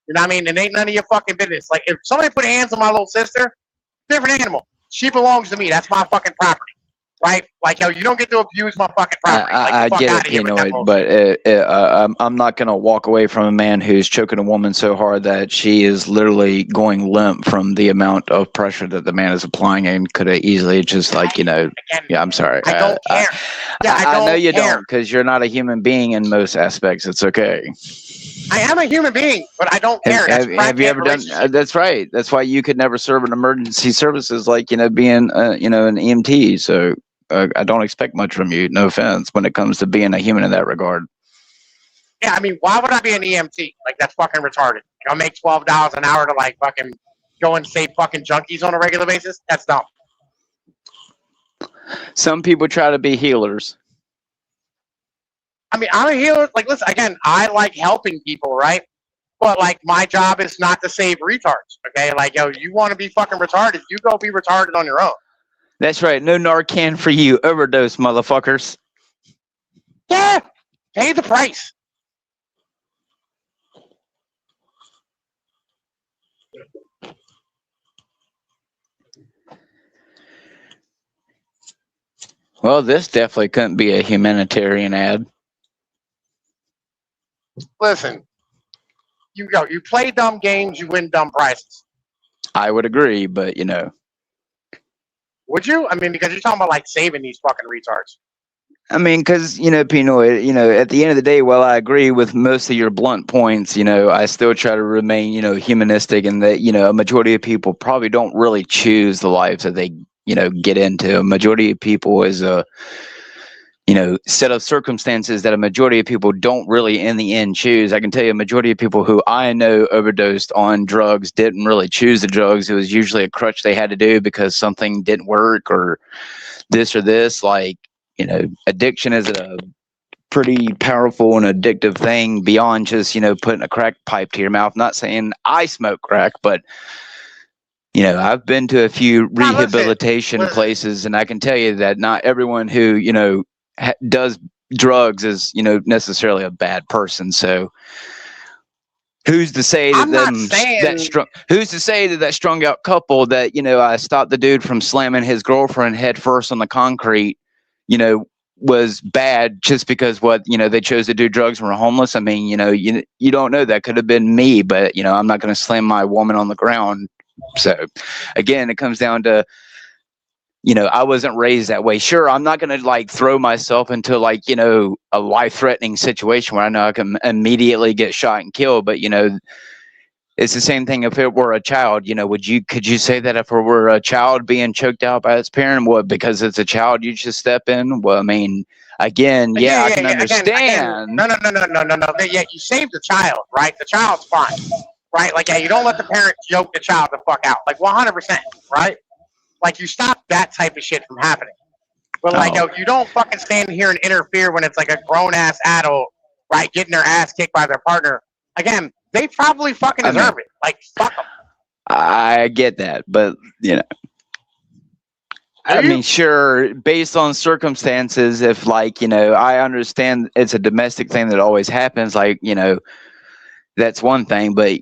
You know what I mean? It ain't none of your fucking business. Like, if somebody put hands on my little sister, different animal. She belongs to me. That's my fucking property. Right? Like, yo, you don't get to abuse my fucking property. Like, I fuck get outta it, here with that Pinoid, bullshit. but I'm not gonna walk away from a man who's choking a woman so hard that she is literally going limp from the amount of pressure that the man is applying, and could have easily just Again, yeah, I'm sorry. I don't care. Yeah, I know you care. don't, because you're not a human being in most aspects. It's okay. I am a human being, but I don't care. Have you ever done? That's right. That's why you could never serve in emergency services, like being an EMT. So I don't expect much from you. No offense, when it comes to being a human in that regard. Yeah, I mean, why would I be an EMT? Like, that's fucking retarded. I'll make $12 an hour to like fucking go and save fucking junkies on a regular basis. That's dumb. Some people try to be healers. I mean, I'm a healer. Like, listen, again, I like helping people, right? But like, my job is not to save retards. Okay, like, yo, you want to be fucking retarded? You go be retarded on your own. That's right. No Narcan for you. Overdose, motherfuckers. Yeah, pay the price. Well, this definitely couldn't be a humanitarian ad. Listen, you play dumb games, you win dumb prizes. I would agree, but Would you? I mean, because you're talking about like saving these fucking retards. I mean, because Pinoy, at the end of the day, while I agree with most of your blunt points, I still try to remain, humanistic, and that a majority of people probably don't really choose the lives that they get into. A majority of people is a set of circumstances that a majority of people don't really in the end choose. I can tell you a majority of people who I know overdosed on drugs didn't really choose the drugs. It was usually a crutch they had to do because something didn't work or this. Like, addiction is a pretty powerful and addictive thing beyond just, putting a crack pipe to your mouth. Not saying I smoke crack, but I've been to a few rehabilitation places, and I can tell you that not everyone who, does drugs is, necessarily a bad person. So who's to say that who's to say that strung out couple that, I stopped the dude from slamming his girlfriend head first on the concrete, was bad just because they chose to do drugs and were homeless. I mean, you don't know. That could have been me, but I'm not going to slam my woman on the ground. So again, it comes down to, I wasn't raised that way. Sure, I'm not going to like throw myself into like, a life-threatening situation where I know I can immediately get shot and killed. But, it's the same thing if it were a child. Could you say that if it were a child being choked out by its parent, because it's a child, you just step in? Well, I mean, again, I can understand. No. Yeah, you saved the child, right? The child's fine, right? Like, yeah, you don't let the parent choke the child the fuck out, like 100%, right? Like, you stop that type of shit from happening. But like, you don't fucking stand here and interfere when it's like a grown ass adult, right, getting their ass kicked by their partner. Again, they probably fucking deserve it. Like, fuck them. I get that, but I mean, sure, based on circumstances, if like, I understand it's a domestic thing that always happens, like, that's one thing, but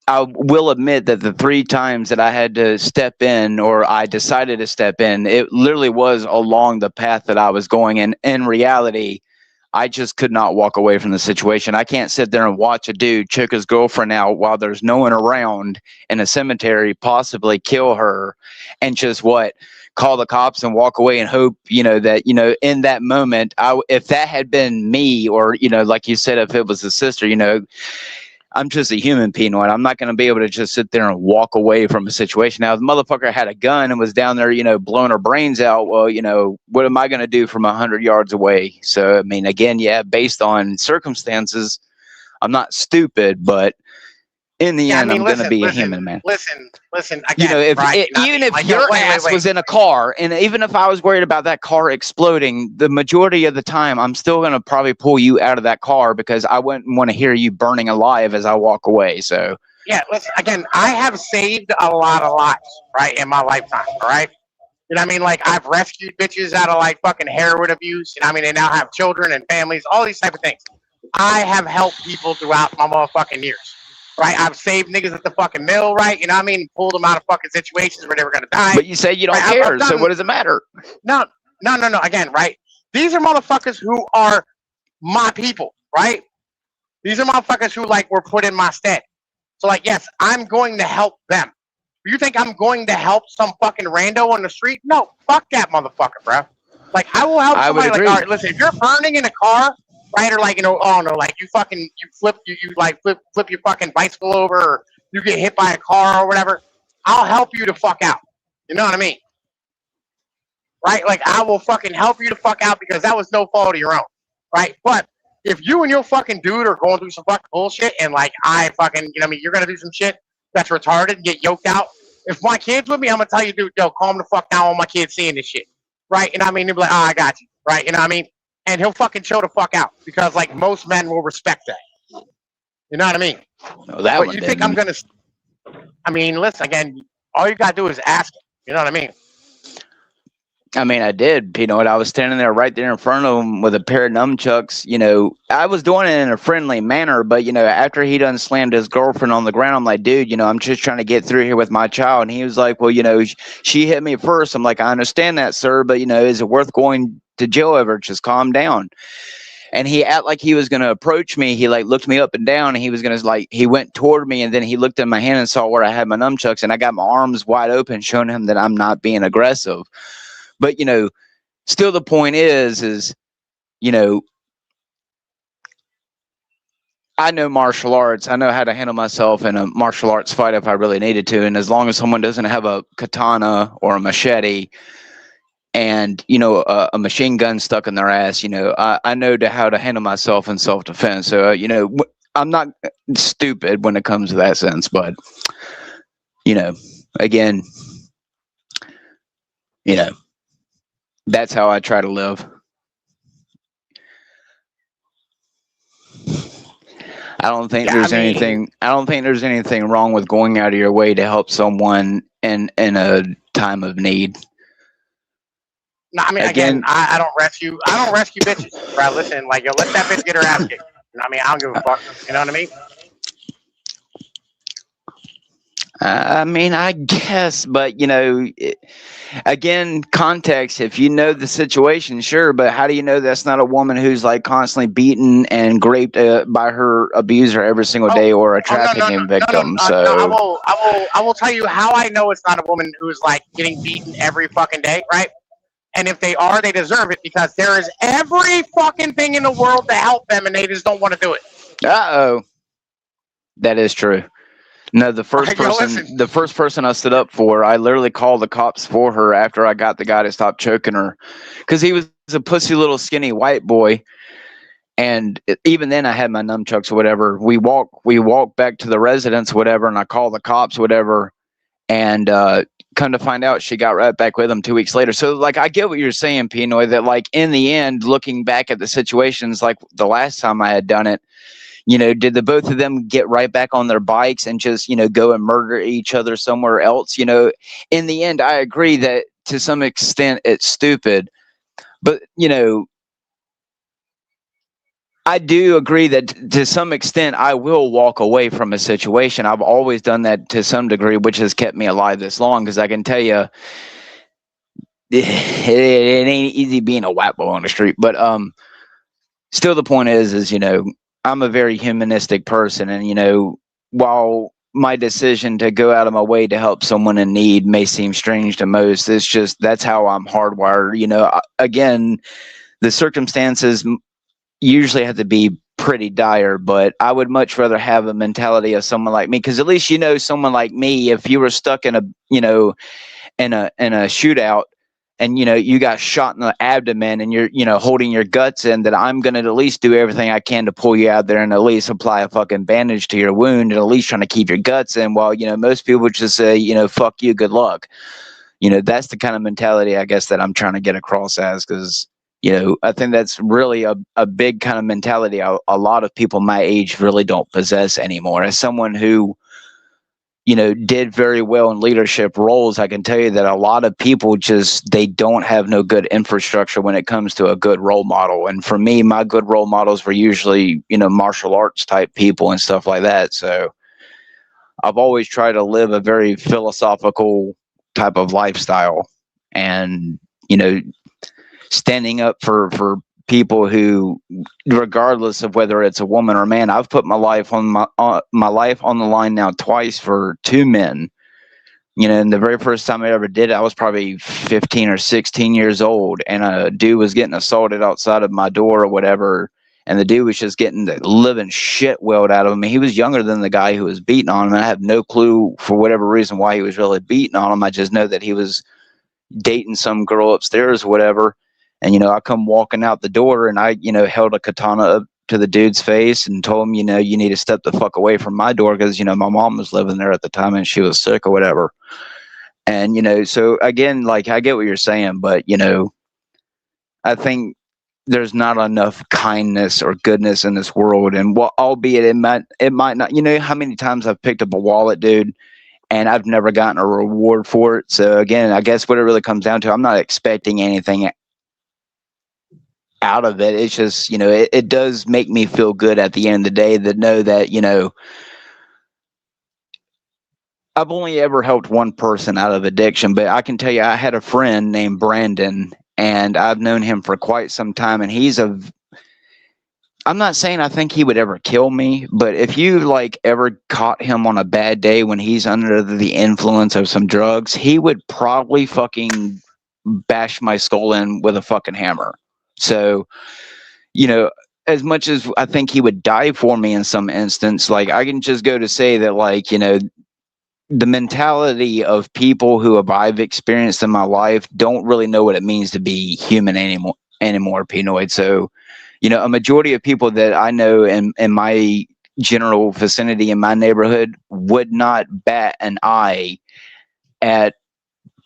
I will admit that the 3 times that I had to step in, or I decided to step in, it literally was along the path that I was going. And in reality, I just could not walk away from the situation. I can't sit there and watch a dude choke his girlfriend out while there's no one around in a cemetery, possibly kill her, and just call the cops and walk away and hope, that, in that moment, if that had been me, or, like you said, if it was a sister, I'm just a human, Pinoid. I'm not going to be able to just sit there and walk away from a situation. Now, if the motherfucker had a gun and was down there, blowing her brains out, well, what am I going to do from 100 yards away? So, I mean, again, based on circumstances, I'm not stupid, but in the end, I'm going to be a human, man. Listen. Again, even if your ass was in a car, and even if I was worried about that car exploding, the majority of the time, I'm still going to probably pull you out of that car because I wouldn't want to hear you burning alive as I walk away. So yeah, listen. Again, I have saved a lot of lives, right, in my lifetime. All right. You know what I mean? Like, I've rescued bitches out of like fucking heroin abuse. You know what I mean? They now have children and families, all these type of things. I have helped people throughout my motherfucking years. right? I've saved niggas at the fucking mill, right? You know what I mean? Pulled them out of fucking situations where they were gonna die. But you say you don't Right, care, I've done, so what does it matter? No. Again, right? These are motherfuckers who are my people, right? These are motherfuckers who like were put in my stead. So like, yes, I'm going to help them. You think I'm going to help some fucking rando on the street? No, fuck that motherfucker, bro. Like, I will help I would somebody. Like, agree. all right, listen, if you're burning in a car, right, or like, you know, oh no, like you flip your fucking bicycle over, or you get hit by a car or whatever, I'll help you to fuck out. You know what I mean? Right? Like, I will fucking help you to fuck out because that was no fault of your own, right? But if you and your fucking dude are going through some fucking bullshit and like I fucking, you know what I mean, you're gonna do some shit that's retarded and get yoked out. If my kid's with me, I'm gonna tell you, dude, yo, calm the fuck down on my kid seeing this shit. Right? You know what I mean? He'll be like, oh, I got you. Right? You know what I mean? And he'll fucking chill the fuck out because like most men will respect that. You know what I mean? No, that but one you think didn't. I'm gonna, I mean, listen, again, all you gotta do is ask him. You know what I mean? I mean, I did. You know what? I was standing there right there in front of him with a pair of nunchucks. You know, I was doing it in a friendly manner, but, you know, after he done slammed his girlfriend on the ground, I'm like, dude, you know, I'm just trying to get through here with my child. And he was like, well, you know, she hit me first. I'm like, I understand that, sir, but, you know, is it worth going to jail over? Just calm down. And he act like he was going to approach me. He like looked me up and down, and he was going to like, he went toward me, and then he looked at my hand and saw where I had my nunchucks, and I got my arms wide open, showing him that I'm not being aggressive. But, you know, still the point is, you know, I know martial arts. I know how to handle myself in a martial arts fight if I really needed to. And as long as someone doesn't have a katana or a machete and, you know, a machine gun stuck in their ass, you know, I know how to handle myself in self-defense. So, you know, I'm not stupid when it comes to that sense. But, you know, again, you know, that's how I try to live. I don't think there's anything wrong with going out of your way to help someone in a time of need. No, I mean, again, I don't rescue bitches, bro. Listen, like, yo, let that bitch get her ass kicked. You know what I mean? I don't give a fuck. You know what I mean? I mean, I guess, but, you know, again, context, if you know the situation, sure, but how do you know that's not a woman who's like constantly beaten and raped by her abuser every single day, or a trafficking victim? I will tell you how I know it's not a woman who's like getting beaten every fucking day, right? And if they are, they deserve it because there is every fucking thing in the world to help them, and they just don't want to do it. Uh-oh. That is true. No, the first person I stood up for, I literally called the cops for her after I got the guy to stop choking her, because he was a pussy little skinny white boy. And even then, I had my nunchucks or whatever. We walk back to the residence, whatever, and I call the cops, whatever. And come to find out, she got right back with him 2 weeks later. So, like, I get what you're saying, Pinoy, that, like, in the end, looking back at the situations, like the last time I had done it, you know, did the both of them get right back on their bikes and just, you know, go and murder each other somewhere else? You know, in the end, I agree that to some extent it's stupid. But, you know, I do agree that to some extent I will walk away from a situation. I've always done that to some degree, which has kept me alive this long, because I can tell you it ain't easy being a whack boy on the street. But still the point is, you know, I'm a very humanistic person, and, you know, while my decision to go out of my way to help someone in need may seem strange to most, it's just that's how I'm hardwired. You know, again, the circumstances usually have to be pretty dire, but I would much rather have a mentality of someone like me, because at least, you know, someone like me, if you were stuck in a, you know, in a shootout, and, you know, you got shot in the abdomen and you're, you know, holding your guts in, that I'm going to at least do everything I can to pull you out there and at least apply a fucking bandage to your wound and at least trying to keep your guts in, while, you know, most people just say, you know, fuck you, good luck. You know, that's the kind of mentality, I guess, that I'm trying to get across as, because, you know, I think that's really a big kind of mentality a lot of people my age really don't possess anymore. As someone who, you know, did very well in leadership roles, I can tell you that a lot of people just, they don't have no good infrastructure when it comes to a good role model. And for me, my good role models were usually, you know, martial arts type people and stuff like that. So, I've always tried to live a very philosophical type of lifestyle, and standing up for people who, regardless of whether it's a woman or a man. I've put my life on my life on the line now twice for two men. And the very first time I ever did it, I was probably 15 or 16 years old, and a dude was getting assaulted outside of my door or whatever, and the dude was just getting the living shit welled out of him. And he was younger than the guy who was beating on him, and I have no clue for whatever reason why he was really beating on him. I just know that he was dating some girl upstairs or whatever. And I come walking out the door, and I held a katana up to the dude's face and told him, you need to step the fuck away from my door, because my mom was living there at the time and she was sick or whatever. And so again, like, I get what you're saying, but I think there's not enough kindness or goodness in this world. And albeit it might not, how many times I've picked up a wallet, dude, and I've never gotten a reward for it. So again, I guess what it really comes down to, I'm not expecting anything out of it. It's just, it does make me feel good at the end of the day to know that, I've only ever helped one person out of addiction, but I can tell you, I had a friend named Brandon, and I've known him for quite some time, and I'm not saying I think he would ever kill me, but if you ever caught him on a bad day when he's under the influence of some drugs, he would probably fucking bash my skull in with a fucking hammer. So, as much as I think he would die for me in some instance, I can just go to say that, the mentality of people who I've experienced in my life don't really know what it means to be human anymore, Pinoid. So, a majority of people that I know in my general vicinity in my neighborhood would not bat an eye at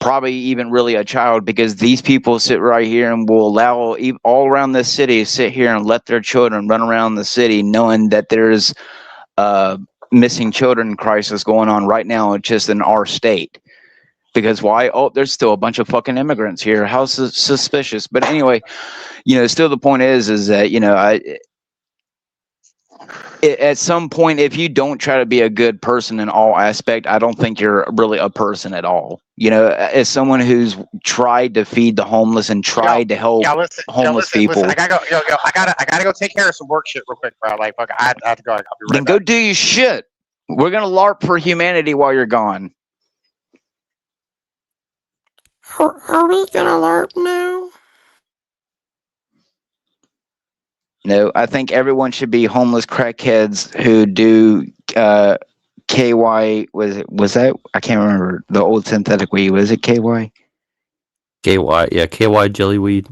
probably even really a child, because these people sit right here and will allow all around this city to sit here and let their children run around the city, knowing that there's missing children crisis going on right now just in our state. Because why? Oh, there's still a bunch of fucking immigrants here. How suspicious. But anyway, still the point is that, at some point, if you don't try to be a good person in all aspect, I don't think you're really a person at all. As someone who's tried to feed the homeless and tried to help homeless people. Listen, I gotta go. I gotta go take care of some work shit real quick, bro. Fuck, I have to go. I'll be right then back. go do your shit. We're gonna LARP for humanity while you're gone. Are we gonna LARP now? No, I think everyone should be homeless crackheads who do KY. Was that? I can't remember the old synthetic weed. Was it KY? KY, yeah, KY jelly weed.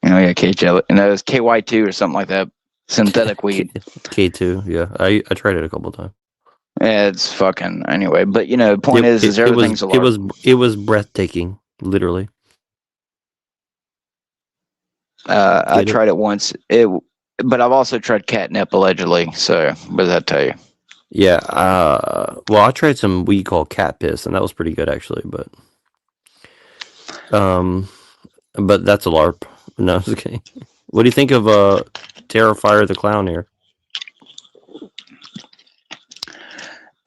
Oh yeah, K jelly. No, it was KY2 or something like that. Synthetic weed. K2, yeah. I tried it a couple times. Yeah, it's fucking anyway. But the point is everything's a LARP. It was breathtaking, literally. I tried it once. But I've also tried catnip allegedly. So what does that tell you? Yeah. Well, I tried some weed called cat piss, and that was pretty good actually. But that's a LARP. No, I'm just kidding. What do you think of Terrifier the Clown here?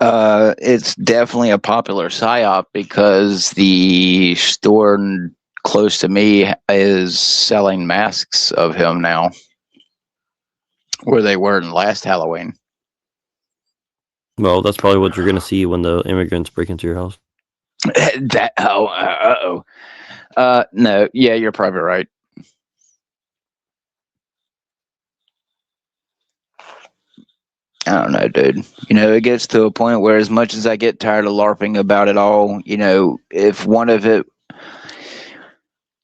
It's definitely a popular psyop because the store close to me is selling masks of him now, where they were in last Halloween. Well, that's probably what you're gonna see when the immigrants break into your house. No, yeah, you're probably right. I don't know, dude. It gets to a point where, as much as I get tired of LARPing about it all, if one of it,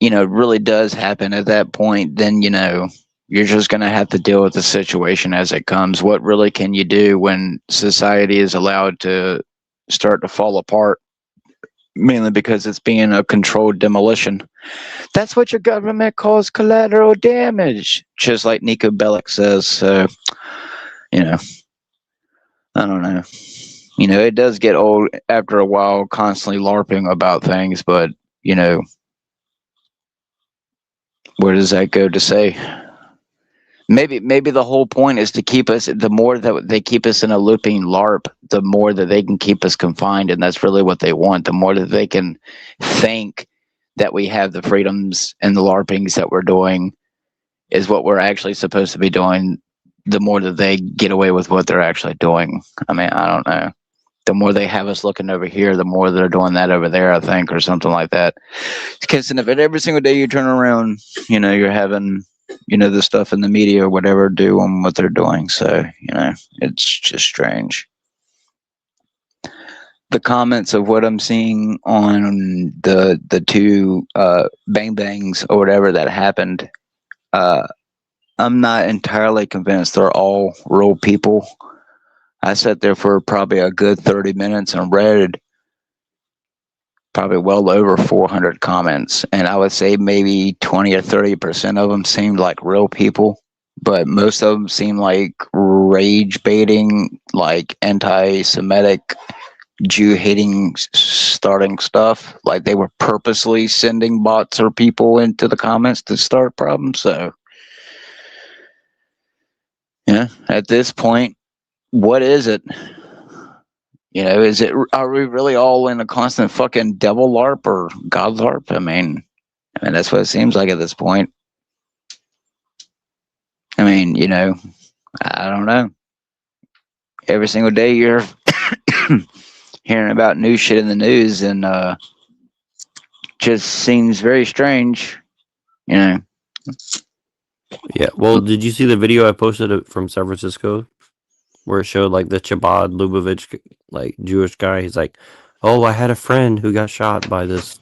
really does happen at that point, then, you're just going to have to deal with the situation as it comes. What really can you do when society is allowed to start to fall apart? Mainly because it's being a controlled demolition. That's what your government calls collateral damage, just like Nico Bellic says. So, I don't know. It does get old after a while, constantly LARPing about things, but, where does that go to say? Maybe the whole point is to keep us. The more that they keep us in a looping LARP, the more that they can keep us confined, and that's really what they want. The more that they can think that we have the freedoms and the LARPings that we're doing is what we're actually supposed to be doing. The more that they get away with what they're actually doing. I mean, I don't know. The more they have us looking over here, the more they're doing that over there, I think, or something like that. Because if every single day you turn around, you're having, the stuff in the media or whatever doing what they're doing. So, it's just strange. The comments of what I'm seeing on the two bang bangs or whatever that happened, I'm not entirely convinced they're all real people. I sat there for probably a good 30 minutes and read probably well over 400 comments, and I would say maybe 20 or 30% of them seemed like real people, but most of them seemed like rage baiting, like anti-Semitic, Jew-hating starting stuff. Like they were purposely sending bots or people into the comments to start problems. So, at this point, what is it? Are we really all in a constant fucking devil LARP or God LARP? I mean, that's what it seems like at this point. I mean, I don't know. Every single day you're hearing about new shit in the news, and just seems very strange, Yeah. Well, did you see the video I posted from San Francisco where it showed like the Chabad Lubavitch, like Jewish guy? He's like, "Oh, I had a friend who got shot by this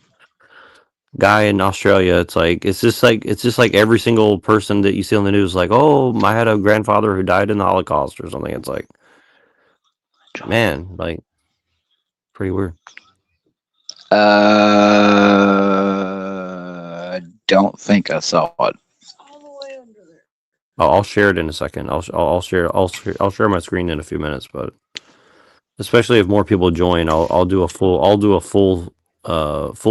guy in Australia." It's just like every single person that you see on the news, like, "Oh, I had a grandfather who died in the Holocaust" or something. It's like, man, like, pretty weird. Don't think I saw it. I'll share it in a second. I'll share my screen in a few minutes, but especially if more people join, I'll do a full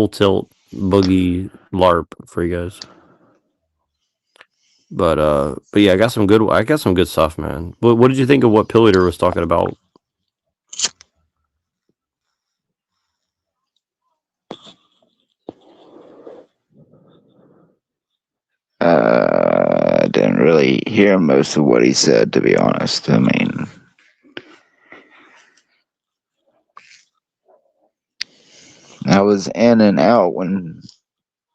tilt boogie LARP for you guys. But yeah, I got some good stuff, man. What did you think of what Pilleater was talking about? I didn't really hear most of what he said, to be honest. I mean, I was in and out when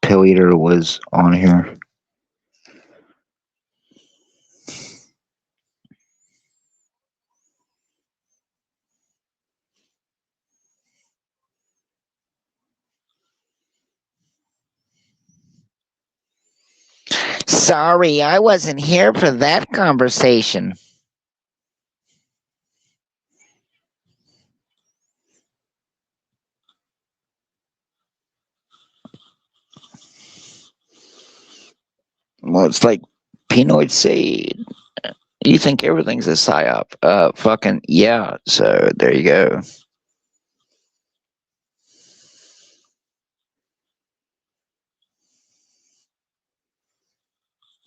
Pilleater was on here. Sorry, I wasn't here for that conversation. Well, it's like Pinoy said, you think everything's a psyop. Fucking yeah, so there you go.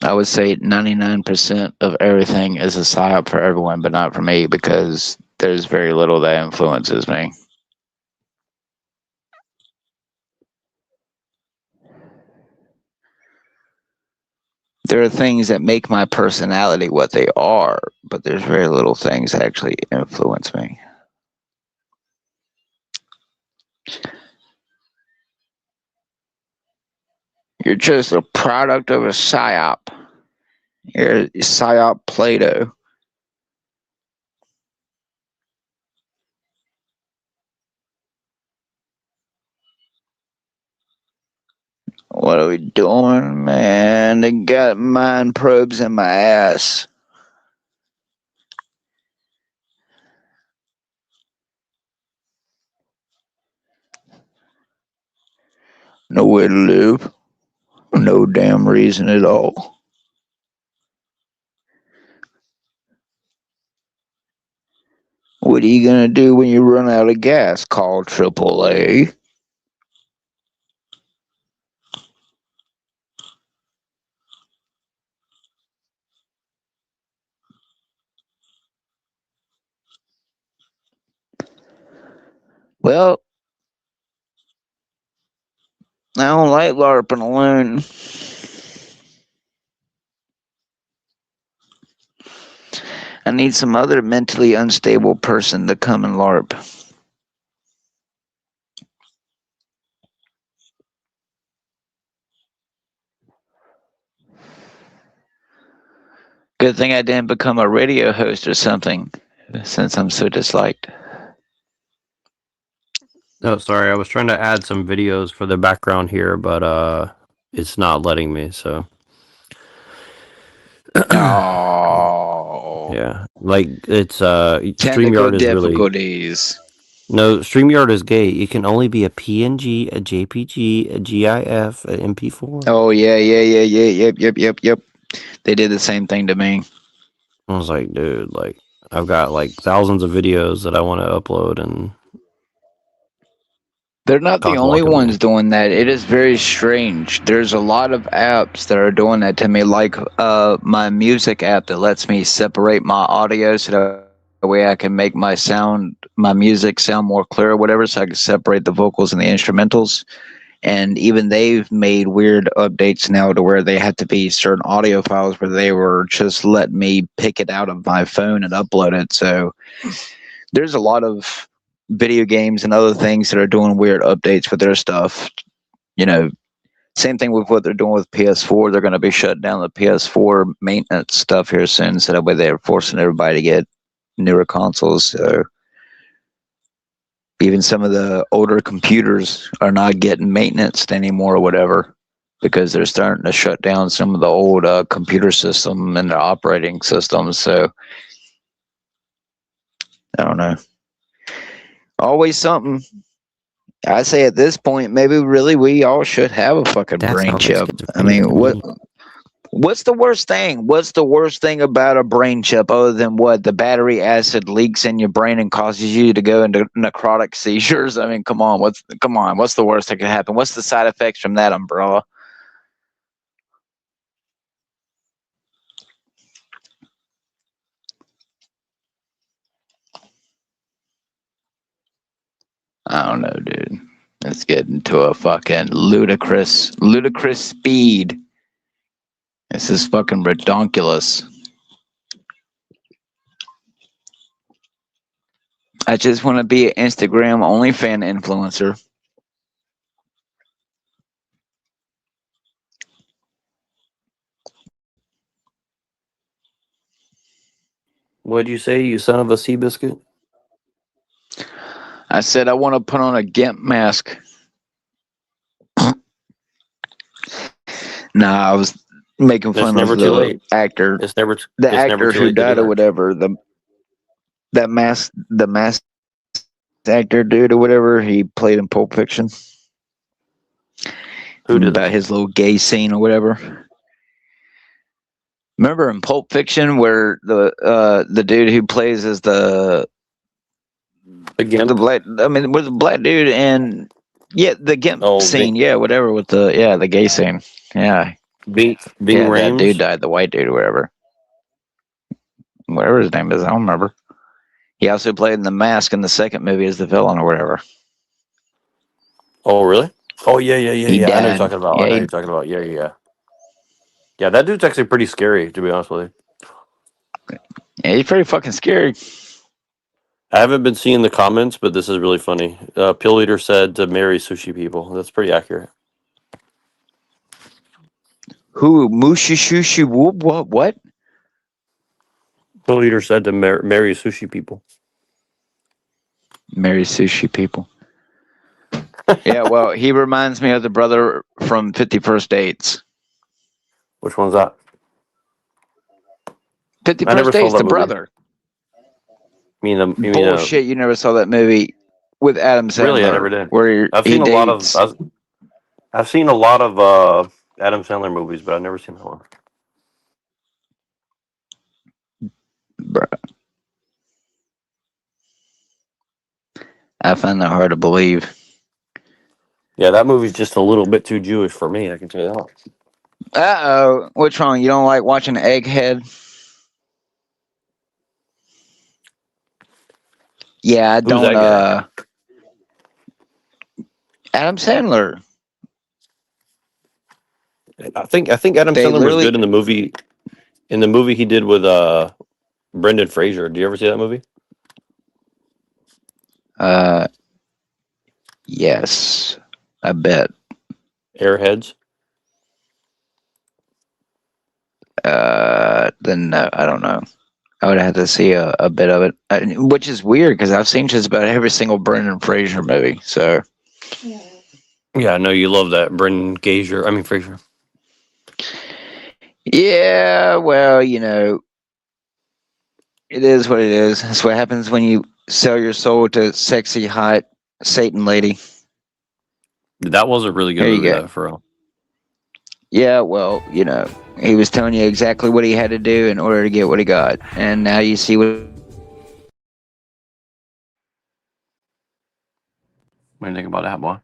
I would say 99% of everything is a psyop for everyone, but not for me, because there's very little that influences me. There are things that make my personality what they are, but there's very little things that actually influence me. You're just a product of a psyop. You're psyop Plato. What are we doing, man? They got mind probes in my ass. Nowhere to live. No damn reason at all. What are you gonna do when you run out of gas? Call AAA. Well, I don't like LARPing alone. I need some other mentally unstable person to come and LARP. Good thing I didn't become a radio host or something, since I'm so disliked. Oh, sorry. I was trying to add some videos for the background here, but it's not letting me. So Oh, yeah, like it's technical StreamYard is really difficulties. no StreamYard is gay. It can only be a PNG, a JPG, a GIF, a MP4. Oh yeah, yep. They did the same thing to me. I was like, dude, like I've got like thousands of videos that I want to upload, and They're not the cock only blocking ones me. doing that. It is very strange. There's a lot of apps that are doing that to me, like my music app that lets me separate my audio so that way I can make my music sound more clear or whatever, so I can separate the vocals and the instrumentals. And even they've made weird updates now to where they had to be certain audio files where they were just letting me pick it out of my phone and upload it. So there's a lot of video games and other things that are doing weird updates for their stuff. You know, same thing with what they're doing with PS4. They're going to be shutting down the PS4 maintenance stuff here soon, so that way they're forcing everybody to get newer consoles. So even some of the older computers are not getting maintenance anymore or whatever, because they're starting to shut down some of the old computer system and their operating systems. So I don't know. Always something. I say at this point, maybe really we all should have a fucking That brain sounds like chip. I schizophrenia mean, to me. what's the worst thing? What's the worst thing about a brain chip other than what the battery acid leaks in your brain and causes you to go into necrotic seizures? I mean, come on, what's the worst that could happen? What's the side effects from that umbrella? I don't know, dude. Let's get into a fucking ludicrous speed. This is fucking redonkulous. I just want to be an Instagram OnlyFans influencer. What'd you say, you son of a sea biscuit? I said I want to put on a GIMP mask. Nah, I was making It's fun of never too the late. actor, It's never too who late to do died or that. whatever. The mask actor dude or whatever. He played in Pulp Fiction. Who did About that? his little gay scene or whatever. Remember in Pulp Fiction where the dude who plays as the Again? black, I mean, was the black dude and yeah, the GIMP Oh, scene, yeah, whatever with the gay scene, yeah, Bing that dude Rames? died, the white dude or whatever his name is, I don't remember. He also played in The Mask in the second movie as the villain or whatever. Oh, really? Oh, yeah. He I know you're died. talking about. Yeah, Yeah. Yeah, that dude's actually pretty scary, to be honest with you. he's pretty fucking scary. I haven't been seeing the comments, but this is really funny. Pilleater said to marry sushi people. That's pretty accurate. Who? Mushi Shushi Whoop? What? Pilleater said to marry sushi people. Marry sushi people. Yeah, well, he reminds me of the brother from 50 First Dates. Which one's that? 50 I never First saw Dates, that the movie. brother. Bullshit! You never saw that movie with Adam Sandler? Really, I never did. Where I've he seen a lot of. dates. I've seen a lot of Adam Sandler movies, but I've never seen that one. Bruh. I find that hard to believe. Yeah, that movie's just a little bit too Jewish for me. I can tell you that. Uh-oh. What's wrong? You don't like watching Egghead? Yeah, I Who's don't, that guy? Adam Sandler. I think Adam They Sandler was literally. good in the movie. In the movie he did with Brendan Fraser. Do you ever see that movie? Yes, I bet. Airheads. Then no, I don't know. I would have to see a bit of it, which is weird because I've seen just about every single Brendan Fraser movie. So Yeah, I know you love that Brendan Fraser. yeah, well, you know, it is what it is. That's what happens when you sell your soul to sexy, hot Satan lady. That was a really good Here you movie, go. though, for real. Yeah, well, you know, he was telling you exactly what he had to do in order to get what he got, and now you see what. What do you think about that, boy?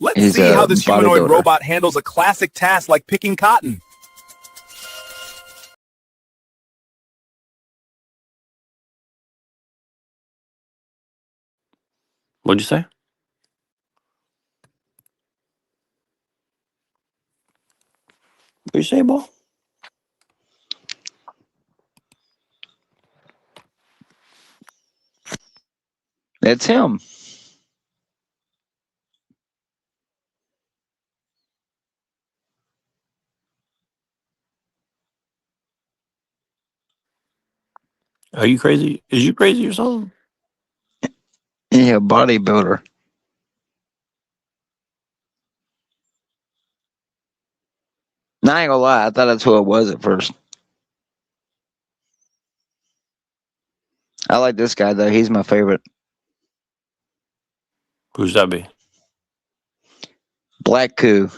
Let's He's see how a this humanoid bodybuilder. robot handles a classic task like picking cotton. What'd you say? What'd you say, boy? That's him. Are you crazy? Is you crazy or something? Yeah, bodybuilder. Now, I ain't gonna lie, I thought that's who it was at first. I like this guy though. He's my favorite. Who's that be? Black Coup.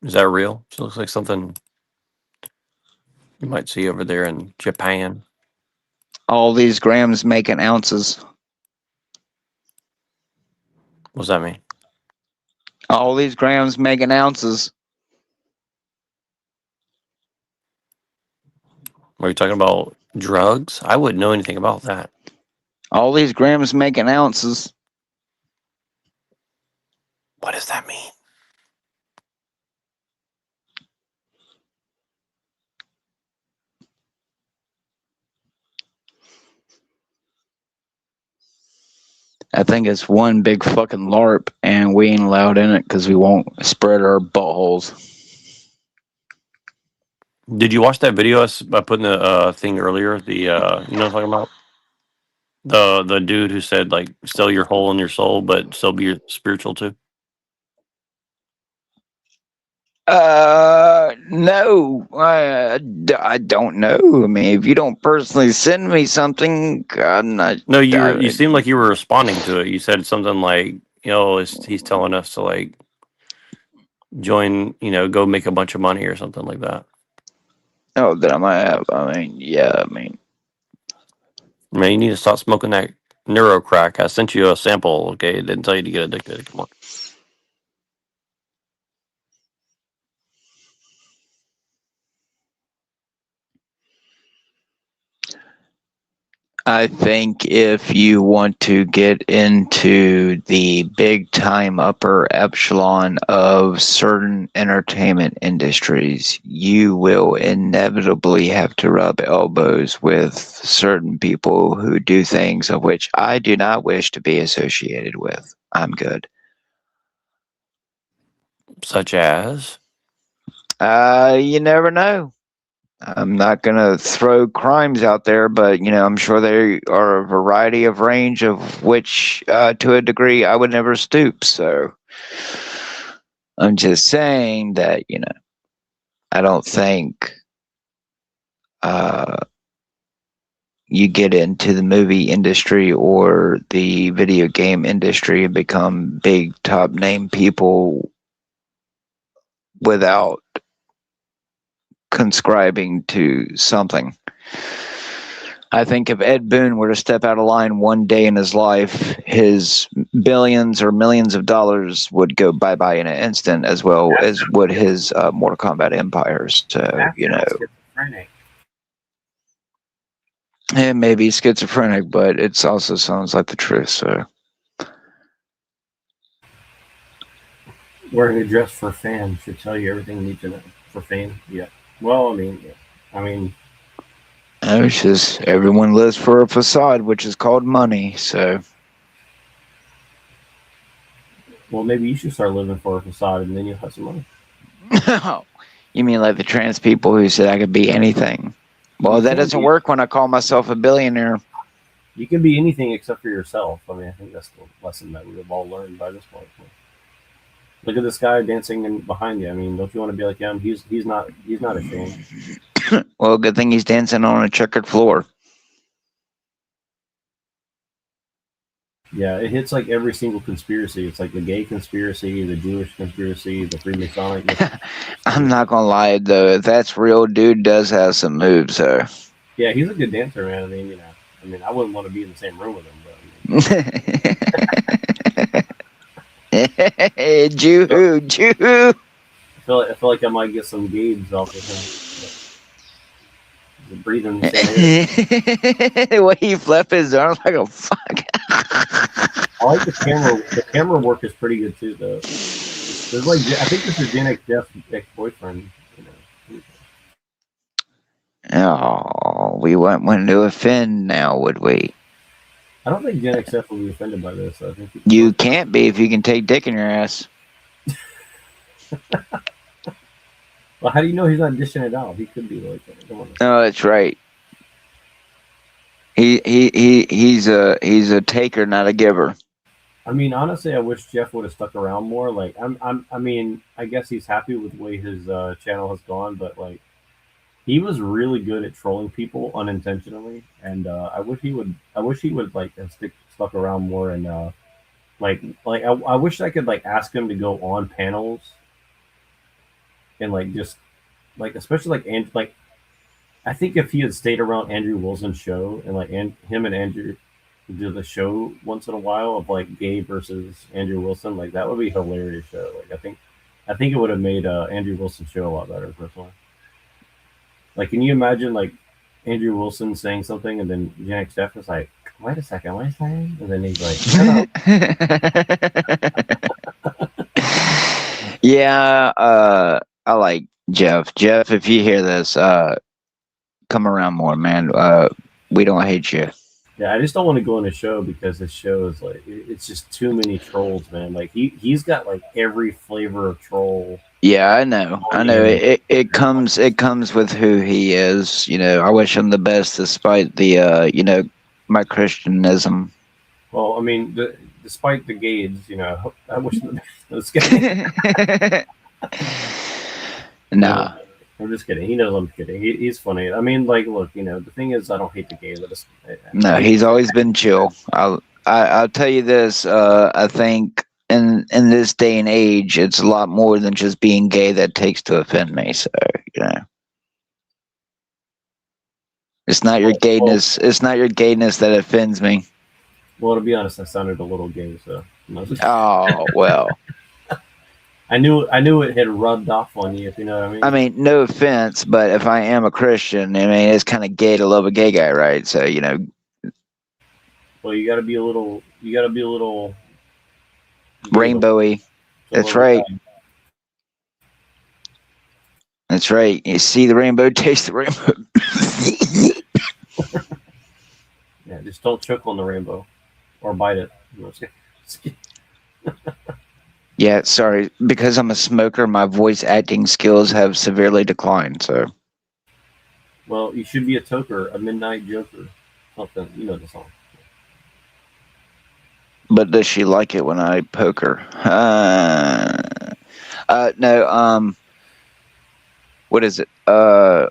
Is that real? It looks like something you might see over there in Japan. All these grams making ounces. What's that mean? All these grams making ounces. Are you talking about drugs? I wouldn't know anything about that. All these grams making ounces. What does that mean? I think it's one big fucking LARP, and we ain't allowed in it because we won't spread our buttholes. Did you watch that video I put in the thing earlier? The you know what I'm talking about? The dude who said like sell your whole in your soul, but still be your spiritual too. No, I don't know. I mean, if you don't personally send me something, I'm not. No, you seemed like you were responding to it. You said something like, you know, he's telling us to like join, you know, go make a bunch of money or something like that. Oh, that I might have. I mean, yeah. I mean, Man, you need to stop smoking that neuro crack. I sent you a sample. Okay, it didn't tell you to get addicted. Come on. I think if you want to get into the big time upper echelon of certain entertainment industries, you will inevitably have to rub elbows with certain people who do things of which I do not wish to be associated with. I'm good. Such as? You never know. I'm not going to throw crimes out there, but you know, I'm sure there are a variety of range of which, to a degree, I would never stoop. So I'm just saying that, you know, I don't think you get into the movie industry or the video game industry and become big top name people without conscribing to something. I think if Ed Boon were to step out of line one day in his life, his billions or millions of dollars would go bye-bye in an instant, as well as would his Mortal Kombat empires. So, you know, Schizophrenic. it may be schizophrenic, but it also sounds like the truth. So, Wearing a dress for fame should tell you everything you need to know. For fame, yeah. Well, I mean, it's just everyone lives for a facade, which is called money. So, well, maybe you should start living for a facade, and then you'll have some money. you mean like the trans people who said I could be anything? Well, that doesn't work when I call myself a billionaire. You can be anything except for yourself. I mean, I think that's the lesson that we've all learned by this point. Look at this guy dancing behind you. I mean, don't you want to be like him? He's not ashamed. Well, good thing he's dancing on a checkered floor. Yeah, it hits like every single conspiracy. It's like the gay conspiracy, the Jewish conspiracy, the Freemasonic. I'm not gonna lie though, if that's real, dude does have some moves. So yeah, he's a good dancer, man. I mean, I wouldn't want to be in the same room with him, but Jew. I feel like I might get some gauge off of him. Breathing the same the way he flipped his arms like a fuck. I like the camera. The camera work is pretty good too, though. There's like, I think this is Gen X Jeff's ex-boyfriend. Oh, we wouldn't to offend now, would we? I don't think Gen X Jeff will be offended by this. I think you can't be if you can take dick in your ass. Well, how do you know he's not dishing it out? He could be like that. No, that's right. He's a taker, not a giver. I mean, honestly, I wish Jeff would have stuck around more. Like, I mean, I guess he's happy with the way his channel has gone, but like, he was really good at trolling people unintentionally, and I wish he would like have stuck around more and I wish I could like ask him to go on panels and like just like especially like I think if he had stayed around Andrew Wilson's show and like him and Andrew do the show once in a while of like gay versus Andrew Wilson, like that would be a hilarious show. Like I think it would have made Andrew Wilson's show a lot better personally. Like, can you imagine like Andrew Wilson saying something and then Gen X Jeff is like, wait a second, what is that? And then he's like, shut up. Yeah, I like Jeff. Jeff, if you hear this, come around more, man. We don't hate you. Yeah, I just don't want to go on his show because his show is like it's just too many trolls, man. Like he's got like every flavor of troll. Yeah, I know. It comes with who he is. You know, I wish him the best despite the my Christianism. Well, I mean, despite the gays, I wish him the best. Nah. I'm just kidding. He knows I'm kidding. He's funny. I mean, like, look, the thing is, I don't hate the gays. No, he's always been chill. I'll tell you this. I think in this day and age, it's a lot more than just being gay that takes to offend me. So it's not your gayness. It's not your gayness that offends me. Well, to be honest, I sounded a little gay. So. Oh well. I knew it had rubbed off on you, if you know what I mean. I mean, no offense, but if I am a Christian, I mean, it's kind of gay to love a gay guy, right? So, Well, you got to be a little rainbowy. That's right. That's right. You see the rainbow, taste the rainbow. Yeah, just don't choke on the rainbow or bite it. Yeah, sorry. Because I'm a smoker, my voice acting skills have severely declined. So, well, you should be a toker, a midnight joker, something. You know the song. But does she like it when I poke her? No. What is it? Have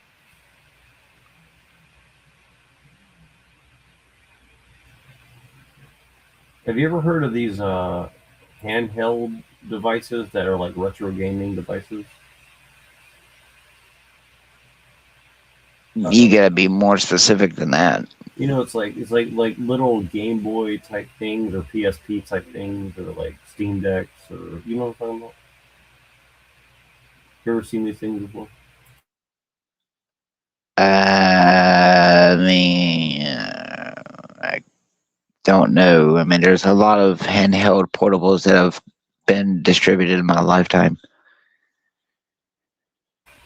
you ever heard of these handheld devices that are like retro gaming devices? You gotta be more specific than that. You know, it's like little Game Boy type things or PSP type things or like Steam Decks or you know what I'm talking about. You ever seen these things before? I mean, I don't know. I mean, there's a lot of handheld portables that have been distributed in my lifetime.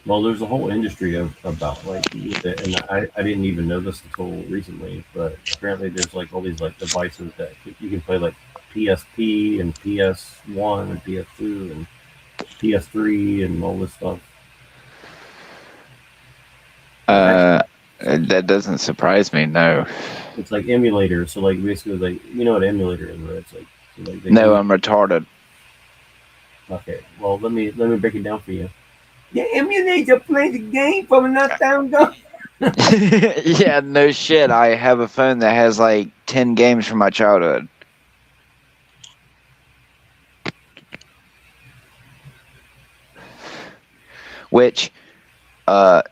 Well, there's a whole industry about like with it, and I didn't even know this until recently. But apparently, there's like all these like devices that you can play like PSP and PS1 and PS2 and PS3 and all this stuff. That doesn't surprise me. No. It's like emulators. So like basically, like you know what an emulator is, right? It's like, so, like No, I'm retarded. Okay, well let me break it down for you. The emulator plays a game from another time ago. Yeah, no shit. I have a phone that has like 10 games from my childhood. Which, the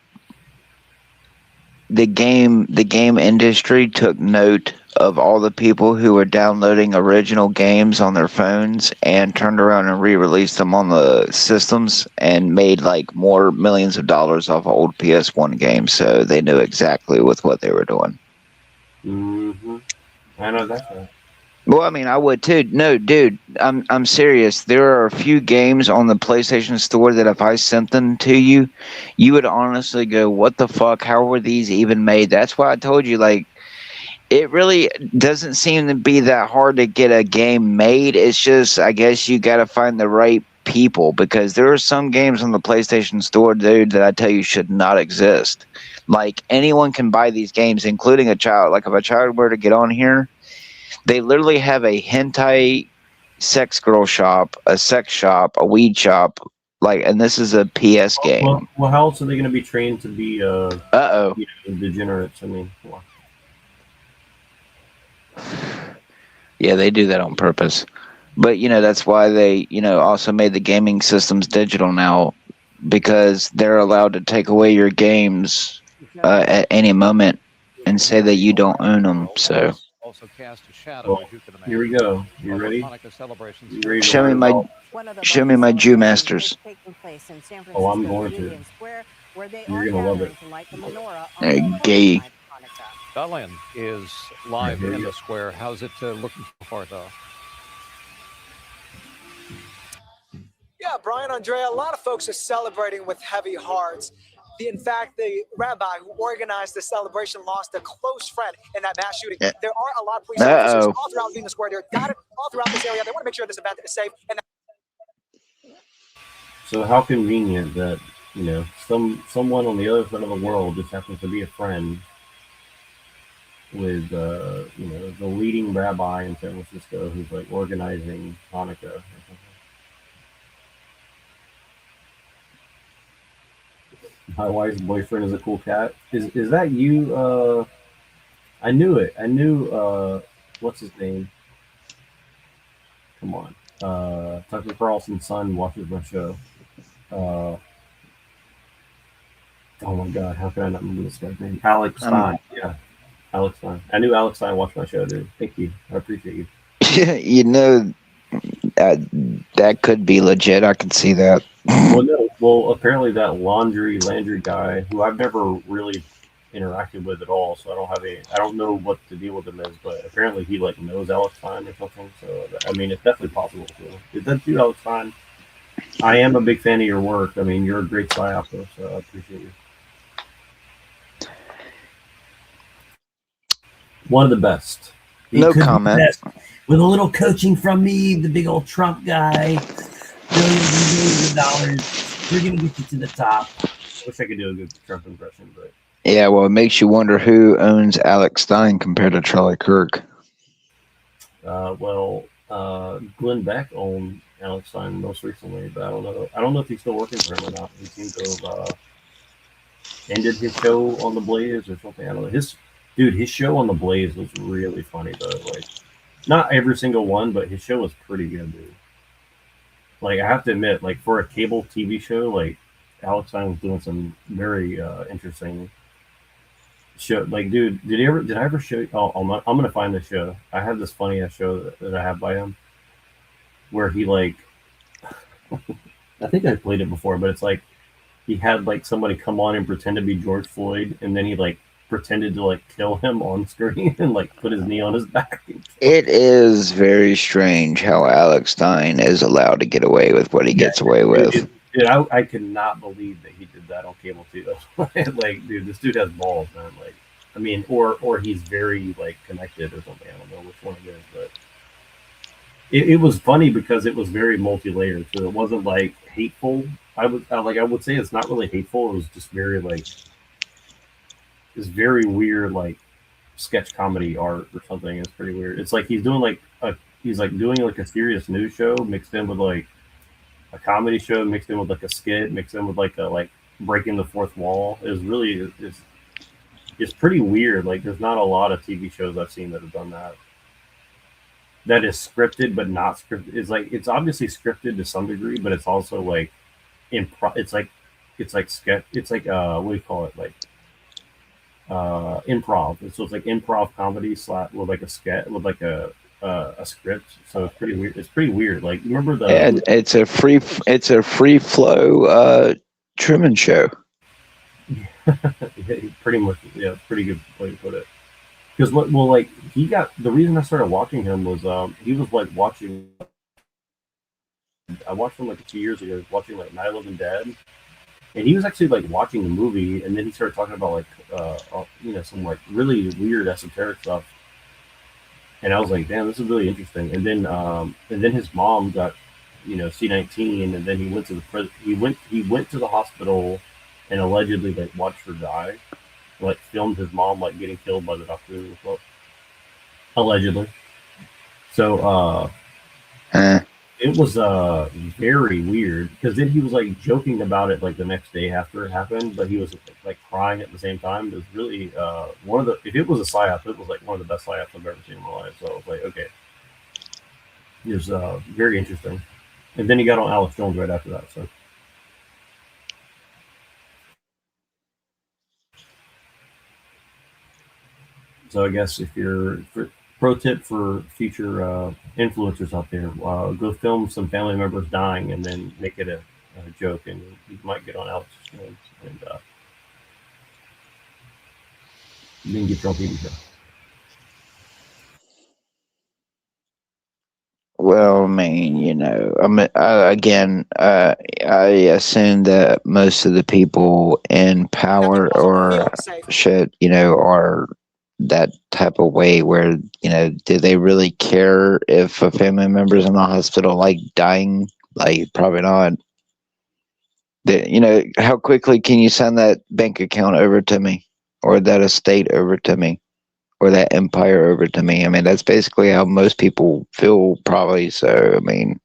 game industry took note of all the people who were downloading original games on their phones and turned around and re-released them on the systems and made like more millions of dollars off of old PS1 games. So they knew exactly with what they were doing. Mm-hmm. I know that's right. Well, I mean, I would too. No, dude, I'm serious. There are a few games on the PlayStation Store that if I sent them to you, you would honestly go, "What the fuck? How were these even made?" That's why I told you, like, it really doesn't seem to be that hard to get a game made. It's just, I guess, you got to find the right people because there are some games on the PlayStation Store, dude, that I tell you should not exist. Like, anyone can buy these games, including a child. Like, if a child were to get on here. They literally have a hentai sex girl shop, a sex shop, a weed shop, like, and this is a PS game. Well, how else are they going to be trained to be degenerates? I mean, well. Yeah, they do that on purpose. But that's why they also made the gaming systems digital now, because they're allowed to take away your games at any moment and say that you don't own them. So. Also cast a shadow, Well, as you can imagine. Here we go. You ready? Show me my Jew masters. Oh, I'm going to. You're gonna love it. Gay. Darlene is live in the square. How's it looking so far, though? Yeah, Brian, Andrea, a lot of folks are celebrating with heavy hearts. In fact, the rabbi who organized the celebration lost a close friend in that mass shooting. Yeah. There are a lot of police officers all throughout Venus Square. They're dotted all throughout this area. They want to make sure this event is safe. And so how convenient that someone on the other side of the world just happens to be a friend with the leading rabbi in San Francisco who's like organizing Hanukkah or something. My wife's boyfriend is a cool cat. Is that you? I knew it. I knew what's his name? Come on. Tucker Carlson's son watches my show. Oh my god, how can I not remember this guy's name? Alex Stein. Yeah. Alex Stein. I knew Alex Stein watched my show, dude. Thank you. I appreciate you. That could be legit. I can see that. Well, no. Well, apparently that Landry guy, who I've never really interacted with at all, so I don't know what the deal with him is, but apparently he like knows Alex Stein or something. So I mean, it's definitely possible. Is that you, Alex Stein? I am a big fan of your work. I mean, you're a great psyop, so I appreciate you. One of the best. No comment. With a little coaching from me, the big old Trump guy, billions and billions of dollars. We're gonna get you to the top. I wish I could do a good Trump impression, but yeah, well, it makes you wonder who owns Alex Stein compared to Charlie Kirk. Glenn Beck owned Alex Stein most recently, but I don't know if he's still working for him or not. He seems to have ended his show on the Blaze or something. I don't know. His show on the Blaze was really funny though. Like, not every single one, but his show was pretty good, dude. Like, I have to admit, like, for a cable TV show, like, Alex Stein was doing some very interesting show. Like, dude, did I ever show you? Oh, I'm gonna find the show. I have this funny ass show that I have by him, where he like, I think I played it before, but it's like he had like somebody come on and pretend to be George Floyd, and then he like pretended to like kill him on screen and like put his knee on his back. It is very strange how Alex Stein is allowed to get away with what he gets away with. Dude, I could not believe that he did that on cable too. Like, dude, this dude has balls, man. Like, I mean, or he's very like connected or something. I don't know which one it is, but it was funny because it was very multi-layered. So it wasn't like hateful. I would say it's not really hateful. It was just very like this very weird like sketch comedy art or something. It's pretty weird. It's like he's doing like a serious news show mixed in with like a comedy show mixed in with like a skit mixed in with like a like breaking the fourth wall. It's pretty weird. Like there's not a lot of TV shows I've seen that have done that. That is scripted but not scripted. It's obviously scripted to some degree, but it's also like it's like sketch. It's like what do you call it? Like improv. So it's like improv comedy with like a sketch with like a script. So it's pretty weird. It's pretty weird. Like remember and it's a free flow Truman Show. Pretty much, yeah, pretty good way to put it. Because the reason I started watching him was he was like watching. I watched him like a few years ago, watching like Night of the Living Dead, and he was actually like watching the movie, and then he started talking about like some like really weird esoteric stuff, and I was like, damn, this is really interesting. And then his mom got C-19, and then he went to he went to the hospital, and allegedly like watched her die, like filmed his mom like getting killed by the doctor, allegedly. So it was very weird because then he was like joking about it like the next day after it happened, but he was like crying at the same time. It was really if it was a psyop, it was like one of the best psyops I've ever seen in my life. So I was like, okay, it was very interesting. And then he got on Alex Jones right after that. So I guess if you're pro tip for future influencers out there, go film some family members dying and then make it a joke, and you might get on Alex Jones and then get your own TV show. Well, I mean, I assume that most of the people in power or shit, are that type of way where, do they really care if a family member's in the hospital, like dying? Like, probably not. How quickly can you send that bank account over to me, or that estate over to me, or that empire over to me? I mean, that's basically how most people feel, probably. So, I mean,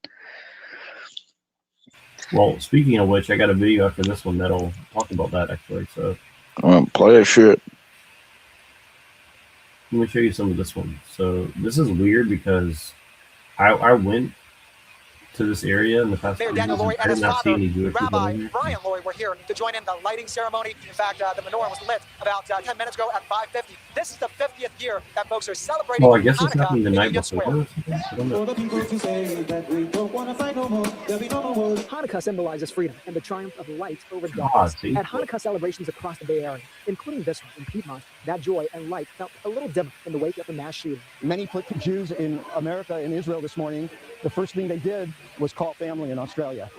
well, speaking of which, I got a video after this one that'll talk about that actually. So, play that shit. Let me show you some of this one. So this is weird because I went to this area in the past few years and I did not see any Jewish people in here. Brian Laurie were here to join in the lighting ceremony. In fact, the menorah was lit about 10 minutes ago at 5:50. This is the 50th year that folks are celebrating. Oh, I guess it's happening the night before. Hanukkah symbolizes freedom and the triumph of light over darkness. At Hanukkah celebrations across the Bay Area, including this one in Piedmont, that joy and light felt a little dim in the wake of the mass shooting. Many Jews in America and Israel this morning, the first thing they did was call family in Australia,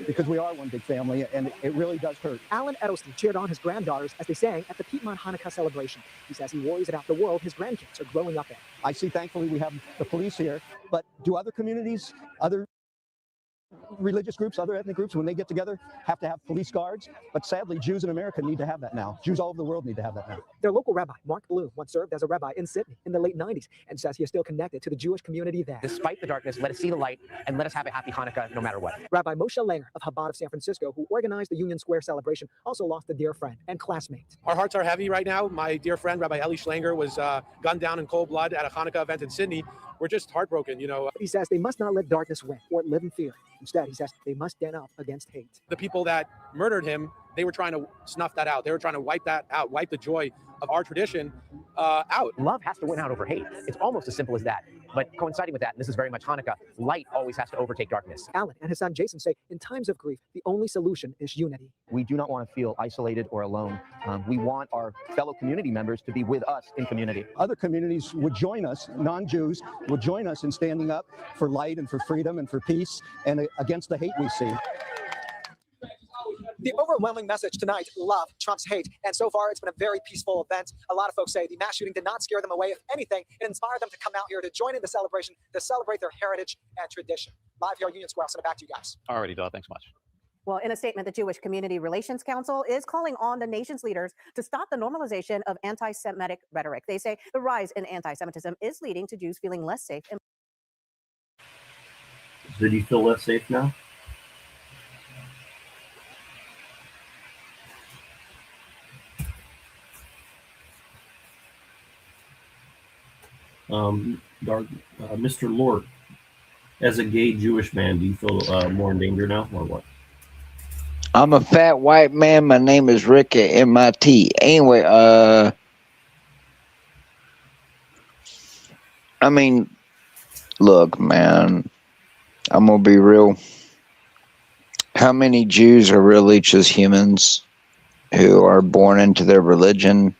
because we are one big family, and it really does hurt. Alan Edelstein cheered on his granddaughters as they sang at the Piedmont Hanukkah celebration. He says he worries about the world his grandkids are growing up in. I see, thankfully, we have the police here, but do other communities, other religious groups, other ethnic groups, when they get together, have to have police guards? But sadly, Jews in America need to have that now. Jews all over the world need to have that now. Their local rabbi, Mark Bloom, once served as a rabbi in Sydney in the late 90s and says he is still connected to the Jewish community there. Despite the darkness, let us see the light and let us have a happy Hanukkah no matter what. Rabbi Moshe Langer of Chabad of San Francisco, who organized the Union Square celebration, also lost a dear friend and classmate. Our hearts are heavy right now. My dear friend, Rabbi Eli Schlanger, was gunned down in cold blood at a Hanukkah event in Sydney. We're just heartbroken, He says they must not let darkness win or live in fear. Instead, he says they must stand up against hate. The people that murdered him they were trying to snuff that out. They were trying to wipe that out, wipe the joy of our tradition out. Love has to win out over hate. It's almost as simple as that. But coinciding with that, and this is very much Hanukkah, light always has to overtake darkness. Alan and his son Jason say, in times of grief, the only solution is unity. We do not want to feel isolated or alone. We want our fellow community members to be with us in community. Other communities would join us, non-Jews, would join us in standing up for light and for freedom and for peace and against the hate we see. The overwhelming message tonight, love trumps hate. And so far, it's been a very peaceful event. A lot of folks say the mass shooting did not scare them away. If anything, it inspired them to come out here to join in the celebration, to celebrate their heritage and tradition. Live here at Union Square. I'll send it back to you guys. Alrighty, Doug. Thanks much. Well, in a statement, the Jewish Community Relations Council is calling on the nation's leaders to stop the normalization of anti-Semitic rhetoric. They say the rise in anti-Semitism is leading to Jews feeling less safe. Did you feel less safe now? Mr. Lord, as a gay Jewish man, do you feel more in danger now, or what? I'm a fat white man. My name is Rick at MIT. Anyway, I mean, look, man, I'm gonna be real. How many Jews are really just humans who are born into their religion?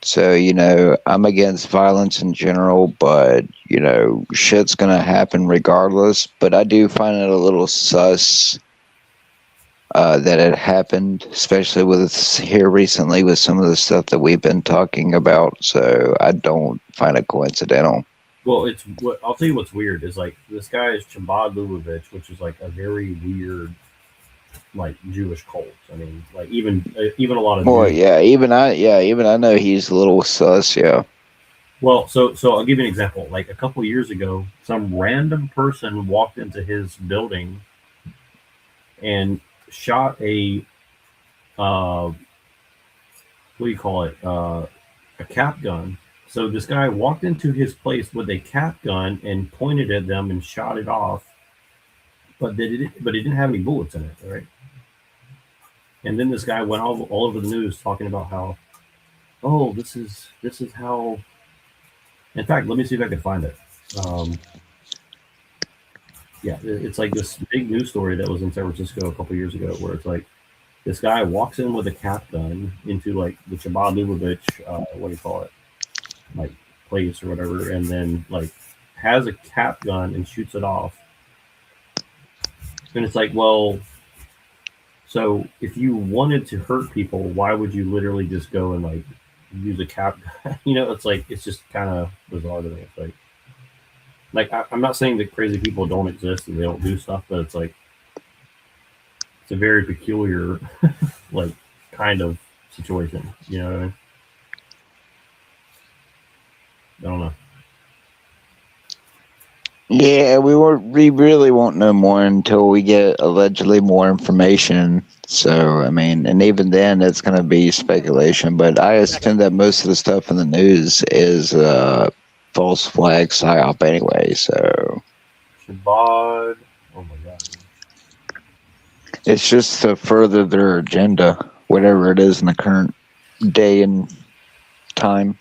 So, you know, I'm against violence in general, but, you know, shit's going to happen regardless. But I do find it a little sus that it happened, especially with here recently with some of the stuff that we've been talking about. So I don't find it coincidental. Well, I'll tell you what's weird is like this guy is Chabad Lubavitch, which is like a very weird, like Jewish cult. I mean, like even a lot of. Well, Jews. even I know he's a little sus. Yeah. Well, so I'll give you an example. Like a couple years ago, some random person walked into his building and shot a what do you call it? A cap gun. So this guy walked into his place with a cap gun and pointed at them and shot it off. But it didn't have any bullets in it, right? And then this guy went all over the news talking about how, oh, this is how. In fact, let me see if I can find it. Yeah, it's like this big news story that was in San Francisco a couple years ago, where it's like this guy walks in with a cap gun into like the Chabad Lubavitch, what do you call it, like place or whatever, and then like has a cap gun and shoots it off. And it's like, well, so if you wanted to hurt people, why would you literally just go and like use a cap gun? You know, it's like, it's just kind of bizarre to me. It's like I'm not saying that crazy people don't exist and they don't do stuff, but it's like, it's a very peculiar, like, kind of situation. You know what I mean? I don't know. Yeah, we really won't know more until we get allegedly more information. So, I mean, and even then, it's going to be speculation. But I assume that most of the stuff in the news is false flag psyop anyway. So, Shabbat. Oh my God. It's just to further their agenda, whatever it is in the current day and time.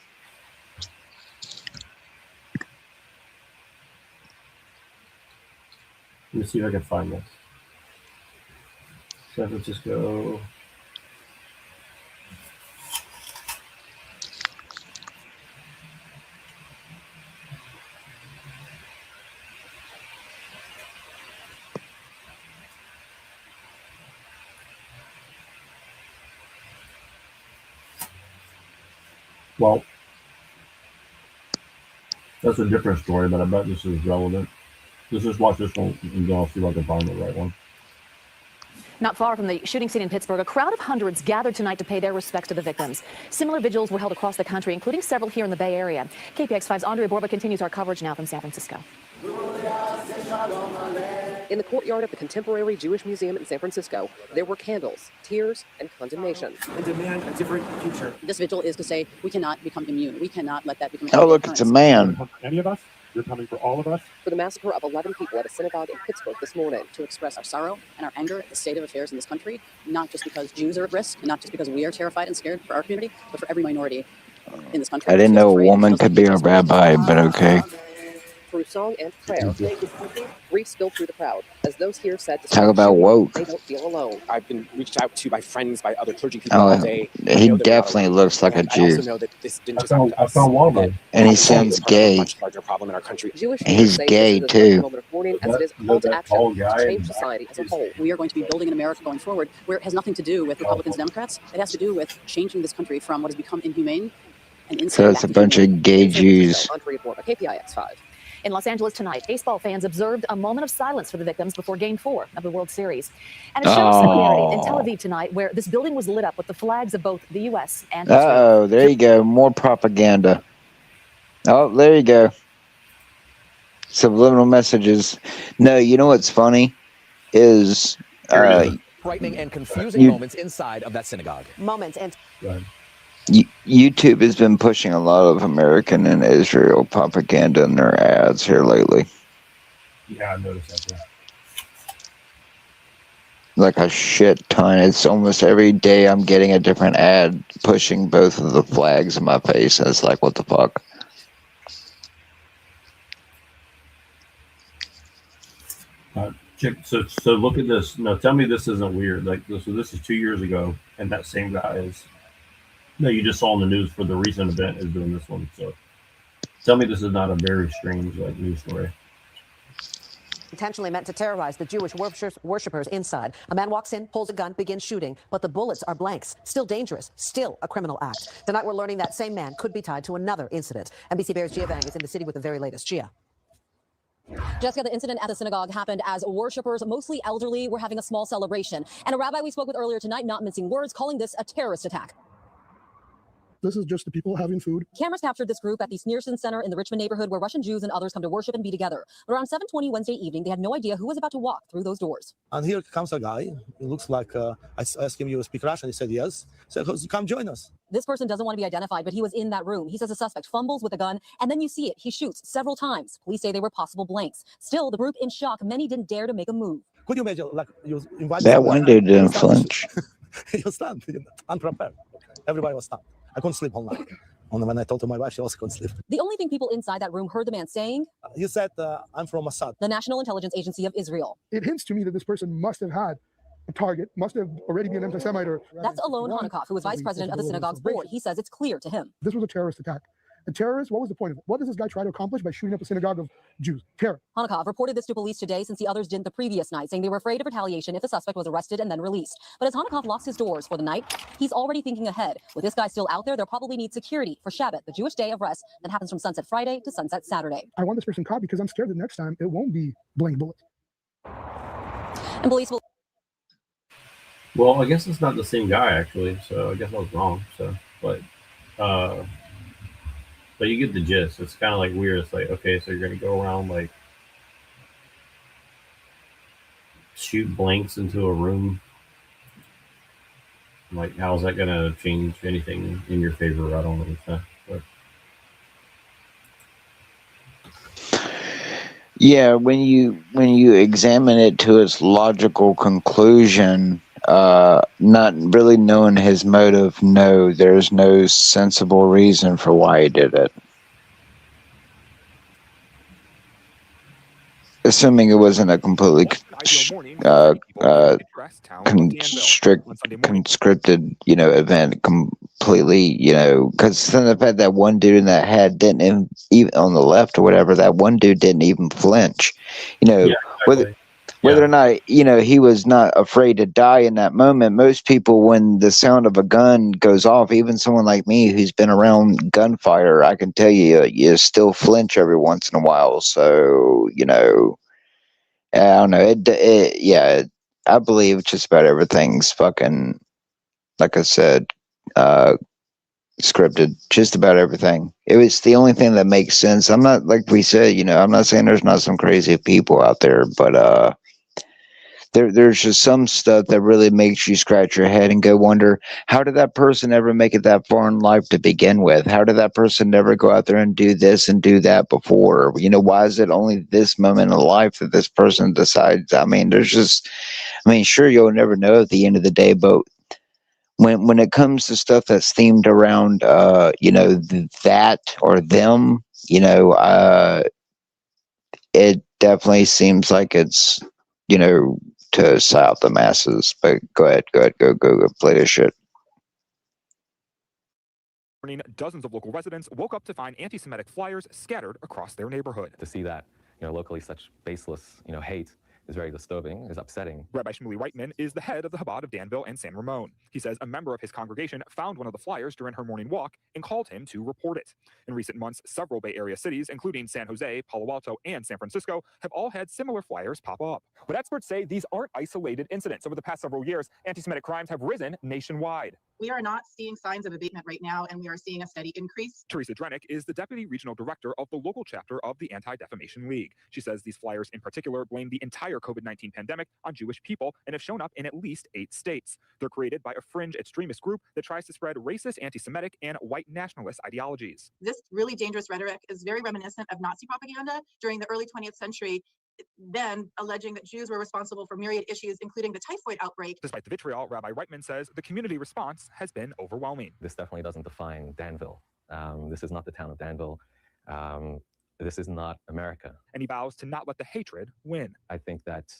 Let me see if I can find this. San Francisco. Well, that's a different story, but I bet this is relevant. Let's just watch this one and then I'll see if I can find the right one. Not far from the shooting scene in Pittsburgh, a crowd of hundreds gathered tonight to pay their respects to the victims. Similar vigils were held across the country, including several here in the Bay Area. KPX5's Andrea Borba continues our coverage now from San Francisco. In the courtyard of the Contemporary Jewish Museum in San Francisco, there were candles, tears, and condemnation. And demand a different future. This vigil is to say we cannot become immune. We cannot let that become. Oh, look, it's a man. Any of us? You're coming for all of us? For the massacre of 11 people at a synagogue in Pittsburgh this morning. To express our sorrow and our anger at the state of affairs in this country, not just because Jews are at risk, and not just because we are terrified and scared for our community, but for every minority in this country. I didn't know a woman could be a rabbi, but okay. Through song and prayer, grief spilled through the crowd as those here said, Talk about woke. They don't feel alone. I've been reached out to by friends, by other clergy people all day. He definitely looks like a I also Jew. know that this didn't just happen to us. And he sounds gay. Much larger problem in our country. He's gay too. As it is a call to action to change guy. society as a whole. We are going to be building an America going forward where it has nothing to do with Republicans, Democrats. It has to do with changing this country from what has become inhumane and insane. So it's a bunch of gay Jews. KPIX5. In Los Angeles tonight, baseball fans observed a moment of silence for the victims before Game 4 of the World Series. And it shows similarity in Tel Aviv tonight, where this building was lit up with the flags of both the U.S. and Israel. Uh-oh, there you go. More propaganda. Oh, there you go. Subliminal messages. No, you know what's funny? Is frightening and confusing moments inside of that synagogue. Moments and YouTube has been pushing a lot of American and Israel propaganda in their ads here lately. Yeah, I noticed that too. Like a shit ton. It's almost every day I'm getting a different ad pushing both of the flags in my face, and it's like, what the fuck? So look at this. No, tell me this isn't weird. Like so this is 2 years ago, and that same guy is. No, you just saw in the news for the recent event is doing this one. So tell me this is not a very strange news story. Intentionally meant to terrorize the Jewish worshippers inside. A man walks in, pulls a gun, begins shooting, but the bullets are blanks. Still dangerous, still a criminal act. Tonight we're learning that same man could be tied to another incident. NBC Bears Gia Vang is in the city with the very latest. Gia. Jessica, the incident at the synagogue happened as worshipers, mostly elderly, were having a small celebration. And a rabbi we spoke with earlier tonight, not mincing words, calling this a terrorist attack. This is just the people having food. Cameras captured this group at the Sneerson Center in the Richmond neighborhood where Russian Jews and others come to worship and be together. But around 7:20 Wednesday evening, they had no idea who was about to walk through those doors. And here comes a guy. It looks like I asked him, you speak Russian? He said yes. So come join us. This person doesn't want to be identified, but he was in that room. He says the suspect fumbles with a gun, and then you see it. He shoots several times. Police say they were possible blanks. Still, the group in shock. Many didn't dare to make a move. Could you imagine, like, you invite That one dude didn't flinch. You stand unprepared. Everybody was stunned. I couldn't sleep all night. Only when I told my wife, she also couldn't sleep. The only thing people inside that room heard the man saying, he said, I'm from Mossad, the National Intelligence Agency of Israel. It hints to me that this person must have had a target, must have already been anti-Semite. That's Alon Honikov, who was vice president of the synagogue's board. He says it's clear to him. This was a terrorist attack. A terrorist, what was the point of it? What does this guy try to accomplish by shooting up a synagogue of Jews? Terror. Honikov reported this to police today since the others didn't the previous night, saying they were afraid of retaliation if the suspect was arrested and then released. But as Honikov locks his doors for the night, he's already thinking ahead. With this guy still out there, they'll probably need security for Shabbat, the Jewish day of rest that happens from sunset Friday to sunset Saturday. I want this person caught because I'm scared that next time it won't be blank bullets. And police will... Well, I guess it's not the same guy, actually, so I guess I was wrong. But you get the gist. It's kind of like weird. It's like, okay, so you're going to go around, like, shoot blanks into a room. Like, how's that going to change anything in your favor? I don't understand. But... Yeah, when you examine it to its logical conclusion, not really knowing his motive, no, there's no sensible reason for why he did it. Assuming it wasn't a completely conscripted, event, completely, because then the fact that one dude in that hat didn't even on the left or whatever, that one dude didn't even flinch, whether or not, he was not afraid to die in that moment. Most people, when the sound of a gun goes off, even someone like me who's been around gunfire, I can tell you still flinch every once in a while. So, I don't know. I believe just about everything's fucking, like I said, scripted. Just about everything. It was the only thing that makes sense. I'm not, like we said, I'm not saying there's not some crazy people out there, but there's just some stuff that really makes you scratch your head and go wonder, how did that person ever make it that far in life to begin with? How did that person never go out there and do this and do that before? Why is it only this moment in life that this person decides? I mean, sure, you'll never know at the end of the day, but when it comes to stuff that's themed around that or them, it definitely seems like it's to psy out the masses. But go ahead, go play this shit. Dozens of local residents woke up to find anti-Semitic flyers scattered across their neighborhood. To see that, locally such baseless, hate is very disturbing, is upsetting. Rabbi Shmuley Reitman is the head of the Chabad of Danville and San Ramon. He says a member of his congregation found one of the flyers during her morning walk and called him to report it. In recent months, several Bay Area cities, including San Jose, Palo Alto, and San Francisco, have all had similar flyers pop up. But experts say these aren't isolated incidents. Over the past several years, anti-Semitic crimes have risen nationwide. We are not seeing signs of abatement right now, and we are seeing a steady increase. Teresa Drenick is the deputy regional director of the local chapter of the Anti-Defamation League. She says these flyers in particular blame the entire COVID-19 pandemic on Jewish people and have shown up in at least 8 states. They're created by a fringe extremist group that tries to spread racist, anti-Semitic, and white nationalist ideologies. This really dangerous rhetoric is very reminiscent of Nazi propaganda during the early 20th century, then alleging that Jews were responsible for myriad issues, including the typhoid outbreak. Despite the vitriol, Rabbi Reitman says the community response has been overwhelming. This definitely doesn't define Danville. This is not the town of Danville. This is not America. And he vows to not let the hatred win. I think that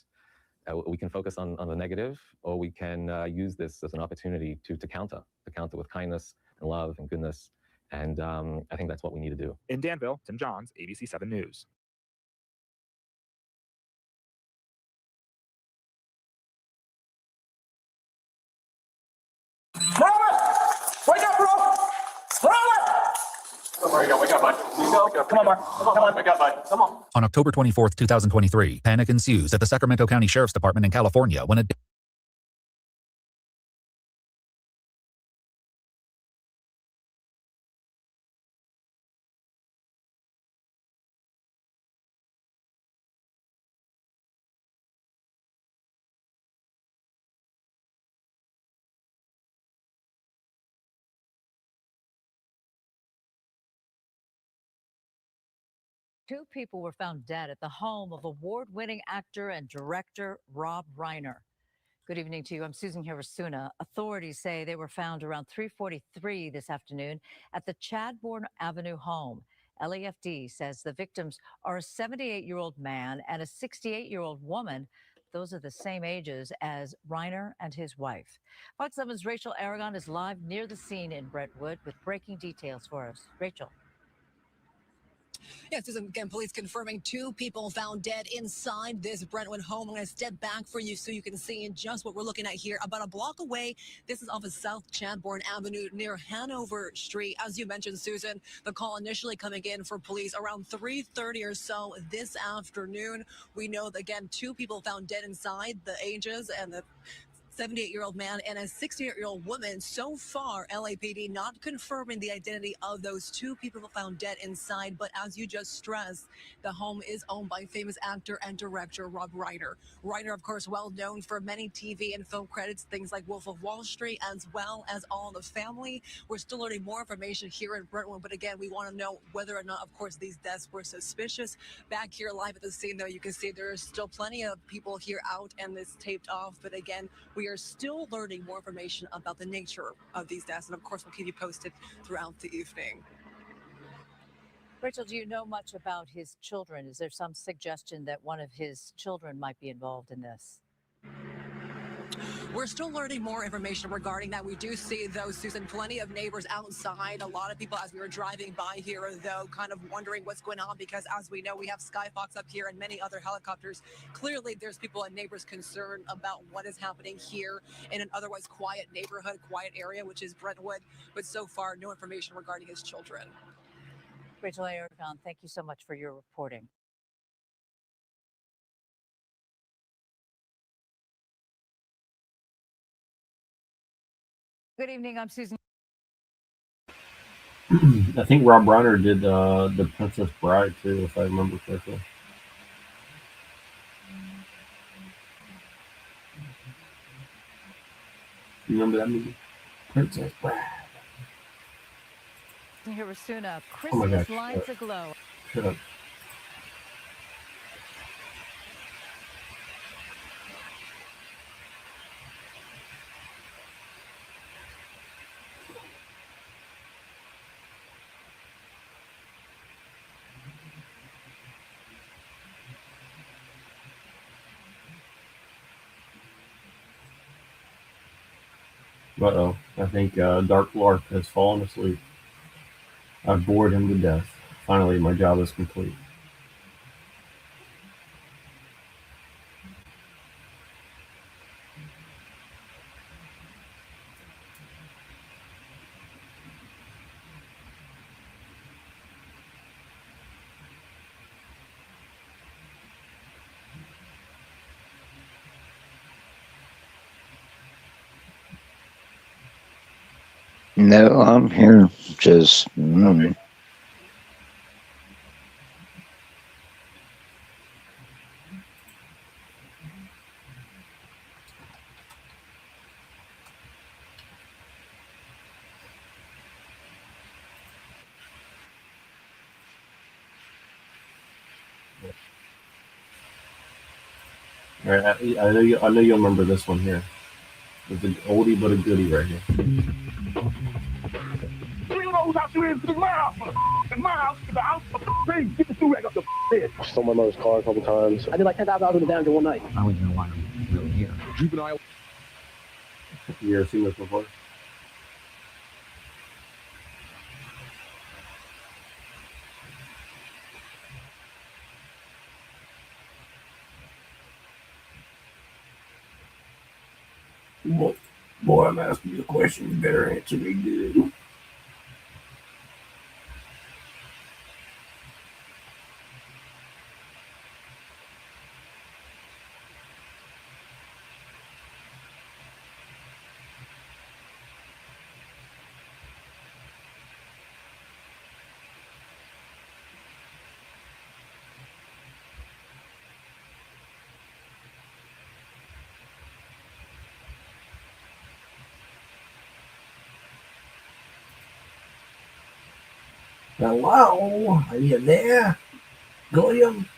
we can focus on the negative, or we can use this as an opportunity to counter with kindness and love and goodness. And I think that's what we need to do. In Danville, Tim Johns, ABC 7 News. Wake up, bro! Wake up, bud. Come on, Mark. Come on, wake up, bud. Come on. On October 24th, 2023, panic ensues at the Sacramento County Sheriff's Department in California when a Two people were found dead at the home of award-winning actor and director Rob Reiner. Good evening to you. I'm Susan Hirasuna. Authorities say they were found around 3:43 this afternoon at the Chadbourne Avenue home. LAFD says the victims are a 78-year-old man and a 68-year-old woman. Those are the same ages as Reiner and his wife. Fox 7's Rachel Aragon is live near the scene in Brentwood with breaking details for us. Rachel. Yes, Susan, again, police confirming 2 people found dead inside this Brentwood home. I'm going to step back for you so you can see just what we're looking at here. About a block away, this is off of South Chadbourne Avenue near Hanover Street. As you mentioned, Susan, the call initially coming in for police around 3:30 or so this afternoon. We know that, again, 2 people found dead inside, the ages and the 78-year-old man and a 68-year-old woman. So far, LAPD not confirming the identity of those 2 people found dead inside. But as you just stressed, the home is owned by famous actor and director Rob Reiner. Reiner, of course, well known for many TV and film credits, things like Wolf of Wall Street, as well as All in the Family. We're still learning more information here in Brentwood, but again, we want to know whether or not, of course, these deaths were suspicious. Back here live at the scene, though, you can see there is still plenty of people here out and this taped off. But again, we are still learning more information about the nature of these deaths, and of course we'll keep you posted throughout the evening. Rachel, do you know much about his children? Is there some suggestion that one of his children might be involved in this? We're still learning more information regarding that. We do see, though, Susan, plenty of neighbors outside. A lot of people, as we were driving by here, though, kind of wondering what's going on because, as we know, we have Skyfox up here and many other helicopters. Clearly, there's people and neighbors concerned about what is happening here in an otherwise quiet neighborhood, quiet area, which is Brentwood. But so far, no information regarding his children. Rachel Aragon, thank you so much for your reporting. Good evening. I'm Susan. I think Rob Reiner did The Princess Bride too, if I remember correctly. You remember that movie? Princess Bride. Here soon, Oh my Christmas gosh. lights aglow. Shut up. Uh-oh. I think Dark Lark has fallen asleep. I've bored him to death. Finally, my job is complete. No, I'm here. Just. Mm. All right, I know you. I know you'll remember this one here. It's an oldie but a goodie right here. You know whose house you in? It's my house. It's my house. It's the house of things. Get the do-rag up the bed. I stole my mother's car a couple times. I did like $10,000 in the damage in one night. I wouldn't know why I'm really here. Juvenile. You ever seen this before? Boy, I'm asking you a question. You better answer me good. Hello, are you there, William?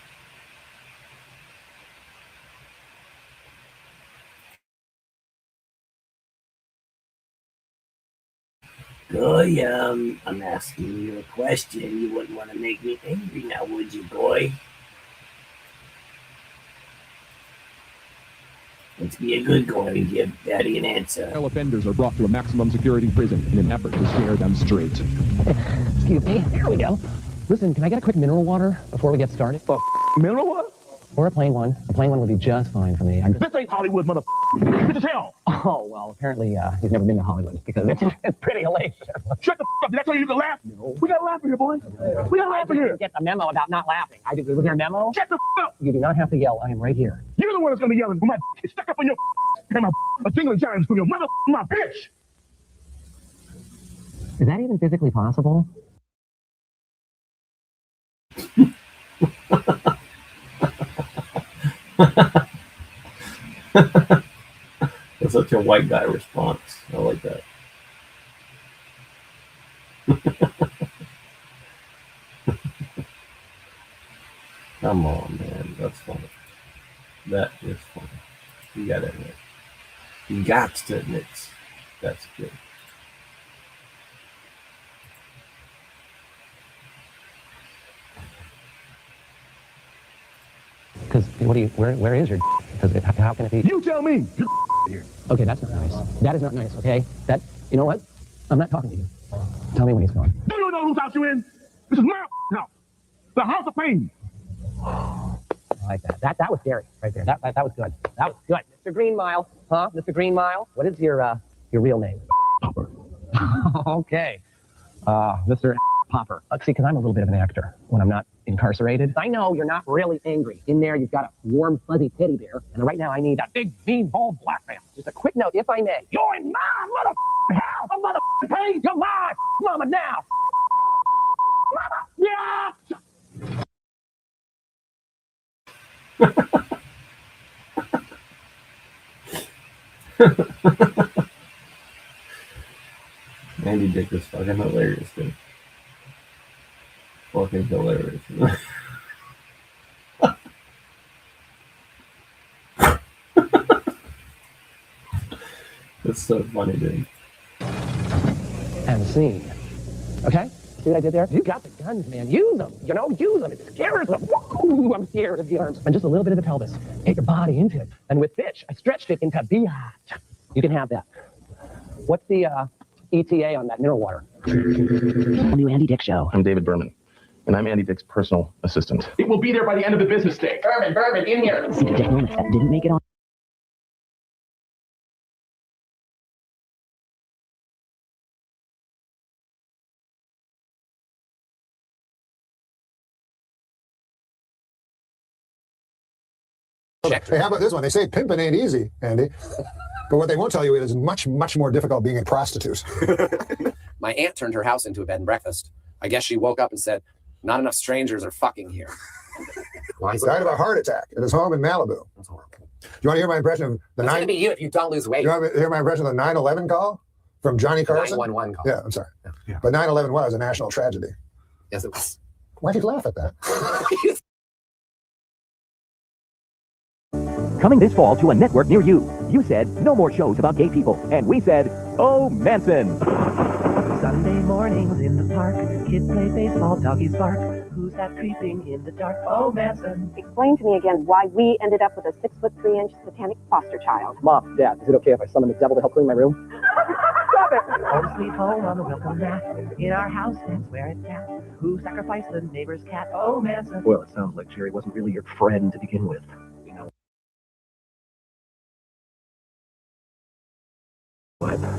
William, I'm asking you a question. You wouldn't want to make me angry now, would you, boy? Let's be a good boy and give Daddy an answer. All offenders are brought to a maximum security prison in an effort to scare them straight. Excuse me. There we go. Listen, can I get a quick mineral water before we get started? Mineral water? Or a plain one. A plain one would be just fine for me. This ain't Hollywood, motherfucker. This is hell. Oh, well, apparently he's never been to Hollywood because it's pretty hellacious. Shut the up. That's why you can laugh. We gotta laugh in here, boy. We gotta laugh in here. Get the memo about not laughing. Was there a memo? Shut the up. You do not have to yell. I am right here. You're the one that's gonna be yelling when my is stuck up on your and a tingling giant from your mother, my bitch. Is that even physically possible? That's such a white guy response. I like that. Come on, man. That's funny. That is funny. You gotta admit. You got to admit. That's good. Because where is your? Because how can it be? You tell me. Okay, that's not nice. That is not nice. Okay, you know what? I'm not talking to you. Tell me when he's gone. Do you know whose house you in? This is my house. The house of pain. I like that. That was scary right there. That was good. That was good. Mr. Green Mile, huh? Mr. Green Mile. What is your real name? Popper. Okay. Mr. Popper. Let's see, because I'm a little bit of an actor when I'm not incarcerated. I know you're not really angry. In there, you've got a warm, fuzzy teddy bear. And right now, I need a big, mean, bald black man. Just a quick note, if I may. You're in my motherfucking house. I'm motherfucking pain. You're my mama now. Mama, yeah. Dick is fucking hilarious, dude. Fucking hilarious. That's so funny, dude. And scene. Okay? See what I did there? You got the guns, man. Use them. You know, use them. It scares them. Woo, I'm scared of the arms. And just a little bit of the pelvis. Take your body into it. And with bitch, I stretched it into biatch. You can have that. What's the ETA on that mineral water? New Andy Dick Show. I'm David Berman, and I'm Andy Dick's personal assistant. It will be there by the end of the business day. Berman, in here. Didn't make it on. Hey, how about this one? They say pimping ain't easy, Andy. But what they won't tell you is much, much more difficult being a prostitute. My aunt turned her house into a bed and breakfast. I guess she woke up and said, not enough strangers are fucking here. He died of a heart attack at his home in Malibu. Do you want to hear my impression of the It's going to be you if you don't lose weight. You want to hear my impression of the 9/11 call from Johnny Carson? 911 call. Yeah, I'm sorry. Yeah. But 9/11 was a national tragedy. Yes, it was. Why'd you laugh at that? Coming this fall to a network near you. You said no more shows about gay people. And we said, oh, Manson. Sunday mornings in the park. Kids play baseball, doggies bark. Who's that creeping in the dark? Oh, Manson. Explain to me again why we ended up with a 6'3" satanic foster child. Mom, Dad, is it okay if I summon the devil to help clean my room? Stop it! Home sweet home on the welcome mat. In our house, that's where it's at. Who sacrificed the neighbor's cat? Oh, Manson. Well, it sounds like Jerry wasn't really your friend to begin with. You know.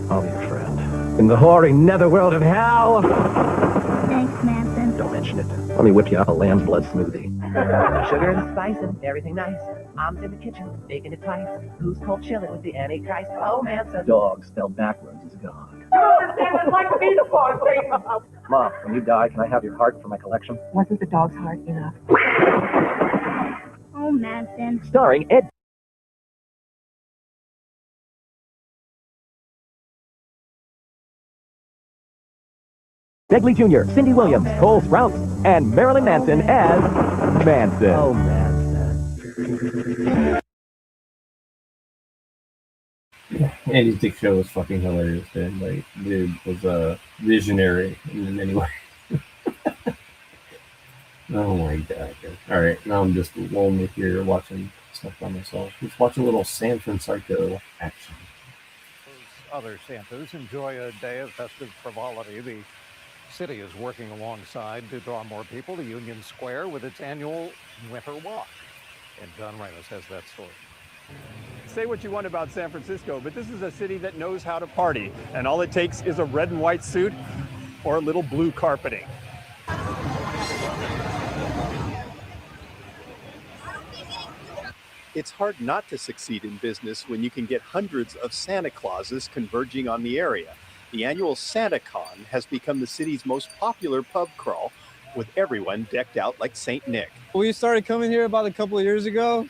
I'll be your friend. In the hoary netherworld of hell! Thanks, Manson. Don't mention it. Let me whip you up a lamb's blood smoothie. Sugar and spice and everything nice. Mom's in the kitchen, baking it twice. Who's cold chilling with the Antichrist? Oh, Manson. Dog spelled backwards is God. It's like me to fall asleep. Mom, when you die, can I have your heart for my collection? Wasn't the dog's heart enough? Oh, Manson. Starring Ed. Begley Jr., Cindy Williams, Cole Sprouse, and Marilyn Manson as Manson. Oh, Manson. Andy's Dick Show was fucking hilarious, dude. Like, dude was a visionary in many ways. Oh my god. All right, now I'm just lonely here watching stuff by myself. Just watch a little San Francisco action. Other Santas enjoy a day of festive frivolity. The city is working alongside to draw more people to Union Square with its annual Winter Walk. And John Ramos has that story. Say what you want about San Francisco, but this is a city that knows how to party, and all it takes is a red and white suit or a little blue carpeting. It's hard not to succeed in business when you can get hundreds of Santa Clauses converging on the area. The annual SantaCon has become the city's most popular pub crawl, with everyone decked out like Saint Nick. We started coming here about a couple of years ago,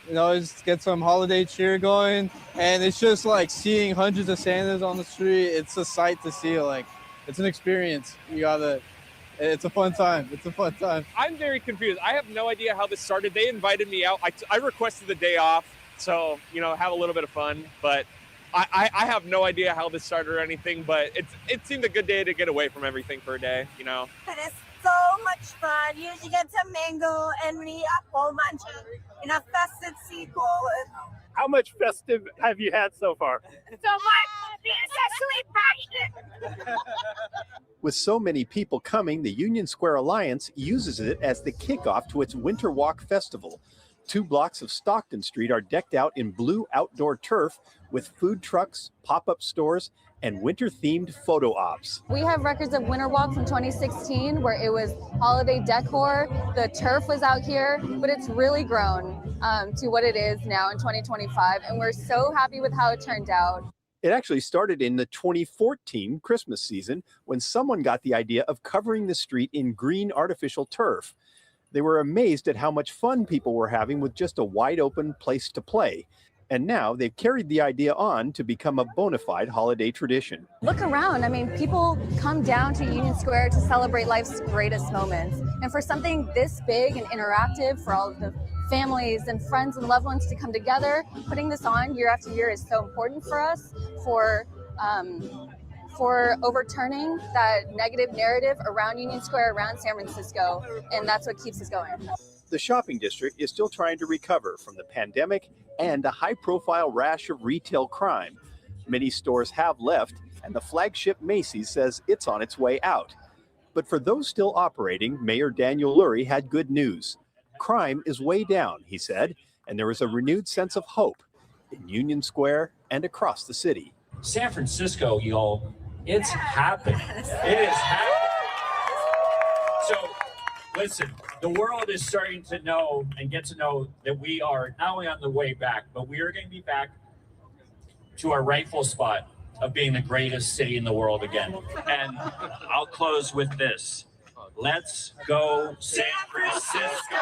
you know, just get some holiday cheer going, and it's just like seeing hundreds of Santas on the street. It's a sight to see. Like, it's an experience. It's a fun time. It's a fun time. I'm very confused. I have no idea how this started. They invited me out. I requested the day off, so, you know, have a little bit of fun. But I have no idea how this started or anything, but it seemed a good day to get away from everything for a day, you know. It is so much fun. You get to mingle and meet a whole bunch in a festive sequel. How much festive have you had so far? So much, especially With so many people coming, the Union Square Alliance uses it as the kickoff to its Winter Walk Festival. 2 blocks of Stockton Street are decked out in blue outdoor turf with food trucks, pop-up stores, and winter-themed photo ops. We have records of Winter Walk from 2016 where it was holiday decor. The turf was out here, but it's really grown to what it is now in 2025, and we're so happy with how it turned out. It actually started in the 2014 Christmas season when someone got the idea of covering the street in green artificial turf. They were amazed at how much fun people were having with just a wide open place to play. And now they've carried the idea on to become a bona fide holiday tradition. Look around. I mean, people come down to Union Square to celebrate life's greatest moments. And for something this big and interactive, for all of the families and friends and loved ones to come together, putting this on year after year is so important for us, for overturning that negative narrative around Union Square, around San Francisco, and that's what keeps us going. The shopping district is still trying to recover from the pandemic and a high-profile rash of retail crime. Many stores have left, and the flagship Macy's says it's on its way out. But for those still operating, Mayor Daniel Lurie had good news. Crime is way down, he said, and there is a renewed sense of hope in Union Square and across the city. San Francisco, y'all, it's happening. It is happening. So, listen, the world is starting to know and get to know that we are not only on the way back, but we are going to be back to our rightful spot of being the greatest city in the world again. And I'll close with this. Let's go San Francisco.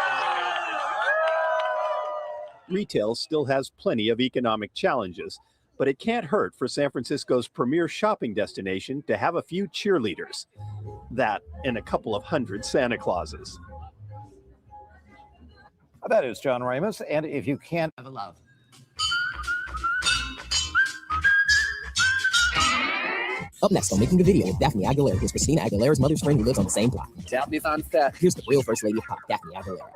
Retail still has plenty of economic challenges, but it can't hurt for San Francisco's premier shopping destination to have a few cheerleaders. That and a couple of hundred Santa Clauses. That is John Ramos, and if you can't have a love. Up next on Making a Video with Daphne Aguilera, here's Christina Aguilera's mother's friend who lives on the same block. Daphne's on set. Here's the real first lady of pop, Daphne Aguilera.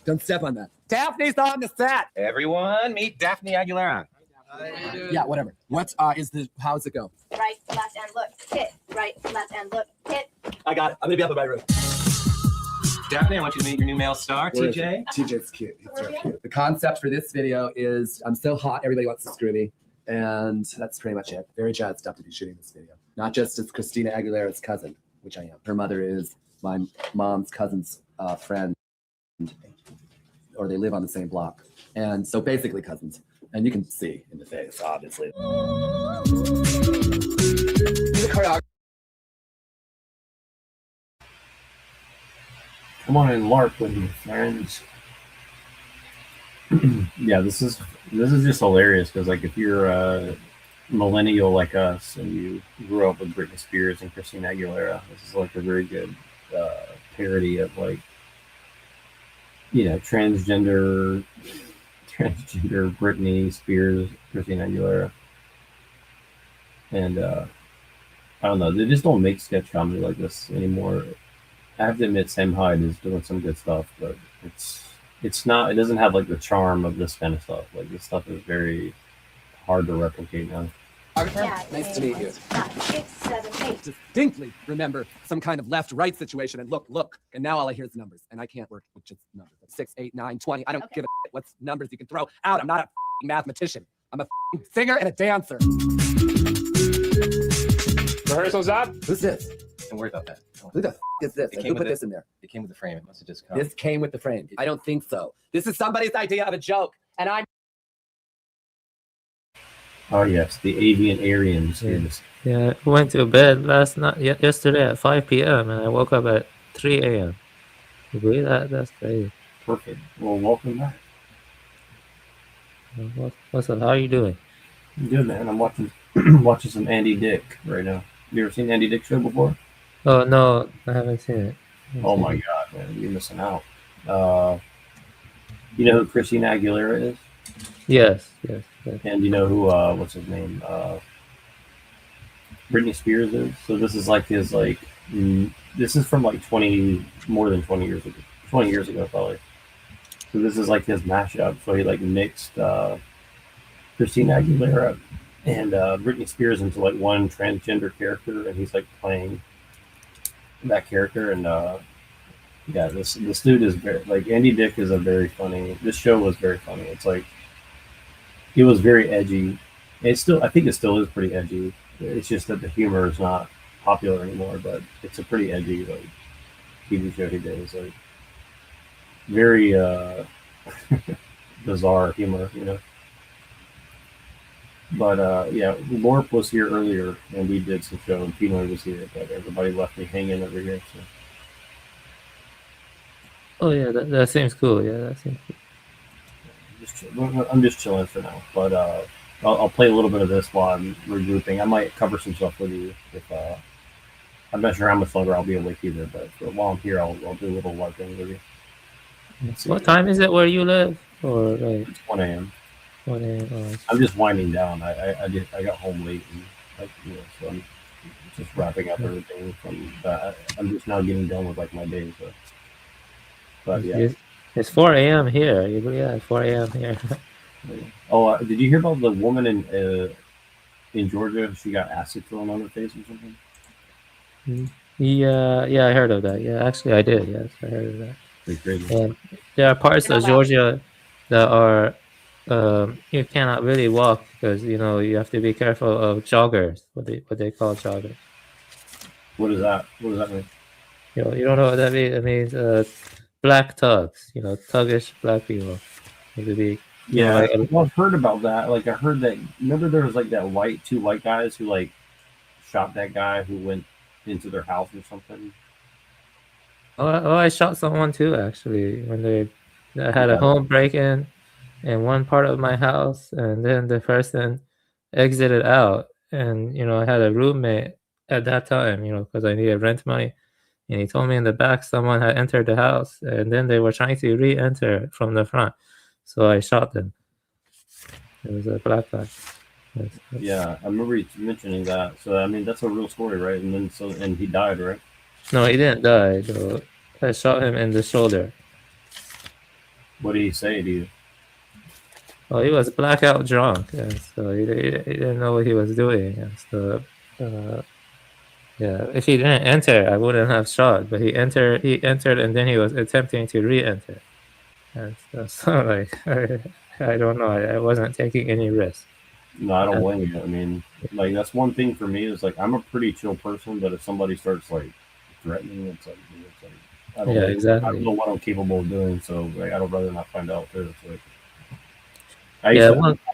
Don't step on that. Daphne's on the set. Everyone, meet Daphne Aguilera. Yeah, whatever. How's it go? Right, left, and look. Hit. Right, left, and look. Hit. I got it. I'm gonna be up in my room. Daphne, I want you to meet your new male star, TJ. TJ's cute. He's so cute. The concept for this video is I'm so hot, everybody wants to screw me. And that's pretty much it. Very jazzed up to be shooting this video. Not just as Christina Aguilera's cousin, which I am. Her mother is my mom's cousin's friend, or they live on the same block. And so basically cousins. And you can see in the face, obviously. The choreography. Come on and LARP with your friends. Yeah, this is just hilarious because, like, if you're a millennial like us and you grew up with Britney Spears and Christina Aguilera, this is like a very good parody of, like, you know, transgender Britney Spears, Christina Aguilera, and I don't know, they just don't make sketch comedy like this anymore. I have to admit, Sam Hyde is doing some good stuff, but it's not. It doesn't have like the charm of this kind of stuff. Like, this stuff is very hard to replicate now. Nice to meet you. 5, 6, 7, 8. Distinctly remember some kind of left-right situation, and look, and now all I hear is numbers, and I can't work with just numbers. 6, 8, 9, 20. I don't give a shit what numbers you can throw out. I'm not a mathematician. I'm a singer and a dancer. Rehearsal's up. Who's this? Don't worry about that. Who the is this? Who put this in there? It came with the frame. It must have just come. This came with the frame. I don't think so. This is somebody's idea of a joke, and I'm. Oh yes, the avian Aryans. Yeah, I went to bed yesterday at 5 p.m. and I woke up at 3 a.m. You believe that? That's crazy. Perfect. Well, welcome back. What's up? How are you doing? I'm good, man. I'm watching some Andy Dick right now. You ever seen Andy Dick show before? Oh no, I haven't seen it. Oh my god, man, you're missing out. You know who Christina Aguilera is? Yes. And you know who what's his name? Britney Spears is. So this is like his this is from like more than 20 years ago. 20 years ago probably. So this is like his mashup. So he like mixed Christina Aguilera and Britney Spears into like one transgender character, and he's like playing that character. And yeah, this dude is very, like, Andy Dick is a very funny. This show was very funny. It's like, it was very edgy. I think it still is pretty edgy. It's just that the humor is not popular anymore, but it's a pretty edgy like TV show he did. It's like very bizarre humor, you know. But yeah, Lorp was here earlier and we did some show, and Pinoy was here, but everybody left me hanging over here. So. Oh yeah, that seems cool. Yeah, that seems cool. I'm just chilling for now. But I'll play a little bit of this while I'm regrouping. I might cover some stuff with you if I'm not sure how much longer I'll be awake either. But while I'm here, I'll do a little LARPing with you. What time is it where you live? Or like It's 1 a.m. 1 a.m. Oh, I'm just winding down. I got home late and so I'm just wrapping up everything from that. I'm just now getting done with like my day. So, but yeah. It's 4 a.m. here. You believe that? 4 a.m. here. Oh, did you hear about the woman in Georgia? She got acid thrown on her face or something. Yeah, I heard of that. Yeah, actually, I did. Yes, I heard of that. Pretty crazy. And there are parts of Georgia that are you cannot really walk because you have to be careful of joggers. What they call joggers. What is that? What does that mean? You don't know what that means? It means black thugs. Thuggish black people. To be, yeah, well, I've heard about that. Like I heard that. Remember, there was like that two white guys who like shot that guy who went into their house or something. Oh, I shot someone too actually when they had a home break-in in one part of my house, and then the person exited out, and I had a roommate at that time, because I needed rent money, and he told me in the back someone had entered the house, and then they were trying to re-enter from the front, so I shot them. It was a black guy. Yeah, I remember you mentioning that. So I mean, that's a real story, right? And he died, right? No, he didn't die. Though. I shot him in the shoulder. What did he say to you? Well, he was blackout drunk, and so he didn't know what he was doing. And so, yeah, if he didn't enter, I wouldn't have shot. But he entered, and then he was attempting to re-enter. And so like, I don't know. I wasn't taking any risk. No, I don't blame you. I mean, like that's one thing for me is like I'm a pretty chill person, but if somebody starts like threatening, it's like I don't know. Exactly. I don't know what I'm capable of doing, so like I'd rather not find out too. It's like I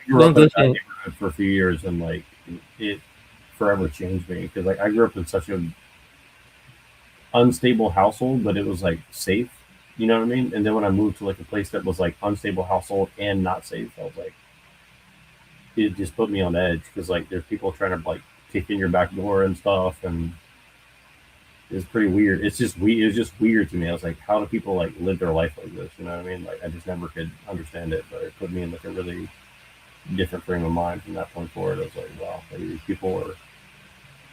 grew up in that neighborhood for a few years, and like it forever changed me because like I grew up in such an unstable household, but it was like safe. You know what I mean? And then when I moved to like a place that was like unstable household and not safe, I was like, it just put me on edge because like there's people trying to like kick in your back door and stuff, and it's pretty weird. It's just weird. It was just weird to me. I was like, how do people like live their life like this? You know what I mean? Like I just never could understand it, but it put me in like a really different frame of mind from that point forward. I was like, wow, maybe these people are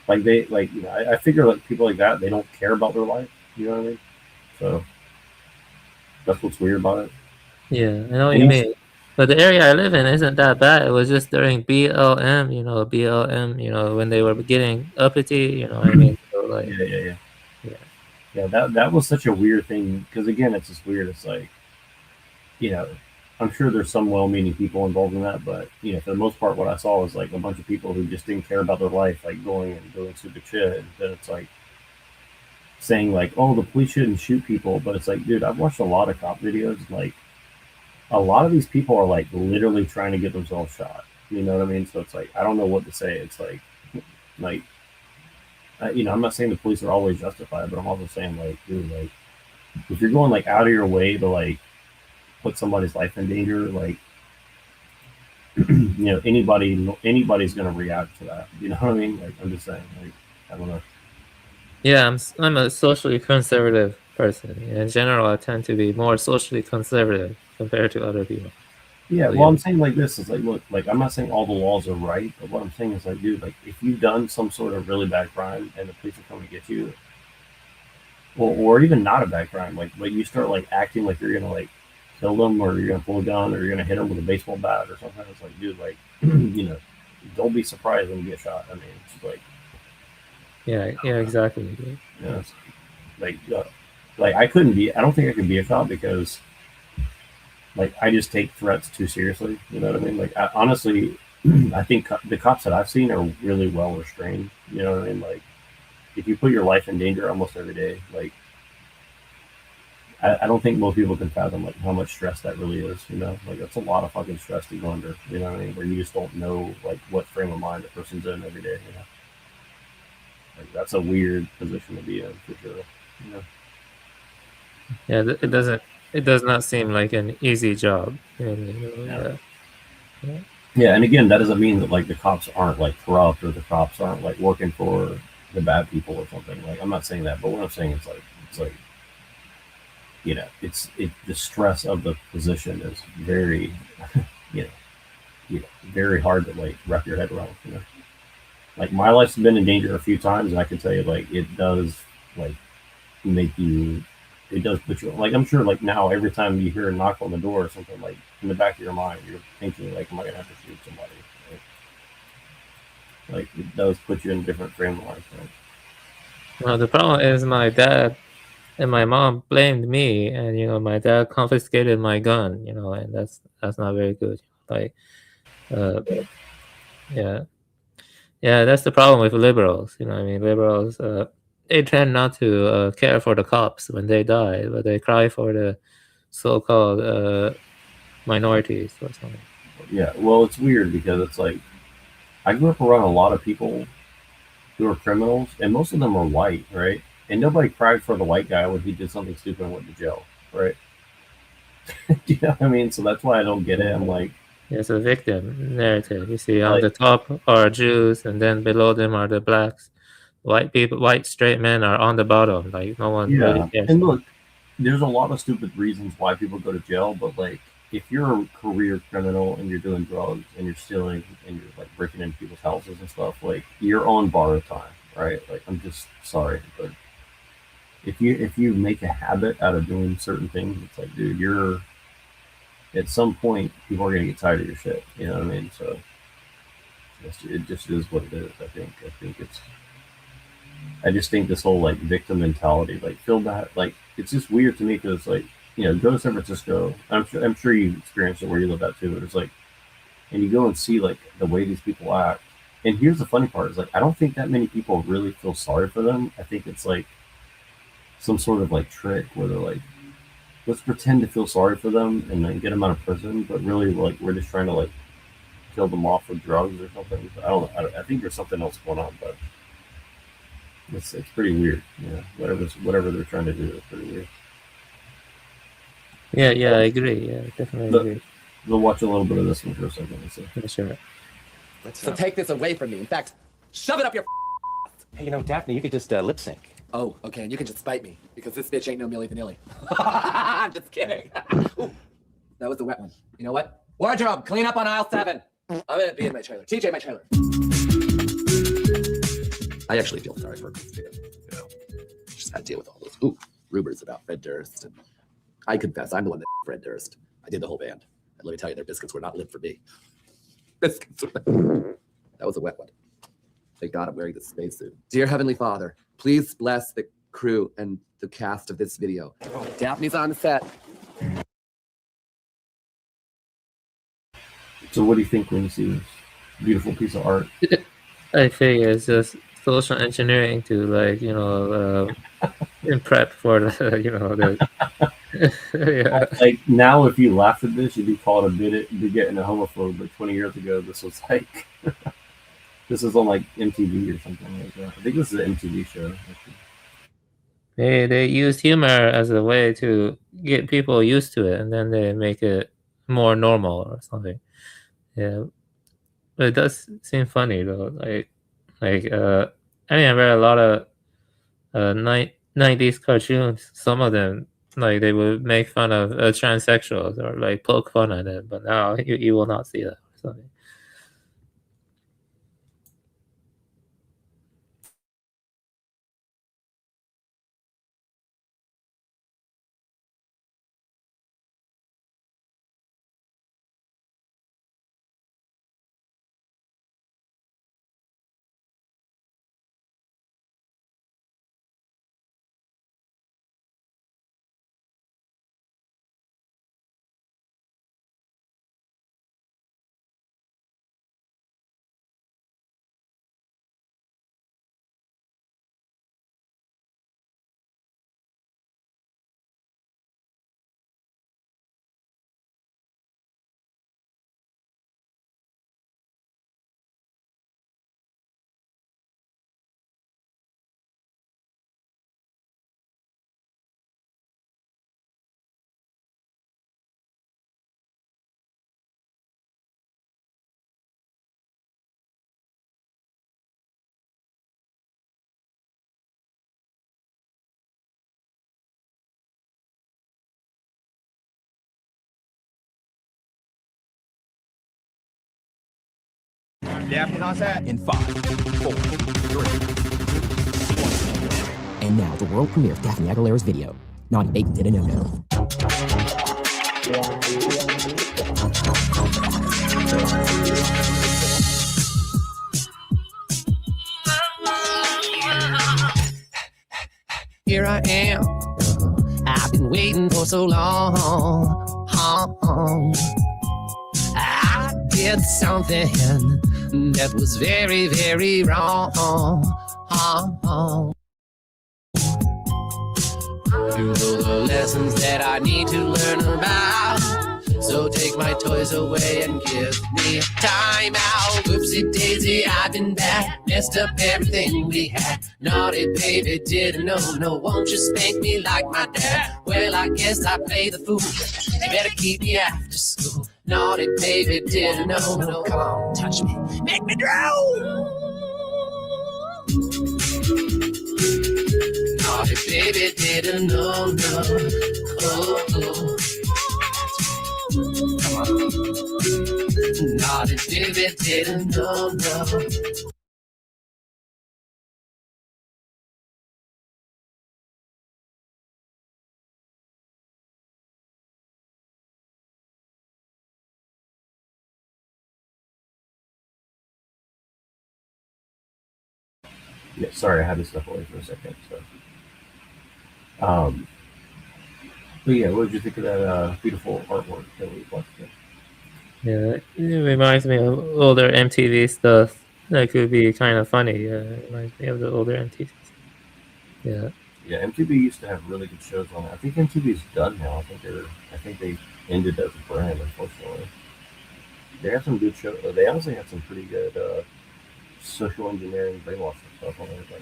like I figure like people like that, they don't care about their life. You know what I mean? So that's what's weird about it. Yeah, I know what you mean. But the area I live in isn't that bad. It was just during BLM, when they were getting uppity, you know what I mean? So like, yeah. That was such a weird thing because again, it's just weird. It's like, I'm sure there's some well-meaning people involved in that, but for the most part, what I saw was like a bunch of people who just didn't care about their life, like going and doing stupid shit. And then it's like saying like, oh, the police shouldn't shoot people, but it's like, dude, I've watched a lot of cop videos, like. A lot of these people are like literally trying to get themselves shot. You know what I mean? So it's like I don't know what to say. It's like I'm not saying the police are always justified, but I'm also saying like, dude, like if you're going like out of your way to like put somebody's life in danger, like anybody's gonna react to that. You know what I mean? Like I'm just saying, like I don't know. Yeah, I'm a socially conservative person. In general, I tend to be more socially conservative compared to other people. Yeah, well, I'm saying like this is like, look, like I'm not saying all the laws are right, but what I'm saying is like, dude, like if you've done some sort of really bad crime and the police are coming to get you, or even not a bad crime, like you start like acting like you're gonna like kill them or you're gonna pull a gun or you're gonna hit them with a baseball bat or something. It's like, dude, like don't be surprised when you get shot. I mean, it's like. Yeah, exactly. Yeah, like I couldn't be. I don't think I could be a cop because, like, I just take threats too seriously. You know what I mean? Like, honestly, I think the cops that I've seen are really well restrained. You know what I mean? Like, if you put your life in danger almost every day, like, I don't think most people can fathom like how much stress that really is. You know, like that's a lot of fucking stress to go under. You know what I mean? Where you just don't know like what frame of mind a person's in every day. You know. Like that's a weird position to be in for sure. Yeah, it it does not seem like an easy job. And, Yeah, and again, that doesn't mean that like the cops aren't like corrupt or the cops aren't like working for the bad people or something. Like I'm not saying that, but what I'm saying is like the stress of the position is very very hard to like wrap your head around. Like my life's been in danger a few times, and I can tell you like it does like make you. It does put you like I'm sure like now every time you hear a knock on the door or something like in the back of your mind you're thinking like am I gonna have to shoot somebody? Like it does put you in a different frame of life. Right? Well, the problem is my dad and my mom blamed me, and my dad confiscated my gun. And that's not very good. Like, yeah, that's the problem with liberals. I mean, liberals they tend not to care for the cops when they die, but they cry for the so-called minorities or something. Yeah, well, it's weird because it's like I grew up around a lot of people who are criminals, and most of them are white, right? And nobody cried for the white guy when he did something stupid and went to jail, right? Do you know what I mean? So that's why I don't get it. I'm like, it's a victim narrative. You see, on the top are Jews, and then below them are the blacks. White people, white straight men are on the bottom. Like no one really cares. And look, there's a lot of stupid reasons why people go to jail, but like if you're a career criminal and you're doing drugs and you're stealing and you're like breaking into people's houses and stuff, like you're on borrowed time, right? Like I'm just sorry, but if you make a habit out of doing certain things, it's like, dude, you're at some point people are gonna get tired of your shit. You know what I mean? So it just is what it is. I just think this whole like victim mentality, like feel bad, like it's just weird to me because like go to San Francisco. I'm sure you experienced it where you live at too. But it's like, and you go and see like the way these people act. And here's the funny part: is like I don't think that many people really feel sorry for them. I think it's like some sort of like trick where they're like, let's pretend to feel sorry for them and then get them out of prison, but really like we're just trying to like kill them off with drugs or something. I think there's something else going on, but. It's pretty weird, whatever they're trying to do is pretty weird. Yeah, I agree. Yeah, definitely agree. We'll watch a little bit of this one for a second. Sure. So take this away from me. In fact, shove it up your. Hey, Daphne, you could just lip sync. Oh, okay, and you can just spite me because this bitch ain't no Milli Vanilli. I'm just kidding. Ooh, that was the wet one. You know what? Wardrobe, clean up on aisle 7. I'm gonna be in my trailer. TJ, my trailer. I actually feel sorry for Christina. Just had to deal with all those rumors about Fred Durst. And I confess, I'm the one that Fred Durst. I did the whole band. And let me tell you, their biscuits were not lit for me. Biscuits. That was a wet one. Thank God I'm wearing this spacesuit. Dear Heavenly Father, please bless the crew and the cast of this video. Daphne's on the set. So what do you think when you see this beautiful piece of art? I think it's just social engineering to in prep for the yeah. Like now, if you laugh at this, you'd be called a bigot and a homophobe. But 20 years ago, this was like this is on like MTV or something like that. I think this is an MTV show. They use humor as a way to get people used to it, and then they make it more normal or something. Yeah, but it does seem funny though. I read a lot of 90s cartoons. Some of them they would make fun of transsexuals or poke fun at it, but now you will not see that or something. Daphne on set. In 5, 4, 3. And now the world premiere of Daphne Aguilera's video. Naughty Baby did a no-no. Here I am. I've been waiting for so long. I did something that was very, very wrong. You know the lessons that I need to learn about. So take my toys away and give me time out. Whoopsie daisy, I've been bad. Messed up everything we had. Naughty baby, didn't know. No, won't you spank me like my dad? Well, I guess I play the fool. You better keep me after school. Naughty baby, didn't know. No, come on, touch me. Make me drown. Naughty baby, didn't know. No. Oh, oh. Come on. Naughty baby, didn't know. No. Yeah, sorry, I had to step away for a second. So, but yeah, what did you think of that beautiful artwork that we watched? Yeah, it reminds me of older MTV stuff. That could be kind of funny. Yeah, it reminds me of the older MTV. Yeah. Yeah, MTV used to have really good shows on it. I think MTV's done now. I think they ended as a brand, unfortunately. They have some good shows. They honestly had some pretty good social engineering brainwashing stuff on it. Like,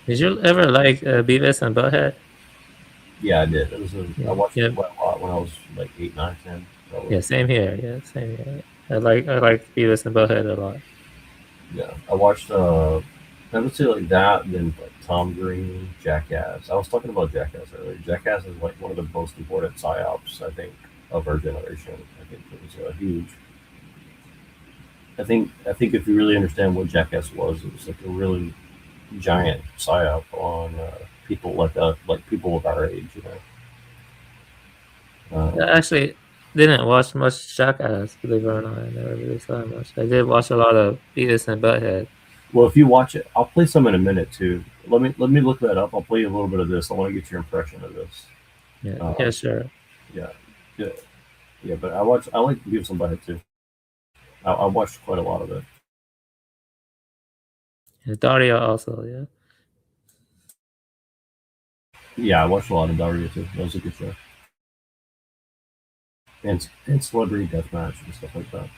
Did you ever like Beavis and Butthead? yeah, I did. I watched Yeah. it quite a lot when I was like 8, 9, 10. Probably. Yeah, same here. Yeah, same here. I like Beavis and Butthead a lot. Yeah, I watched. I would say like that, and then like Tom Green, Jackass. I was talking about Jackass earlier. Jackass is like one of the most important psyops, I think, of our generation. I think it was huge. I think if you really understand what Jackass was, it was like a really giant psyop on people like people with our age, you know. I actually didn't watch much Jackass, believe it or not. I never really saw much. I did watch a lot of Beavis and Butthead. Well, if you watch it, I'll play some in a minute too. Let me look that up. I'll play you a little bit of this. I want to get your impression of this. Yeah, yeah, sure. Yeah. But I like Beavis and Butthead too. I watched quite a lot of it. Yeah, Daria also, yeah. Yeah, I watched a lot of Daria too. That was a good show. And Celebrity Deathmatch and stuff like that.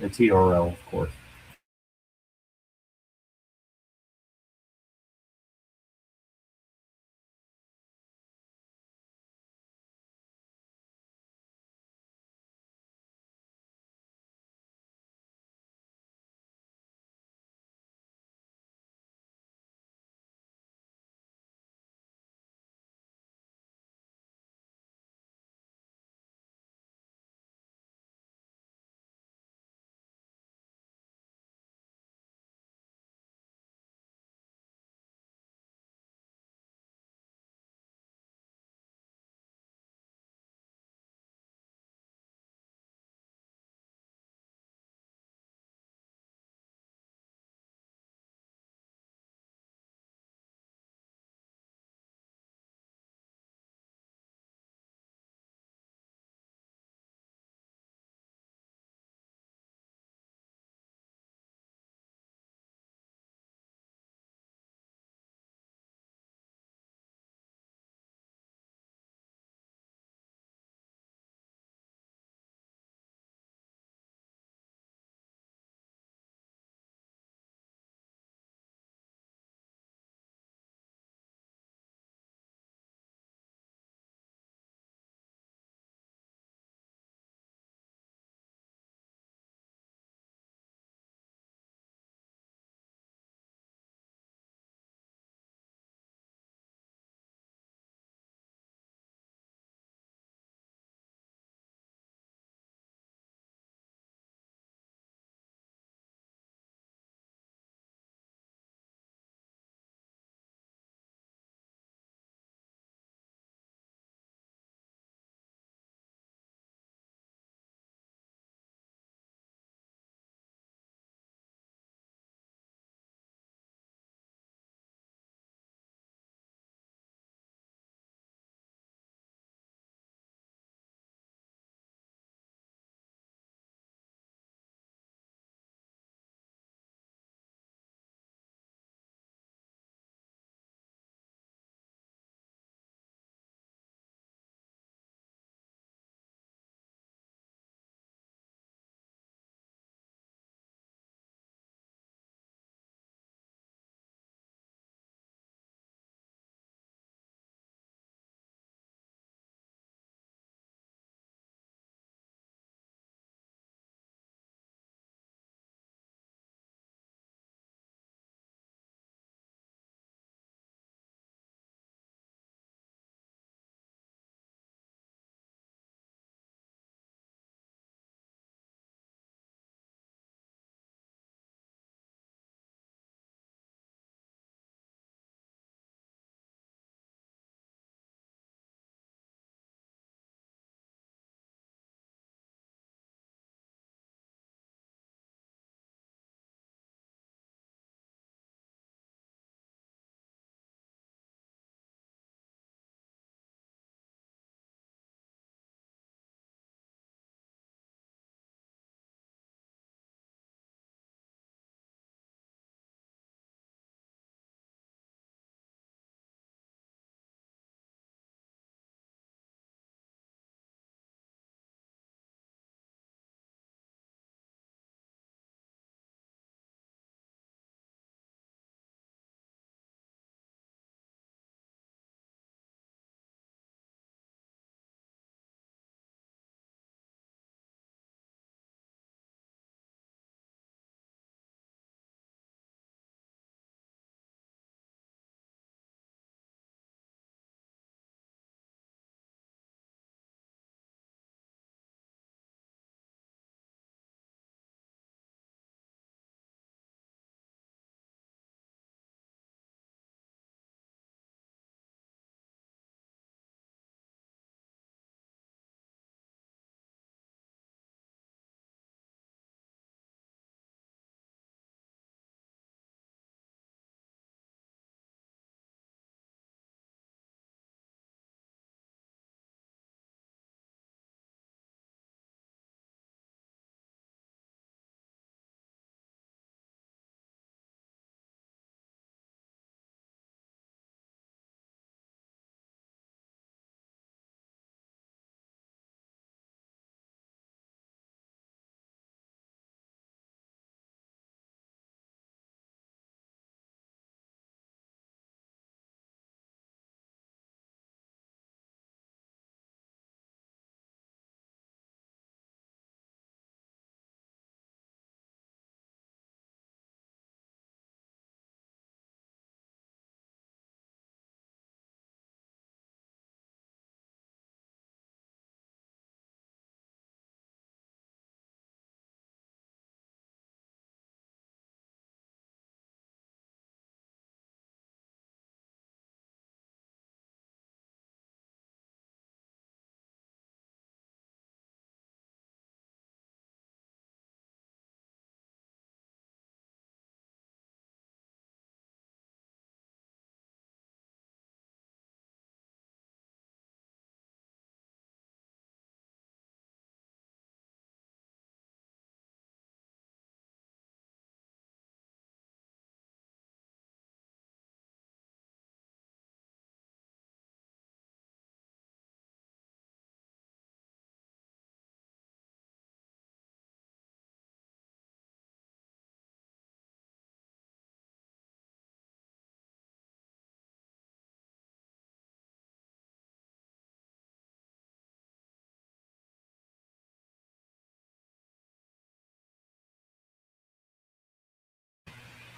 And TRL, of course.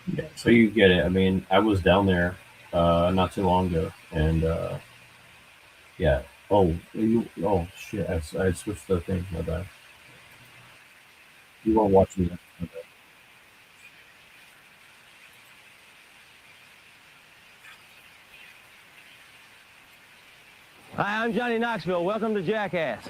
Yeah, so you get it. I mean, I was down there not too long ago, and yeah. Oh shit! I switched the thing. My bad. You weren't watching that. My bad. Hi, I'm Johnny Knoxville. Welcome to Jackass.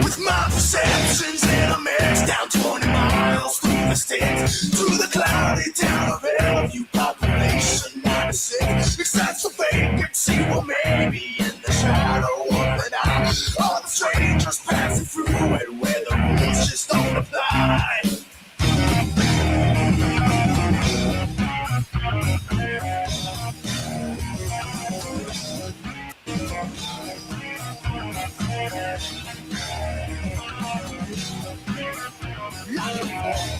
With my perceptions and a mix down 20 miles through the sticks to the cloudy town of Bellevue, population 96. Except for vacancy, well, maybe in the shadow of the night. All the strangers passing through it where the rules just don't apply.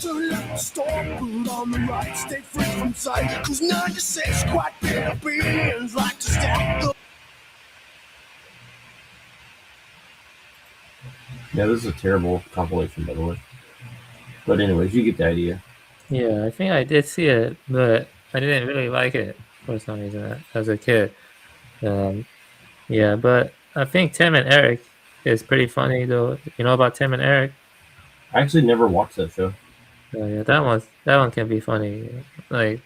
Turn left, stop, put on the right, stay free from sight. Cause 96 quite bitter beings like to stack the. Yeah, this is a terrible compilation, by the way. But anyways, you get the idea. Yeah, I think I did see it, but I didn't really like it for some reason as a kid. Yeah, but I think Tim and Eric is pretty funny though. You know about Tim and Eric? I actually never watched that show. Yeah, that one can be funny. Like,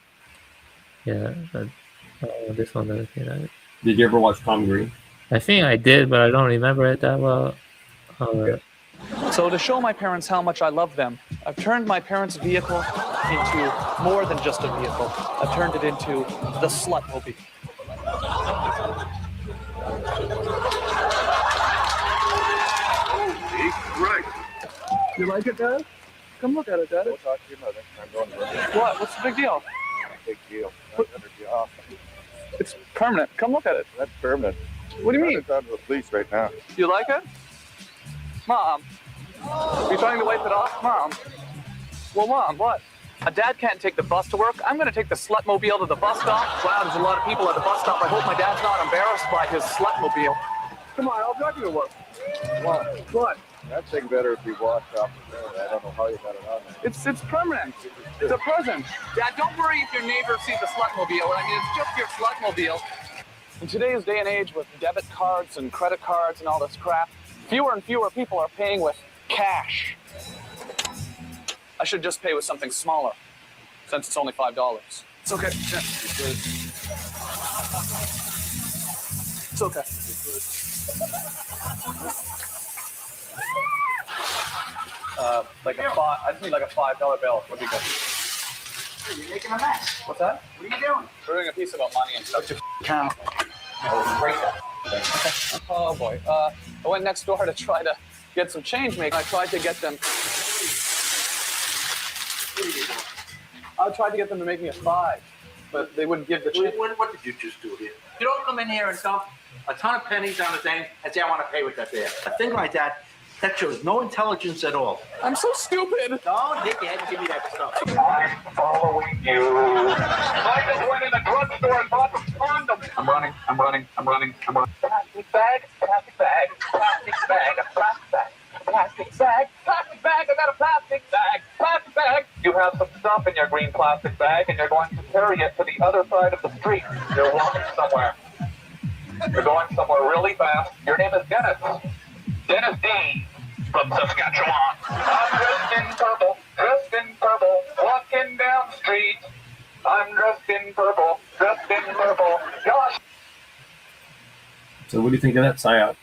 yeah, but this one doesn't seem that. Did you ever watch Tom Green? I think I did, but I don't remember it that well. So to show my parents how much I love them, I've turned my parents' vehicle into more than just a vehicle. I've turned it into the Slutmobile. Right. You like it, Dad? Come look at it, Dad. We'll talk to your mother. I'm going to work. What? What's the big deal? Big deal. I'm under job. It's permanent. Come look at it. That's permanent. What do you mean? I'm talking to the police right now. You like it? Mom. You trying to wipe it off? Mom. Well, Mom, what? A dad can't take the bus to work. I'm going to take the Slutmobile to the bus stop. Wow, there's a lot of people at the bus stop. I hope my dad's not embarrassed by his Slutmobile. Come on, I'll drive you to work. What? That thing better be washed off the road. I don't know how you got it on there. It's permanent. It's a present. Dad, don't worry if your neighbor sees the Slutmobile. I mean, it's just your Slutmobile. In today's day and age with debit cards and credit cards and all this crap, fewer and fewer people are paying with cash. I should just pay with something smaller, since it's only $5. It's okay. Yeah. It's okay. Like a five. I just need like a $5 bill. Would be good. You're making a mess. What's that? What are you doing? We're doing a piece about money and stuff. Count. Break that. Oh boy. I went next door to try to get some change made. I tried to get them. I tried to get them to make me a 5, but they wouldn't give the change. What did you just do here? You don't come in here and dump a ton of pennies on the thing and say, I want to pay with that there. A thing like that shows no intelligence at all. I'm so stupid. Don't hit your head and give me that stuff. I'm following you. I just went in the drugstore and bought some condoms. I'm running. Plastic bag, plastic bag, plastic bag, a plastic bag. Plastic bag, I got a plastic bag. You have some stuff in your green plastic bag and you're going to carry it to the other side of the street. You're walking somewhere. You're going somewhere really fast. Your name is Dennis. Dennis D. From Saskatchewan. I'm dressed in purple, walking down the street. I'm dressed in purple. Gosh. So what do you think of that psyop?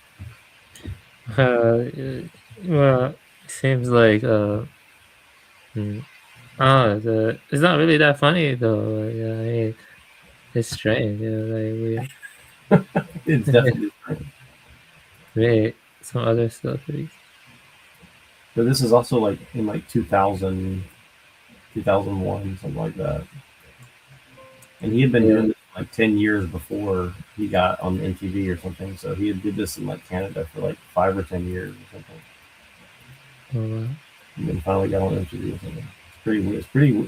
Well, it seems like it's not really that funny though. Like, I mean, it's strange. Like It's definitely maybe some other stuff. But this is also like in like 2000, 2001, something like that. And he had been doing this for like 10 years before he got on MTV or something. So he did this in like Canada for like 5 or 10 years or something. Oh, wow. And then finally got on MTV or something. It's pretty weird. It's pretty.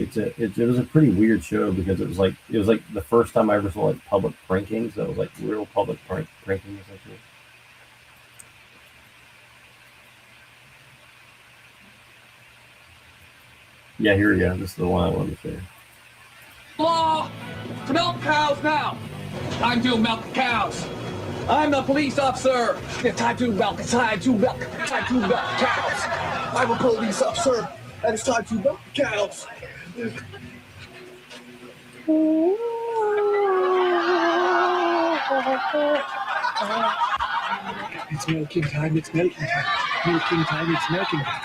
It was a pretty weird show because it was like the first time I ever saw like public pranking. So it was like real public pranking essentially. Yeah, here we go. This is the one I wanted to say. Law to milk cows now. Time to milk cows. I'm the police officer. It's time to milk. It's time to milk. Time to milk cows. I'm a police officer, and it's time to milk cows. It's milking time. It's milking time. Milking time. It's milking time.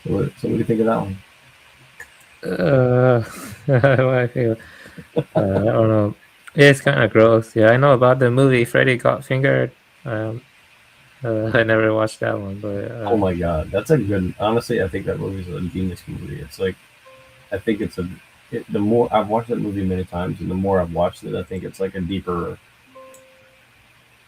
So what do you think of that one? What I feel. I don't know. It's kind of gross. Yeah, I know about the movie Freddy Got Fingered. I never watched that one, but Oh my god, that's a good. Honestly, I think that movie's a genius movie. It's like, I think the more I've watched that movie many times, and the more I've watched it, I think it's like a deeper.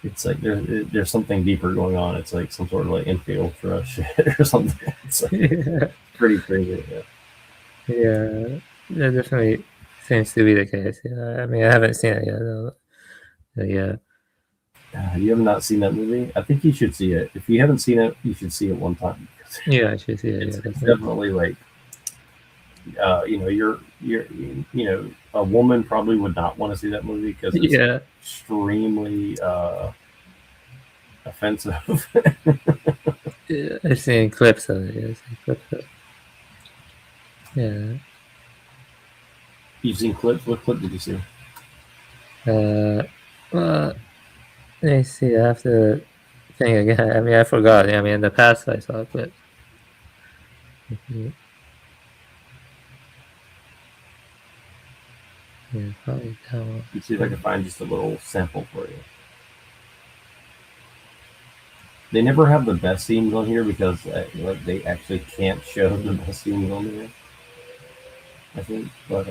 It's like there's something deeper going on. It's like some sort of like infiltrate shit or something. It's like, pretty crazy. yeah, that definitely seems to be the case. Yeah, I mean, I haven't seen it yet, though. But yeah. You have not seen that movie? I think you should see it. If you haven't seen it, you should see it one time. Yeah, I should see it. It's, Yeah, it's definitely like, a woman probably would not want to see that movie because it's extremely offensive. Yeah, I've seen clips of it. Yeah, I've seen clips of it. Yeah. You've seen clips? What clip did you see? Well, let me see. I have to think again. I mean, I forgot. I mean, in the past, I saw clips. Yeah, probably that one. Let's see if I can find just a little sample for you. They never have the best scenes on here because they actually can't show the best scenes on here. I think, but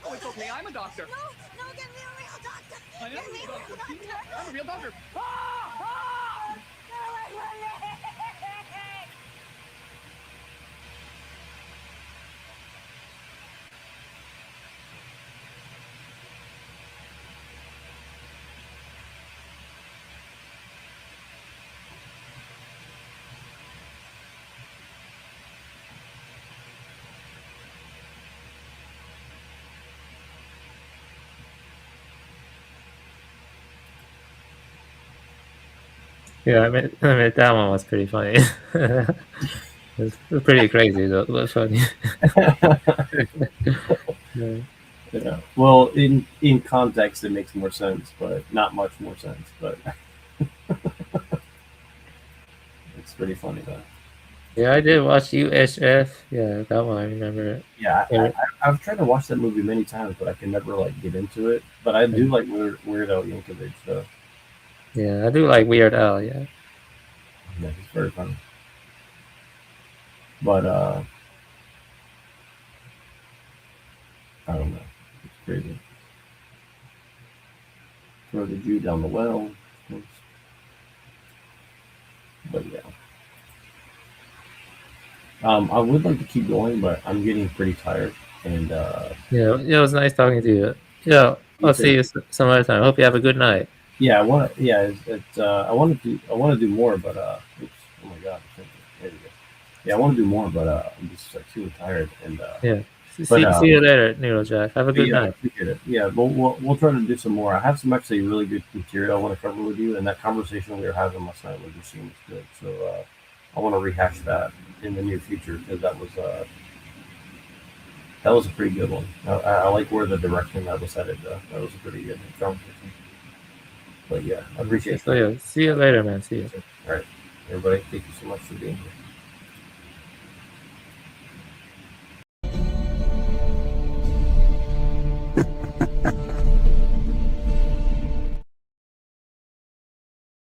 Oh, it's okay. I'm a doctor. No, get me a real doctor. I am a real doctor. I'm a real doctor. Yeah, I mean, that one was pretty funny. It's pretty crazy, though, but funny. Yeah. Yeah. Well, in context, it makes more sense, but not much more sense. But it's pretty funny though. Yeah, I did watch USF. Yeah, that one I remember. Yeah, I've tried to watch that movie many times, but I can never like get into it. But I do like Weird Al Yankovic stuff. Yeah, I do like Weird Al. Yeah. Yeah, he's very funny. But I don't know. It's crazy. Throw the Jew down the well. But yeah. I would like to keep going, but I'm getting pretty tired. And Yeah, it was nice talking to you. Yeah, I'll see you some other time. Hope you have a good night. yeah, I want to. Yeah, I want to do more, but oops, oh my god, there you go. Yeah, I want to do more, but I'm just like super tired. And Yeah, See you later, Needle Jack. Have a good yeah, I night. appreciate it. Yeah, we'll try to do some more. I have some actually really good material I want to cover with you, and that conversation we were having last night with Machine was good. So I want to rehash that in the near future because that was a pretty good one. I like where the direction that was headed. That was a pretty good conversation. But yeah, I appreciate it. So yeah, see you later, man. See you. All right, everybody, thank you so much for being here.